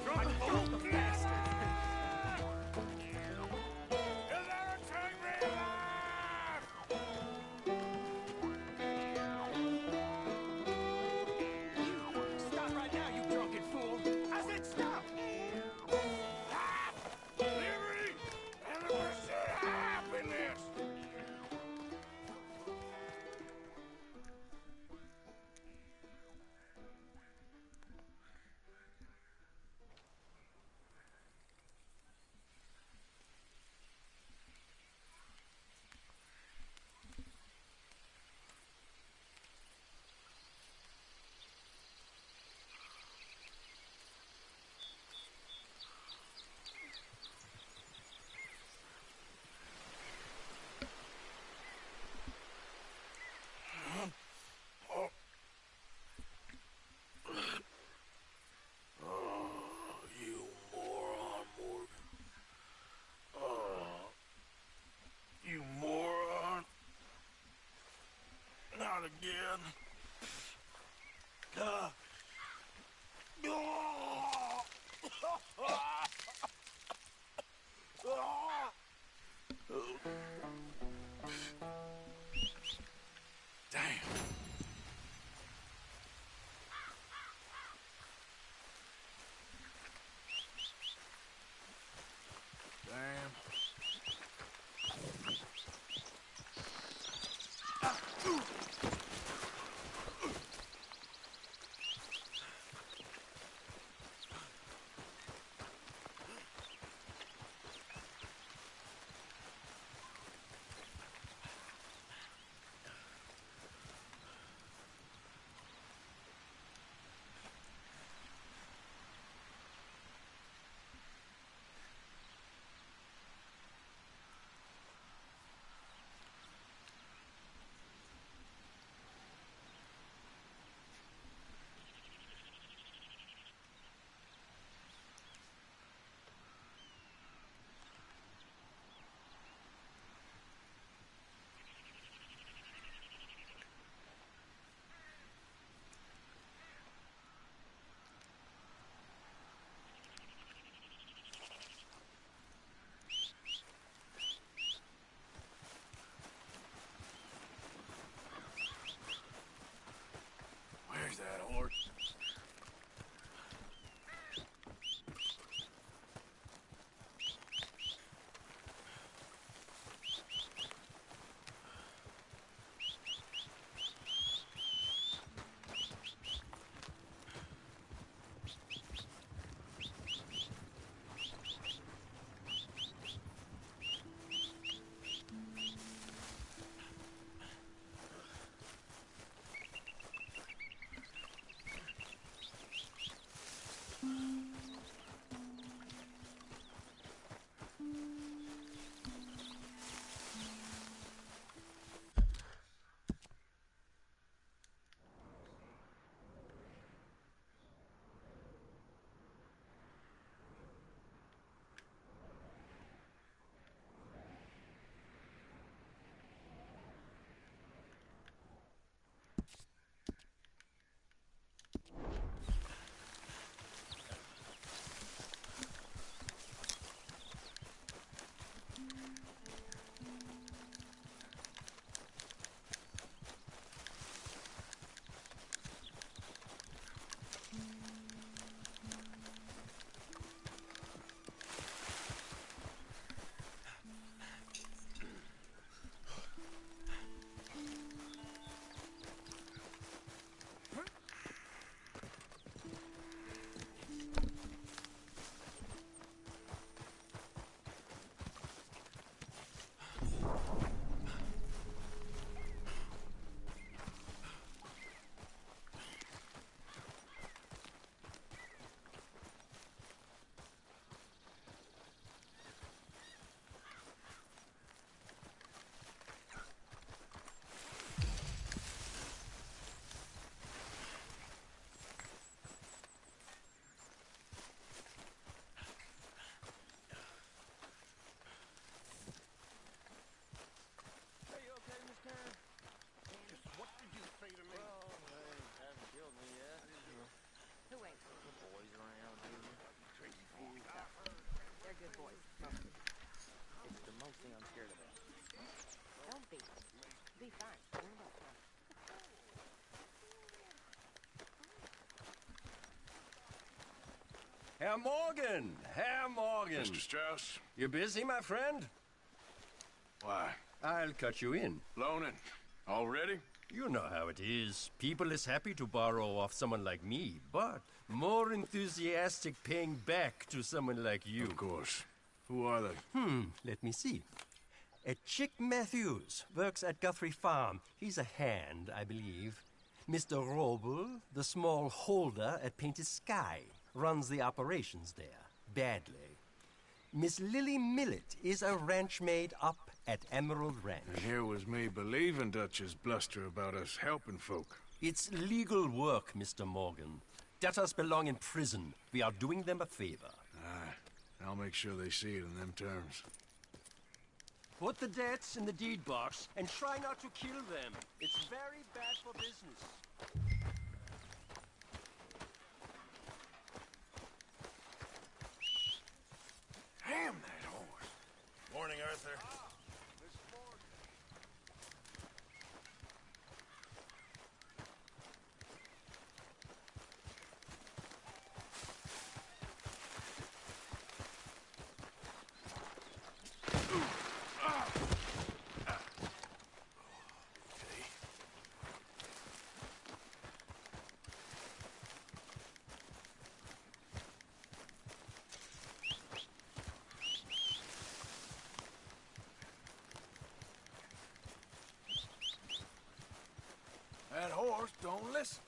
Drunk fool! Bastard! Stop right now, you drunken fool! I said stop! Liberty and the pursuit of happiness! You moron. Not again. Damn. Damn. be fine. Don't worry about that. Herr Morgan! Herr Morgan! Mr. Strauss? You busy, my friend? Why? I'll cut you in. Loaning? Already? You know how it is. People is happy to borrow off someone like me, but more enthusiastic paying back to someone like you. Of course. Who are they? Let me see. Chick Matthews works at Guthrie Farm. He's a hand, I believe. Mr. Roble, the small holder at Painted Sky, runs the operations there, badly. Miss Lily Millet is a ranch maid up at Emerald Ranch. And here was me believing Dutch's bluster about us helping folk. It's legal work, Mr. Morgan. Debtors belong in prison. We are doing them a favor. Aye. I'll make sure they see it in them terms. Put the debts in the deed box and try not to kill them. It's very bad for business. Damn that horse. Morning, Arthur. That horse don't listen.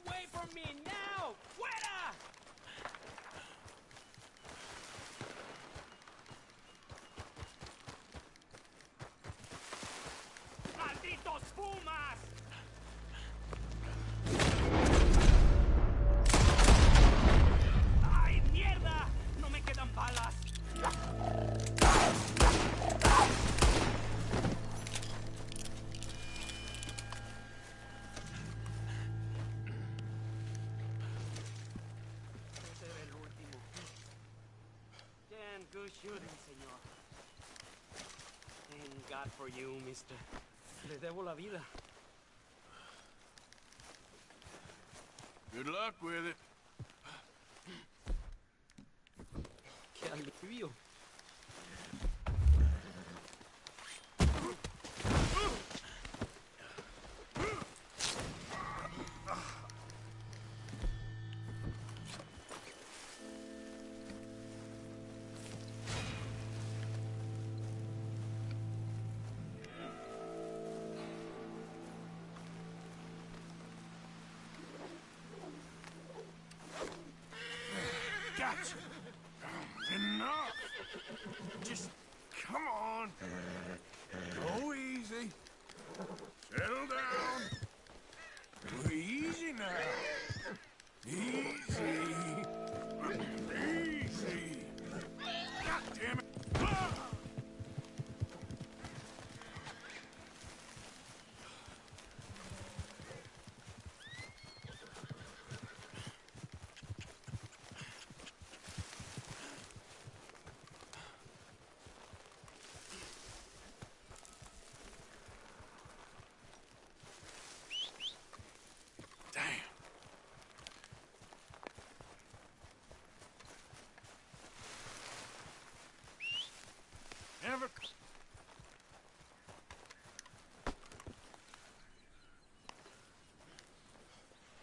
Away from me now! Fuera! ¡Malditos fumas! ¡Ay, mierda! ¡No me quedan balas! Good shooting, señor. Thank God for you, mister. Le debo la vida. Good luck with it. Qué alivio. Gotcha. Enough. Just come on. Go easy. Settle down. Easy now. Easy. Easy. God damn it. Ah! Never.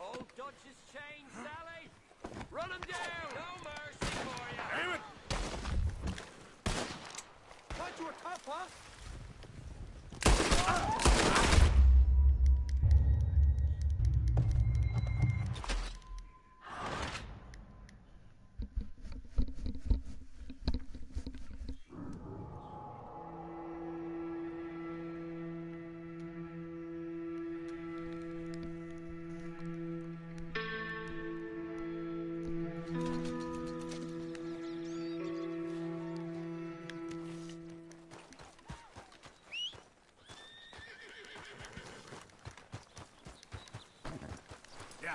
Old Dutch's chain, Sally! Run him down! No mercy for you! Damn it! What? Yeah.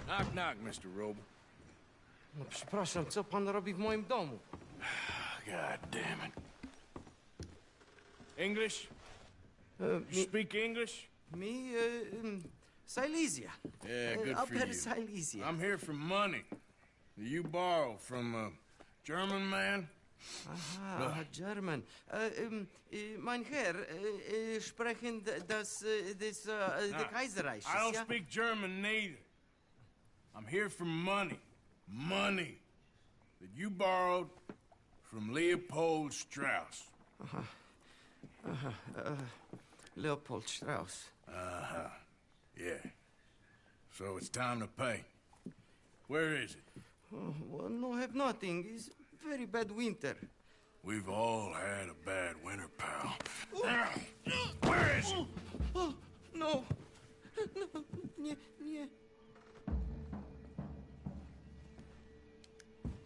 Knock, knock, Mr. Roble. No przepraszam, co pan robi w moim domu? God damn it. English? Me, Speak English? Silesia. Yeah, good for Upper you. Silesia. I'm here for money. You borrow from a German man? Aha, German. Mein Herr, sprechen the Kaiserreich. I don't speak German neither. I'm here for money. Money that you borrowed from Leopold Strauss. Leopold Strauss. Uh-huh. Yeah. So it's time to pay. Where is it? Oh, well, no, have nothing. It's very bad winter. We've all had a bad winter, pal. Where is it? Oh, no. No, nie.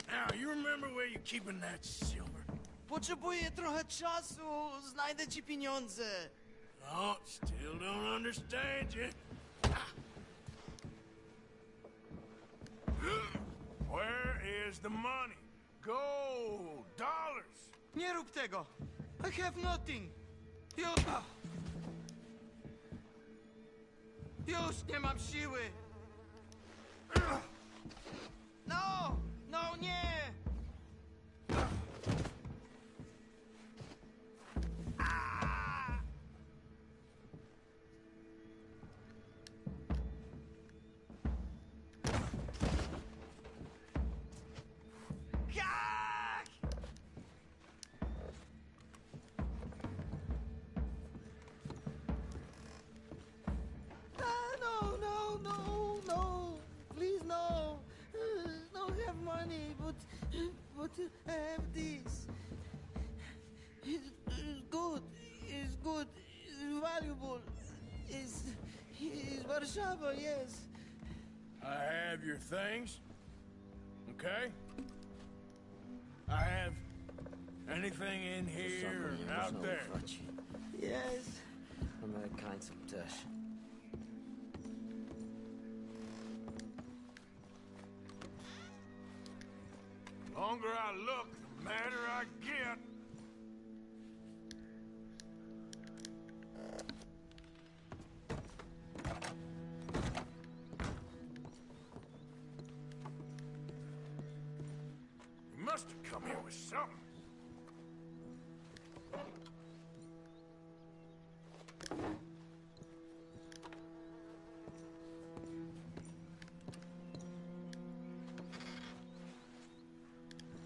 Now, you remember where you're keeping that silver? Potrzebuję trochę czasu. Znajdę ci pieniądze. No, still don't understand you. Where is the money? Gold, dollars. Nie rób tego. I have nothing. Już nie mam siły. No, nie. No. Please, no. Don't have money, but I have this. It's good. It's good. It's valuable. It's Warszawa, yes. I have your things, okay? I have anything in here or out there. Yes. Amerykańców też. Longer I look, the madder I get. You must have come here with something.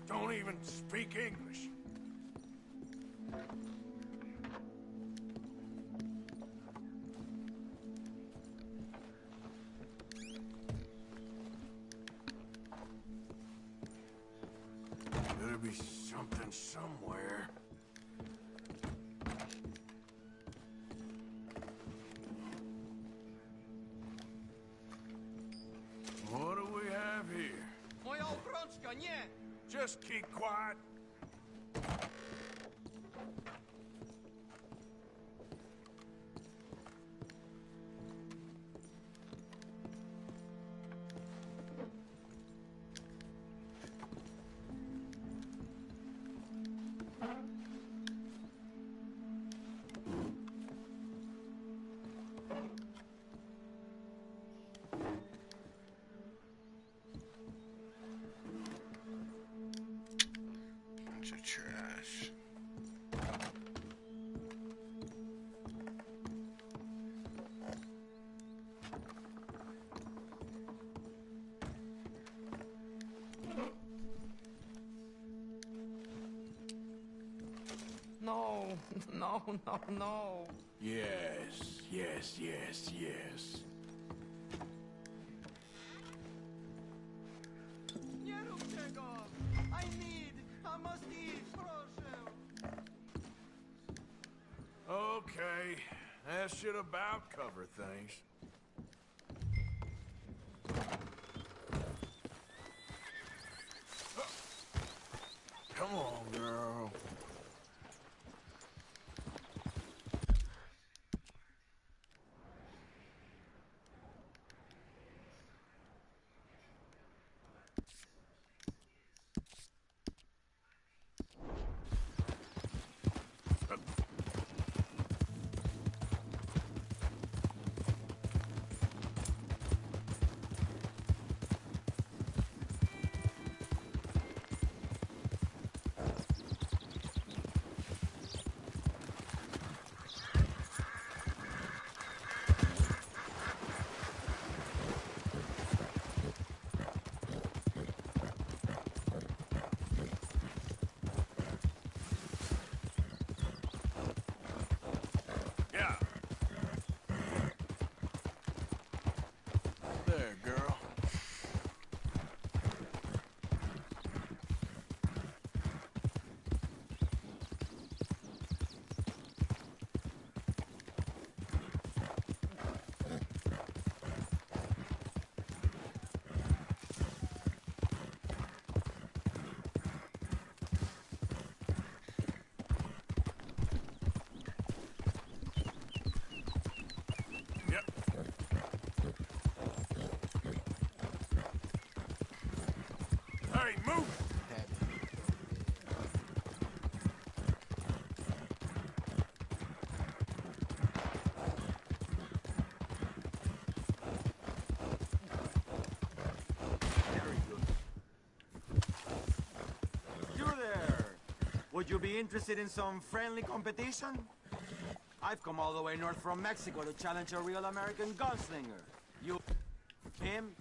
Don't even speak English. Better be something somewhere. What do we have here? Moja obrączka, nie! Just keep quiet. Bunch of trash. No, no, no, no. Yes, yes, yes, yes. Nie rób tego! I must eat, proszę! Okay, that should about cover things. Come on, girl. Yeah. There, girl. Yep. Hey, move! You there! Would you be interested in some friendly competition? I've come all the way north from Mexico to challenge a real American gunslinger. You... him?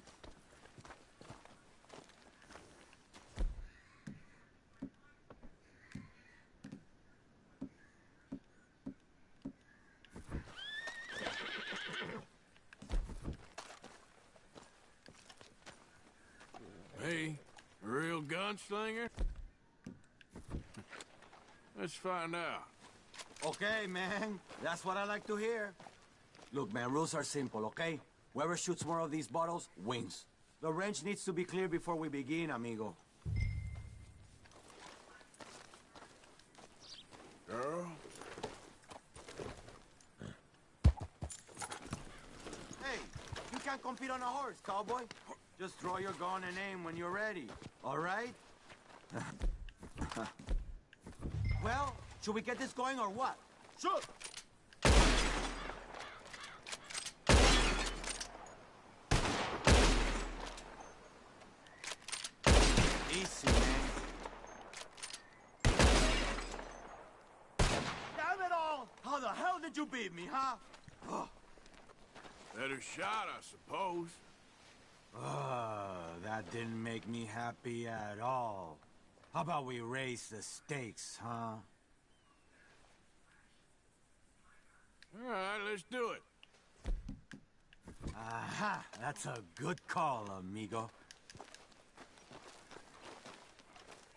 Me? A real gunslinger? Let's find out. Okay, man. That's what I like to hear. Look, man, rules are simple, okay? Whoever shoots more of these bottles wins. The range needs to be clear before we begin, amigo. Girl? Hey, you can't compete on a horse, cowboy. Just draw your gun and aim when you're ready, all right? Well, should we get this going or what? Shoot! Easy, man. Damn it all! How the hell did you beat me, huh? Oh. Better shot, I suppose. That didn't make me happy at all. How about we raise the stakes, huh? All right, let's do it. Aha! That's a good call, amigo.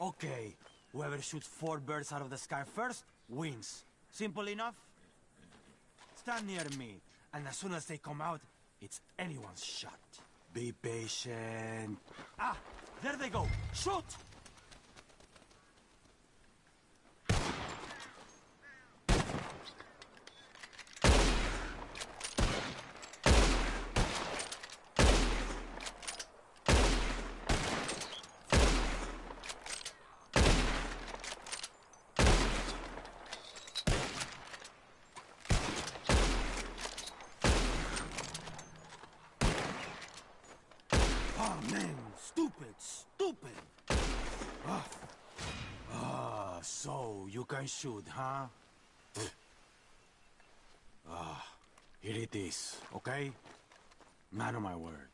Okay, whoever shoots 4 birds out of the sky first wins. Simple enough? Stand near me, and as soon as they come out, it's anyone's shot. Be patient. Ah, there they go. Shoot! So you can shoot, huh? Here it is, okay? Man of my word.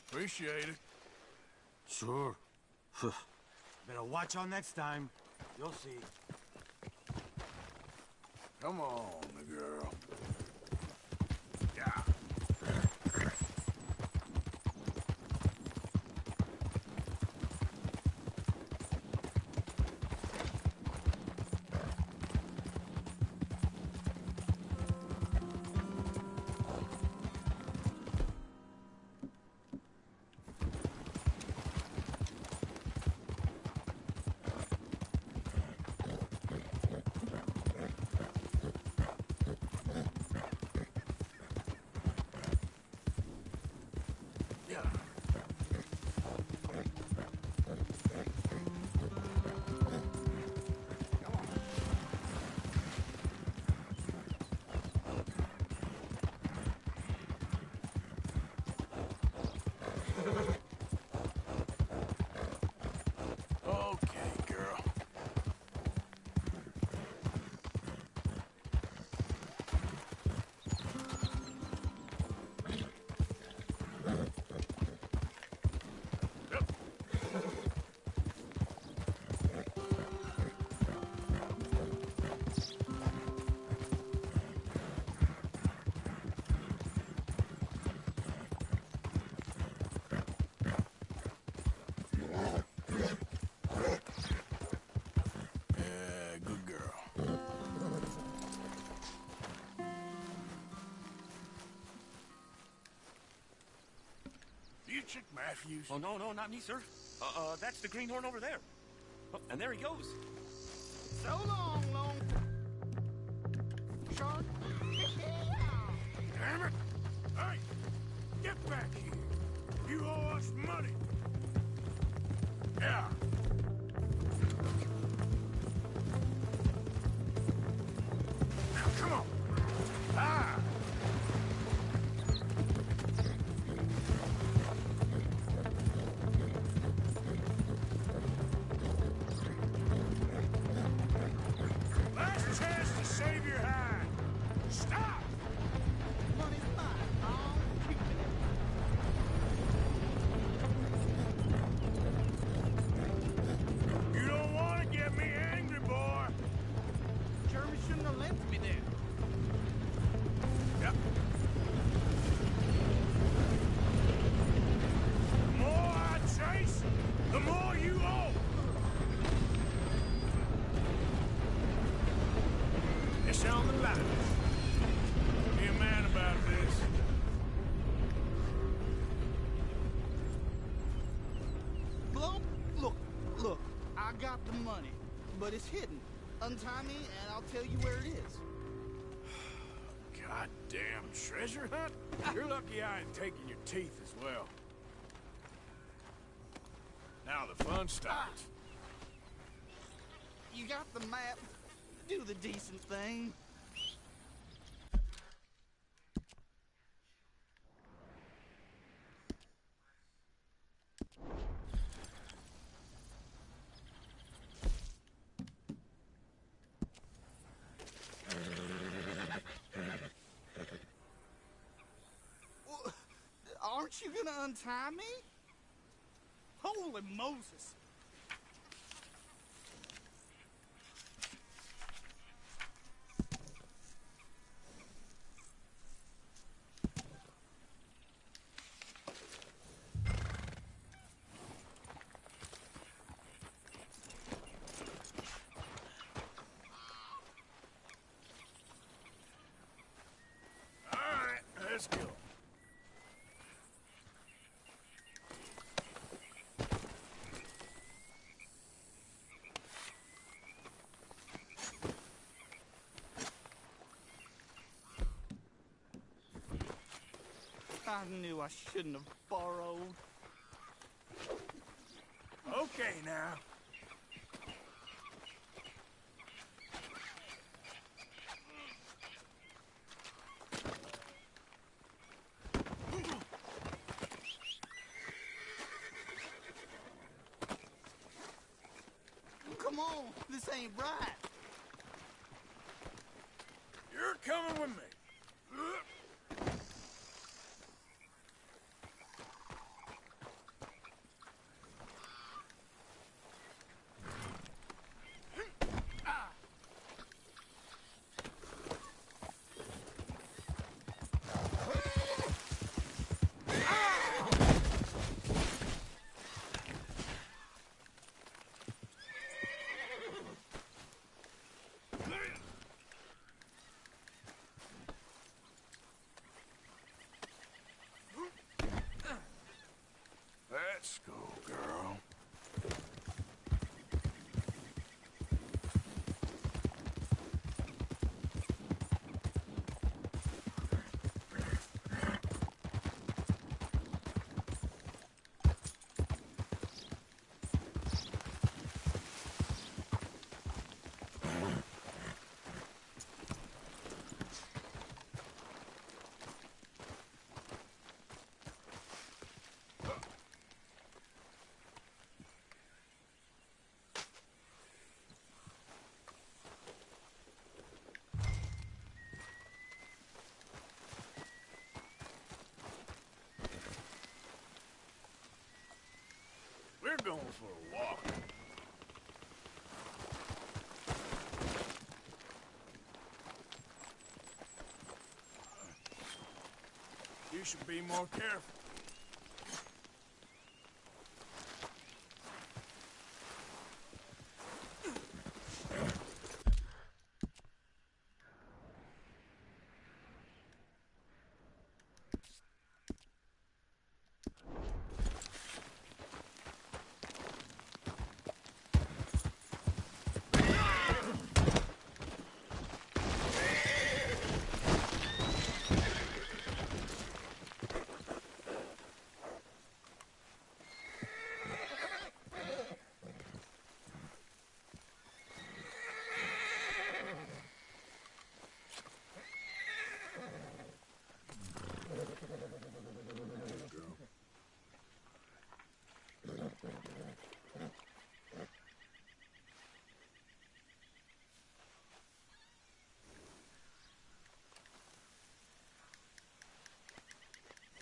Appreciate it. Sure. Better watch out next time. You'll see. Come on, girl. Yeah. Chick Matthews? Oh, no, not me, sir. That's the greenhorn over there. Oh, and there he goes. So long, long short. Damn it! Hey, get back here. You owe us money. Yeah. Now, come on. Ah! Save your hide! Stop! Money's mine. I'm keeping it. You don't want to get me angry, boy. Jeremy shouldn't have left me there. Yep. The more I chase, the more you owe. It's on the line. Be a man about this. Look, I got the money, but it's hidden. Untie me, and I'll tell you where it is. Goddamn treasure hunt? You're lucky I ain't taking your teeth as well. Now the fun starts. You got the map. Do the decent thing. Aren't you gonna untie me? Holy Moses! All right, let's go. I knew I shouldn't have borrowed. Okay, now. Come on, this ain't right. You're coming with me. Let's go, girl. We're going for a walk. You should be more careful.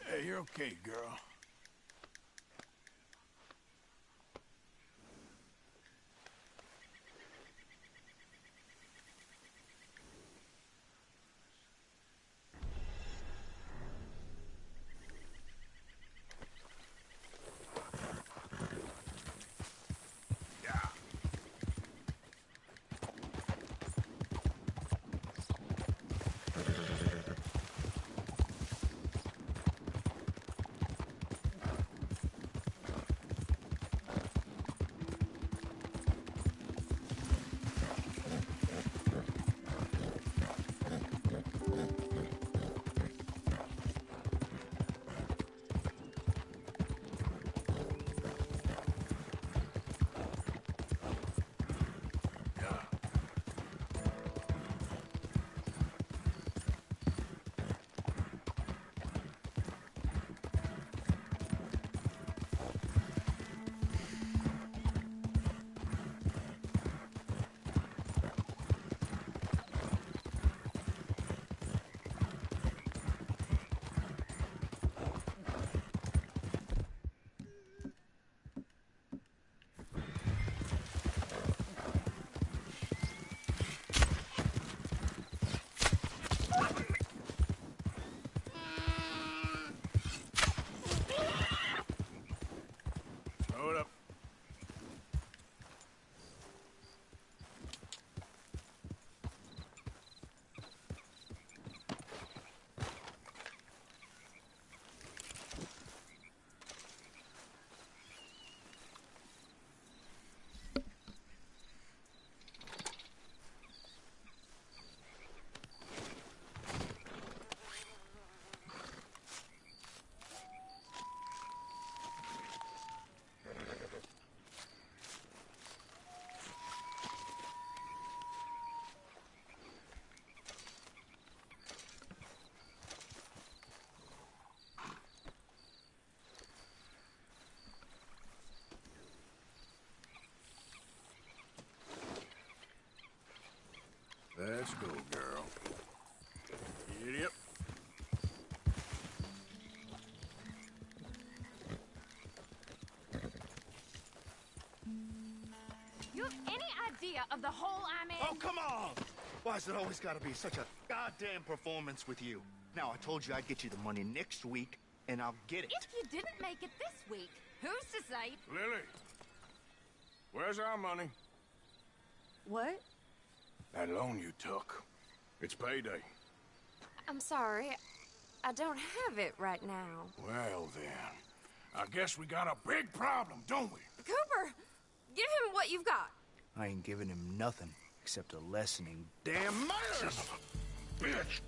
Hey, you're okay, girl. Let's go, girl. Yep. You have any idea of the hole I'm in? Oh, come on! Why has it always got to be such a goddamn performance with you? Now, I told you I'd get you the money next week, and I'll get it. If you didn't make it this week, who's to say? Lily, where's our money? What? That loan you took. It's payday. I'm sorry. I don't have it right now. Well, then. I guess we got a big problem, don't we? Cooper, give him what you've got. I ain't giving him nothing except a lessening damn manners! Bitch!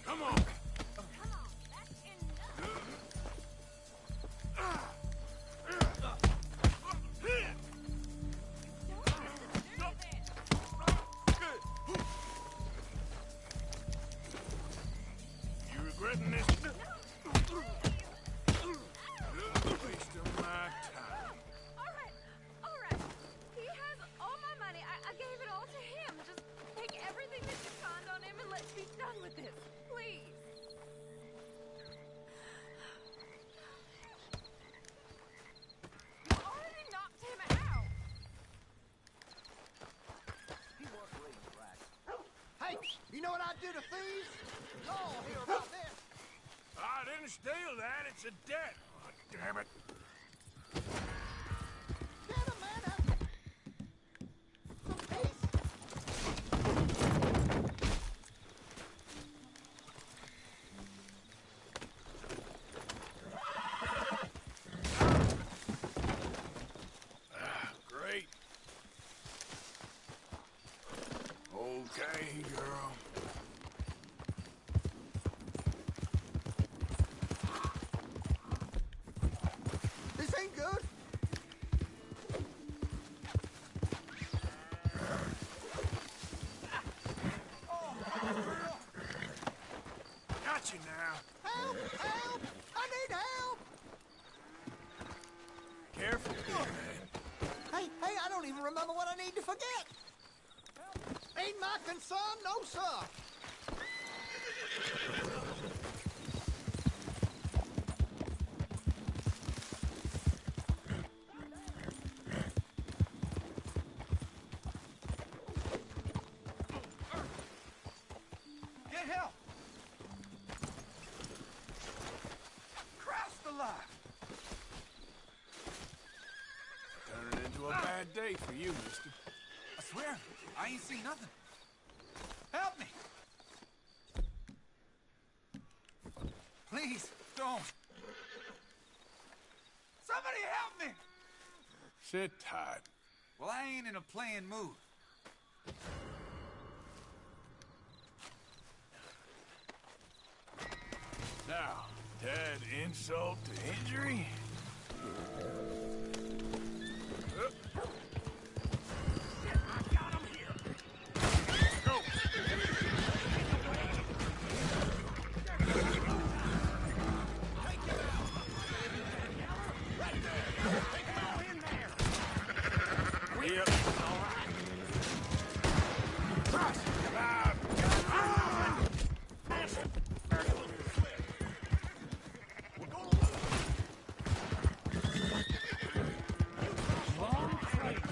Come on! You regretting this? Waste of my time. All right. He has all my money. I gave it all to him. Just take everything that you found on him and let's be done with this. Please. You already knocked him out. Hey, you know what I do to thieves? Oh, hear about this. I didn't steal that. It's a debt. Oh, damn it. Get him, man. Some peace. Great. Okay, girl. This ain't good. Got you now. Help! Help! I need help! Careful, man. Hey, I don't even remember what I need to forget. Ain't my concern, no, sir. Get help! Christ alive! Turning into a bad day for you, mister. I swear, I ain't seen nothing. Help me! Please, don't. Somebody help me! Sit tight. Well, I ain't in a playing mood. Now, to add insult to injury. I got him here! Go! Yep. All right. Long crate.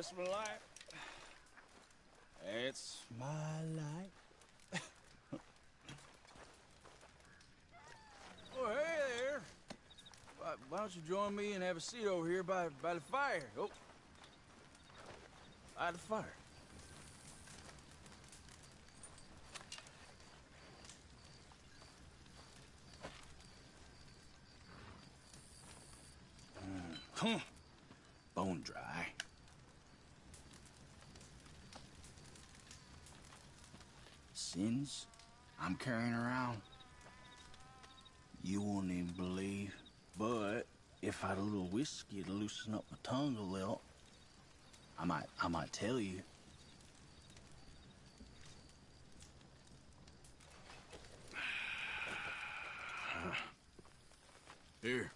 That's my life. It's my life. Oh, hey there. Why don't you join me and have a seat over here by the fire? Oh. By the fire. Bone dry. Sins I'm carrying around, you won't even believe. But if I had a little whiskey to loosen up my tongue a little, I might tell you. Here.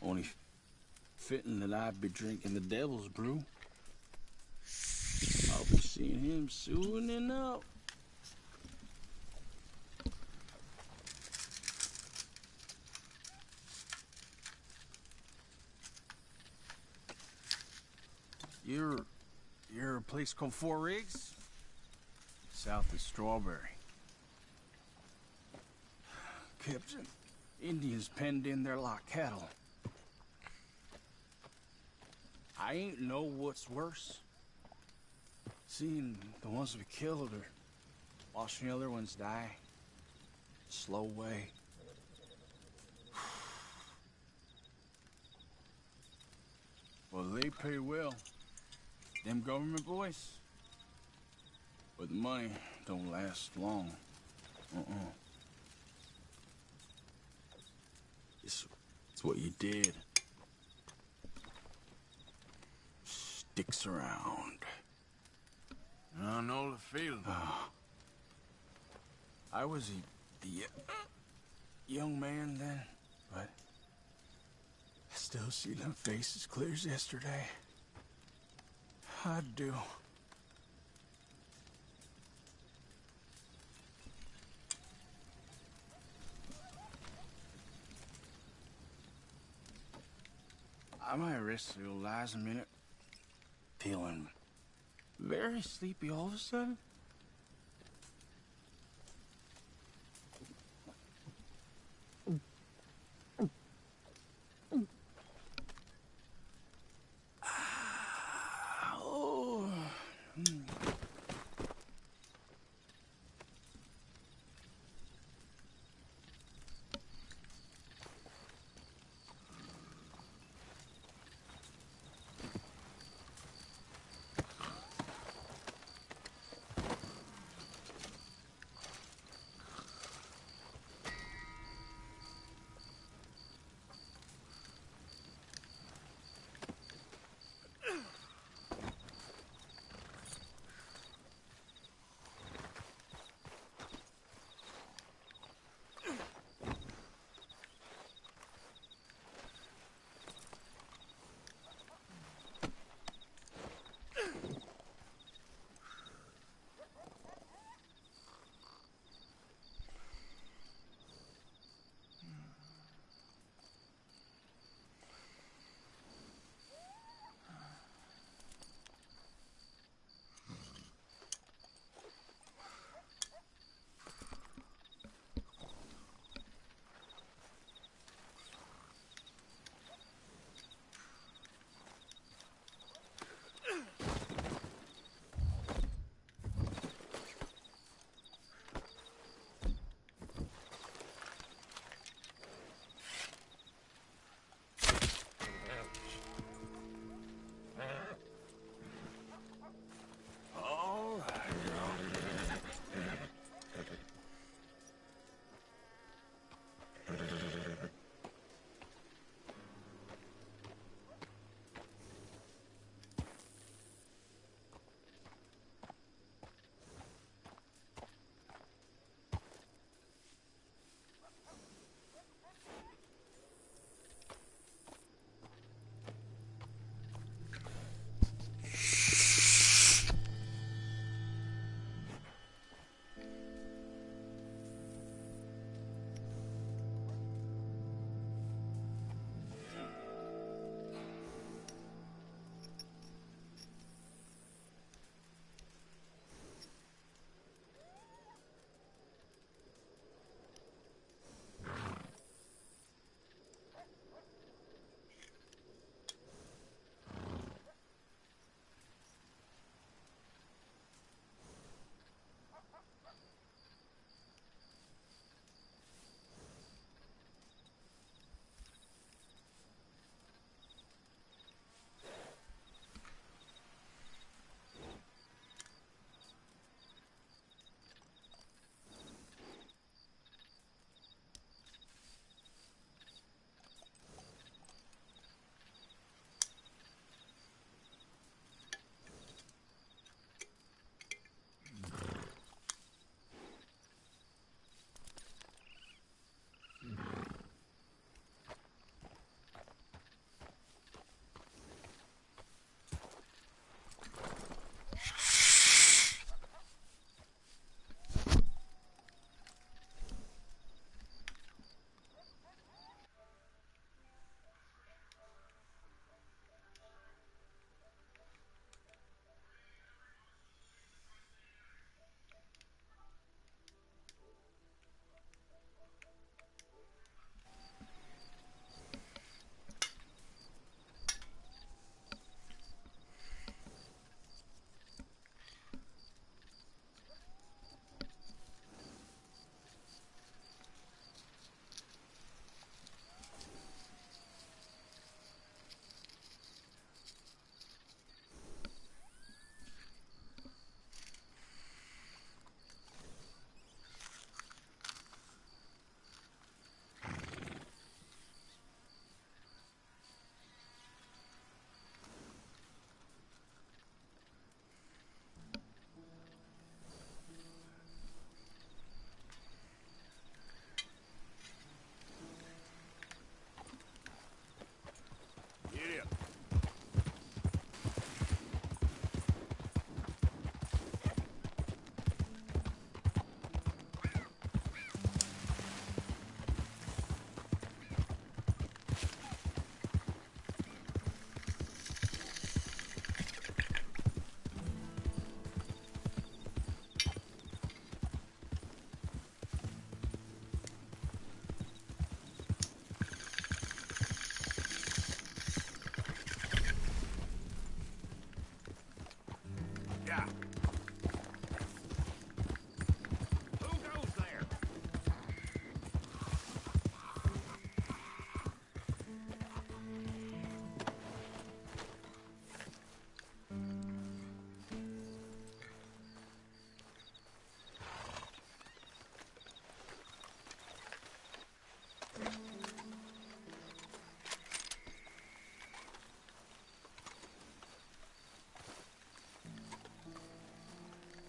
Only fitting that I'd be drinking the devil's brew. I'll be seeing him soon enough. You're a place called Four Rigs? South of Strawberry. Captain, Indians penned in there like cattle. I ain't know what's worse. Seeing the ones we killed or watching the other ones die. Slow way. Well, they pay well. Them government boys. But the money don't last long. It's what you did. Sticks around. I know the feeling. I was a young man then, but I still see them faces clear as yesterday. I do. I might rest the old eyes a minute. Feeling very sleepy all of a sudden.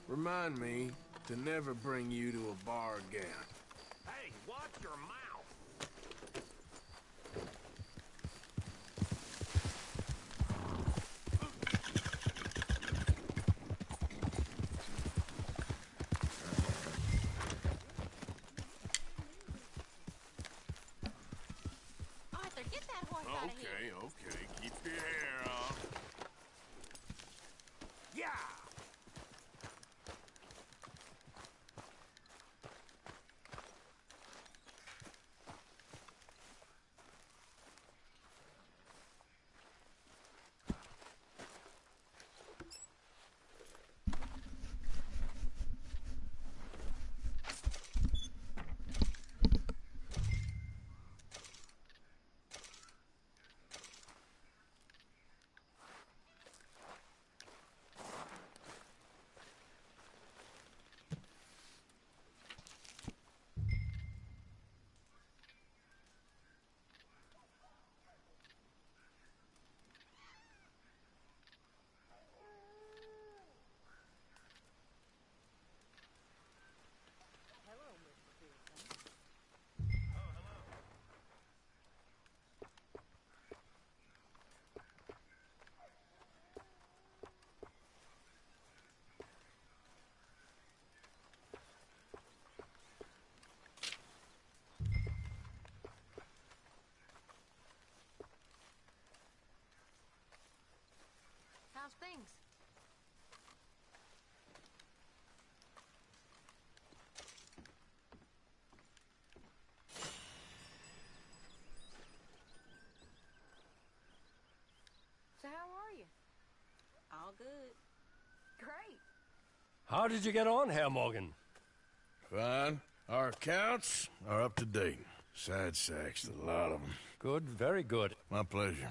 remind me to never bring you to a bar again. Hey, watch your mouth. Arthur, get that horse out of here. Okay. Keep your hair on. Yeah! How's things? So how are you? All good. Great. How did you get on, Herr Morgan? Fine. Our accounts are up to date. Sad sacks, a lot of them. Good, very good. My pleasure.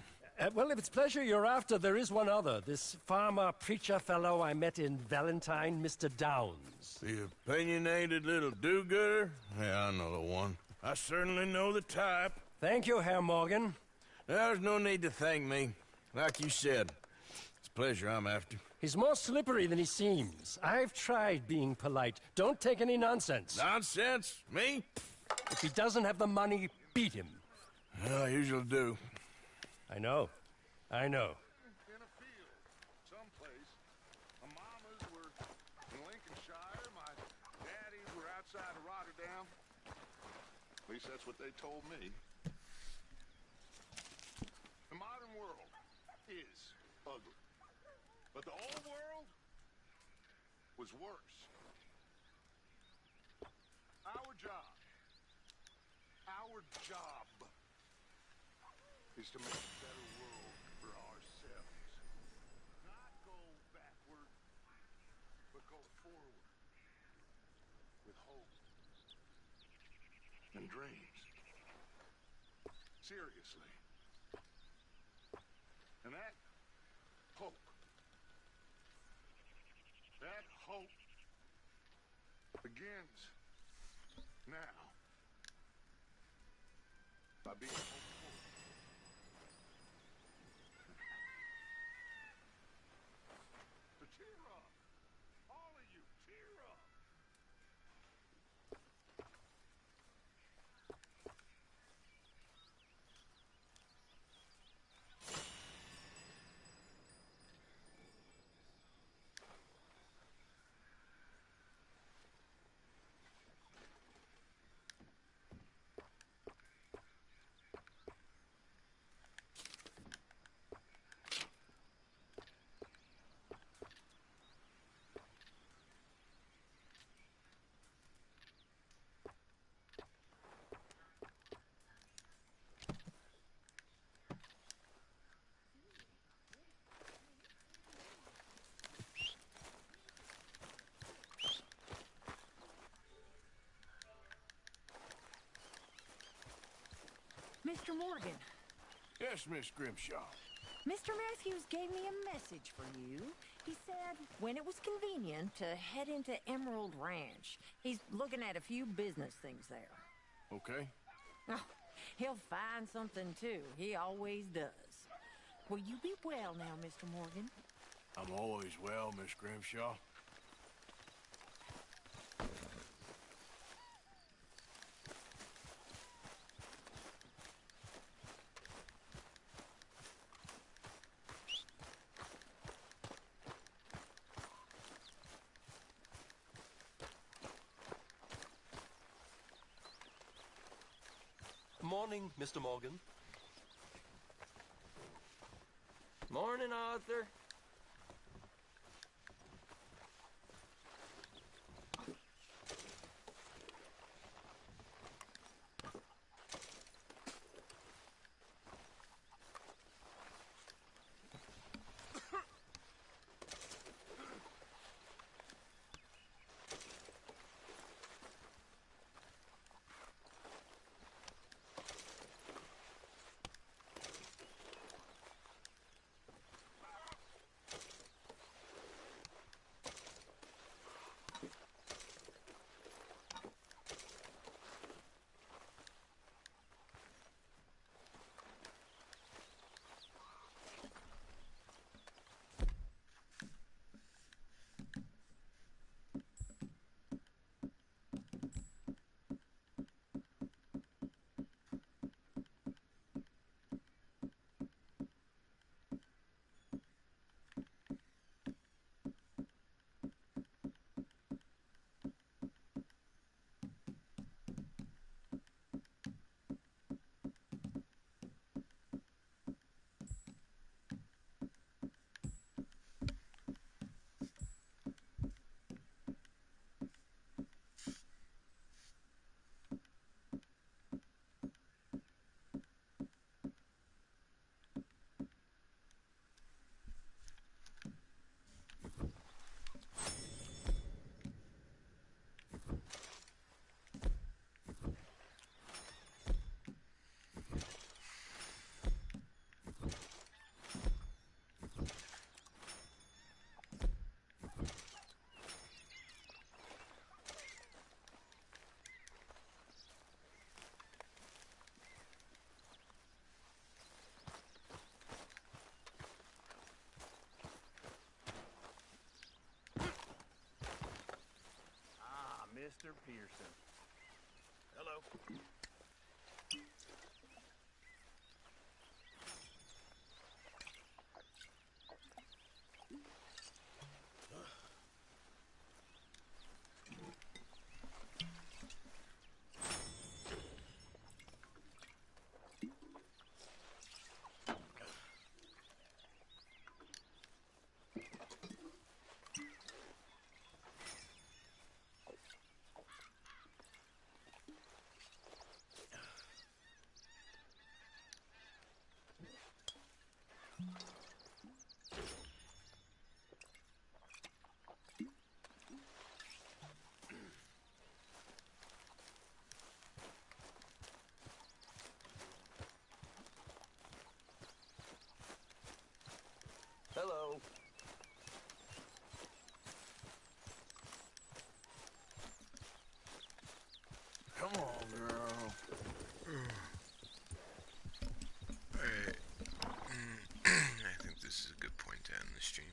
Well, if it's pleasure you're after, there is one other. This farmer preacher fellow I met in Valentine, Mr. Downs. The opinionated little do-gooder? Yeah, I know the one. I certainly know the type. Thank you, Herr Morgan. There's no need to thank me. Like you said, it's pleasure I'm after. He's more slippery than he seems. I've tried being polite. Don't take any nonsense. Nonsense? Me? If he doesn't have the money, beat him. Well, I usually do. I know. In a field, someplace. My mamas were in Lincolnshire, my daddies were outside of Rotterdam. At least that's what they told me. The modern world is ugly. But the old world was worse. Our job is to make a better world for ourselves. Not go backward, but go forward. With hope and dreams. Seriously. And that hope begins now by being hopeful. So cheer up. All of you, cheer up. Mr. Morgan. Yes, Miss Grimshaw. Mr. Matthews gave me a message for you. He said when it was convenient to head into Emerald Ranch. He's looking at a few business things there. Okay. Oh, he'll find something, too. He always does. Will you be well now, Mr. Morgan? I'm always well, Miss Grimshaw. morning, Mr. Morgan. Morning, Arthur. Mr. Pearson. Hello. Hello. Come on, girl. Alright. I think this is a good point to end the stream.